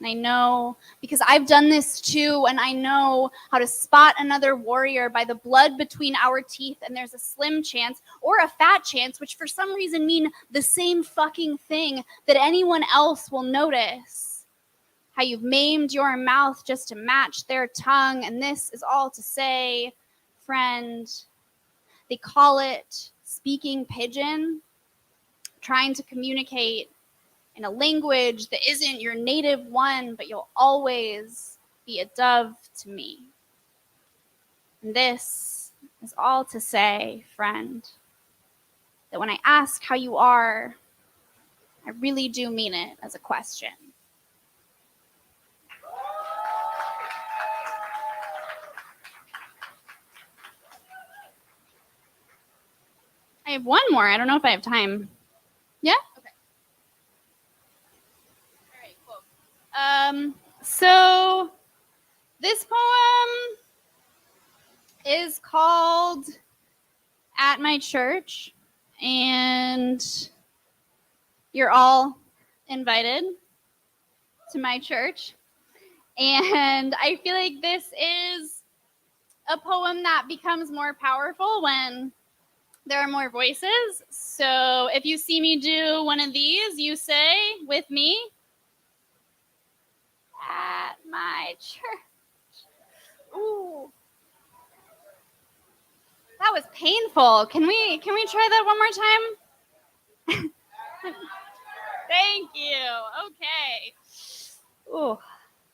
And I know because I've done this too, and I know how to spot another warrior by the blood between our teeth, and there's a slim chance or a fat chance, which for some reason mean the same fucking thing, that anyone else will notice. How you've maimed your mouth just to match their tongue, and this is all to say, friend, they call it speaking pidgin, trying to communicate in a language that isn't your native one, but you'll always be a dove to me. And this is all to say, friend, that when I ask how you are, I really do mean it as a question. I have one more. I don't know if I have time. Yeah? Okay. All right, cool. So this poem is called At My Church, and you're all invited to my church. And I feel like this is a poem that becomes more powerful when there are more voices. So if you see me do one of these, you say with me, at my church. Ooh. That was painful. Can we try that one more time? Thank you. Okay. Ooh.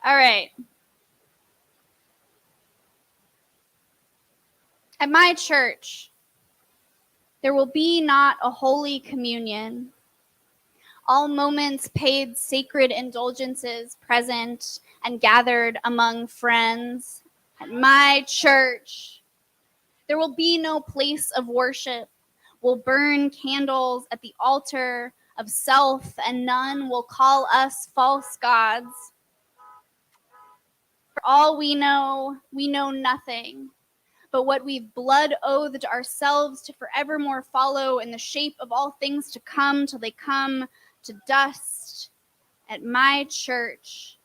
All right. At my church, there will be not a holy communion. All moments paid sacred indulgences present and gathered among friends. At my church, there will be no place of worship. We'll burn candles at the altar of self, and none will call us false gods. For all we know nothing. But what we've blood-oathed ourselves to forevermore follow in the shape of all things to come till they come to dust. At my church,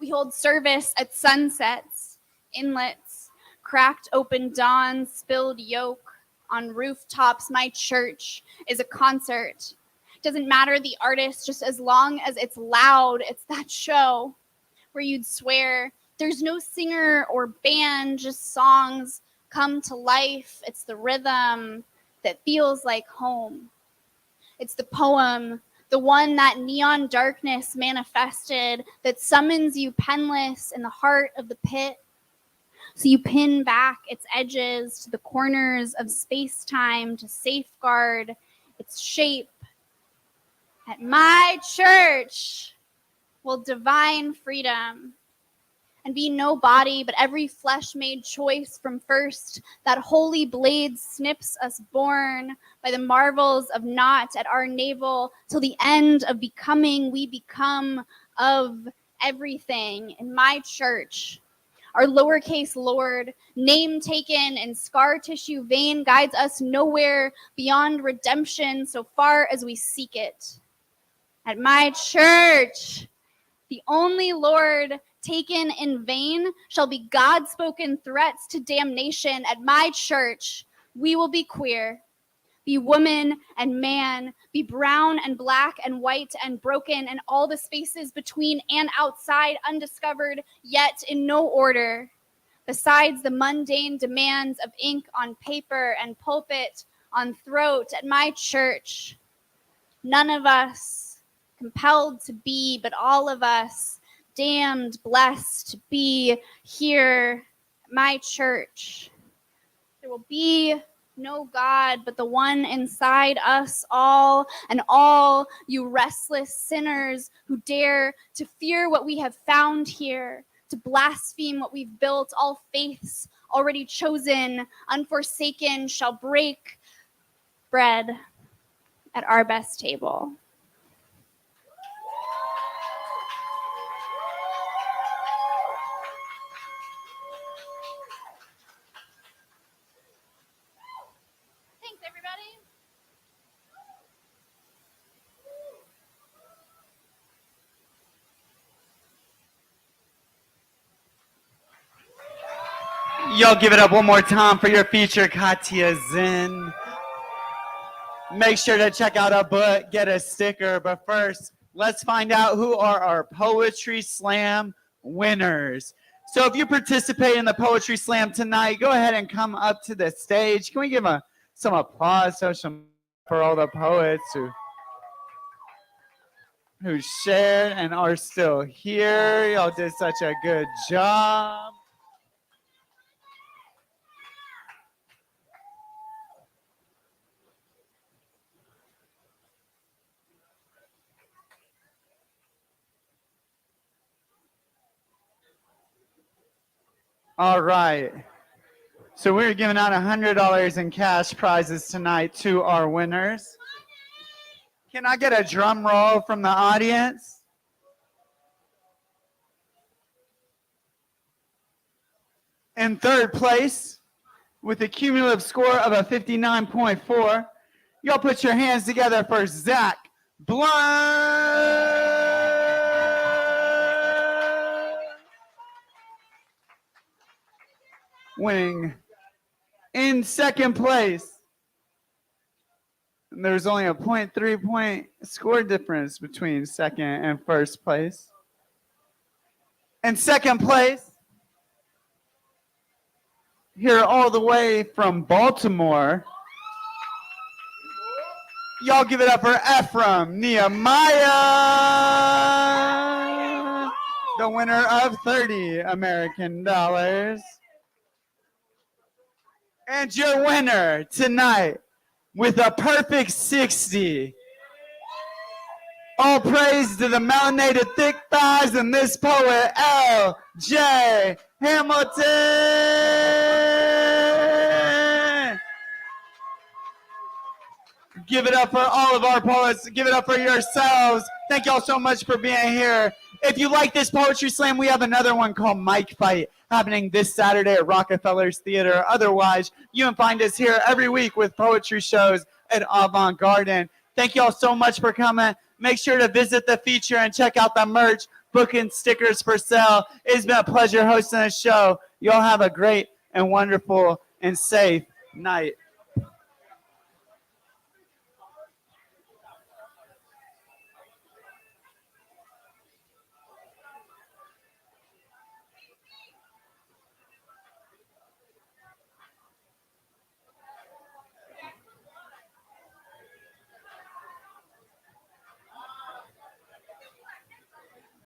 we hold service at sunsets, inlets, cracked open dawns, spilled yolk on rooftops. My church is a concert. Doesn't matter the artist, just as long as it's loud. It's that show where you'd swear there's no singer or band, just songs come to life. It's the rhythm that feels like home. It's the poem, the one that neon darkness manifested, that summons you penless in the heart of the pit. So you pin back its edges to the corners of space-time to safeguard its shape. At my church will divine freedom and be no body, but every flesh-made choice from first. That holy blade snips us born by the marvels of not at our navel, till the end of becoming we become of everything. In my church, our lowercase Lord, name taken in scar tissue vein, guides us nowhere beyond redemption so far as we seek it. At my church, the only Lord taken in vain shall be God-spoken threats to damnation. At my church, we will be queer, be woman and man, be brown and black and white and broken, and all the spaces between and outside, undiscovered, yet in no order. Besides the mundane demands of ink on paper and pulpit on throat. At my church, none of us compelled to be, but all of us damned, blessed to be here at my church. There will be no God but the one inside us all, and all you restless sinners who dare to fear what we have found here, to blaspheme what we've built. All faiths already chosen, unforsaken, shall break bread at our best table. Thanks, everybody. Y'all give it up one more time for your feature, Katya Zinn. Make sure to check out our book, get a sticker. But first, let's find out who are our Poetry Slam winners. So if you participate in the Poetry Slam tonight, go ahead and come up to the stage. Can we give some applause for all the poets who shared and are still here? Y'all did such a good job. All right. So we're giving out $100 in cash prizes tonight to our winners. Can I get a drum roll from the audience? In third place, with a cumulative score of a 59.4, y'all put your hands together for Zach Blunt. Winning in second place. And there's only a 0.3 point score difference between second and first place. In second place, here all the way from Baltimore, y'all give it up for Ephraim Nehemiah, the winner of 30 American dollars. And your winner tonight with a perfect 60. All praise to the melanated thick thighs and this poet, L.J. Hamilton. Give it up for all of our poets. Give it up for yourselves. Thank y'all so much for being here. If you like this Poetry Slam, we have another one called Mike Fight happening this Saturday at Rockefeller's Theater. Otherwise, you can find us here every week with poetry shows at Avant Garden. Thank y'all so much for coming. Make sure to visit the feature and check out the merch, booking stickers for sale. It's been a pleasure hosting this show. Y'all have a great and wonderful and safe night.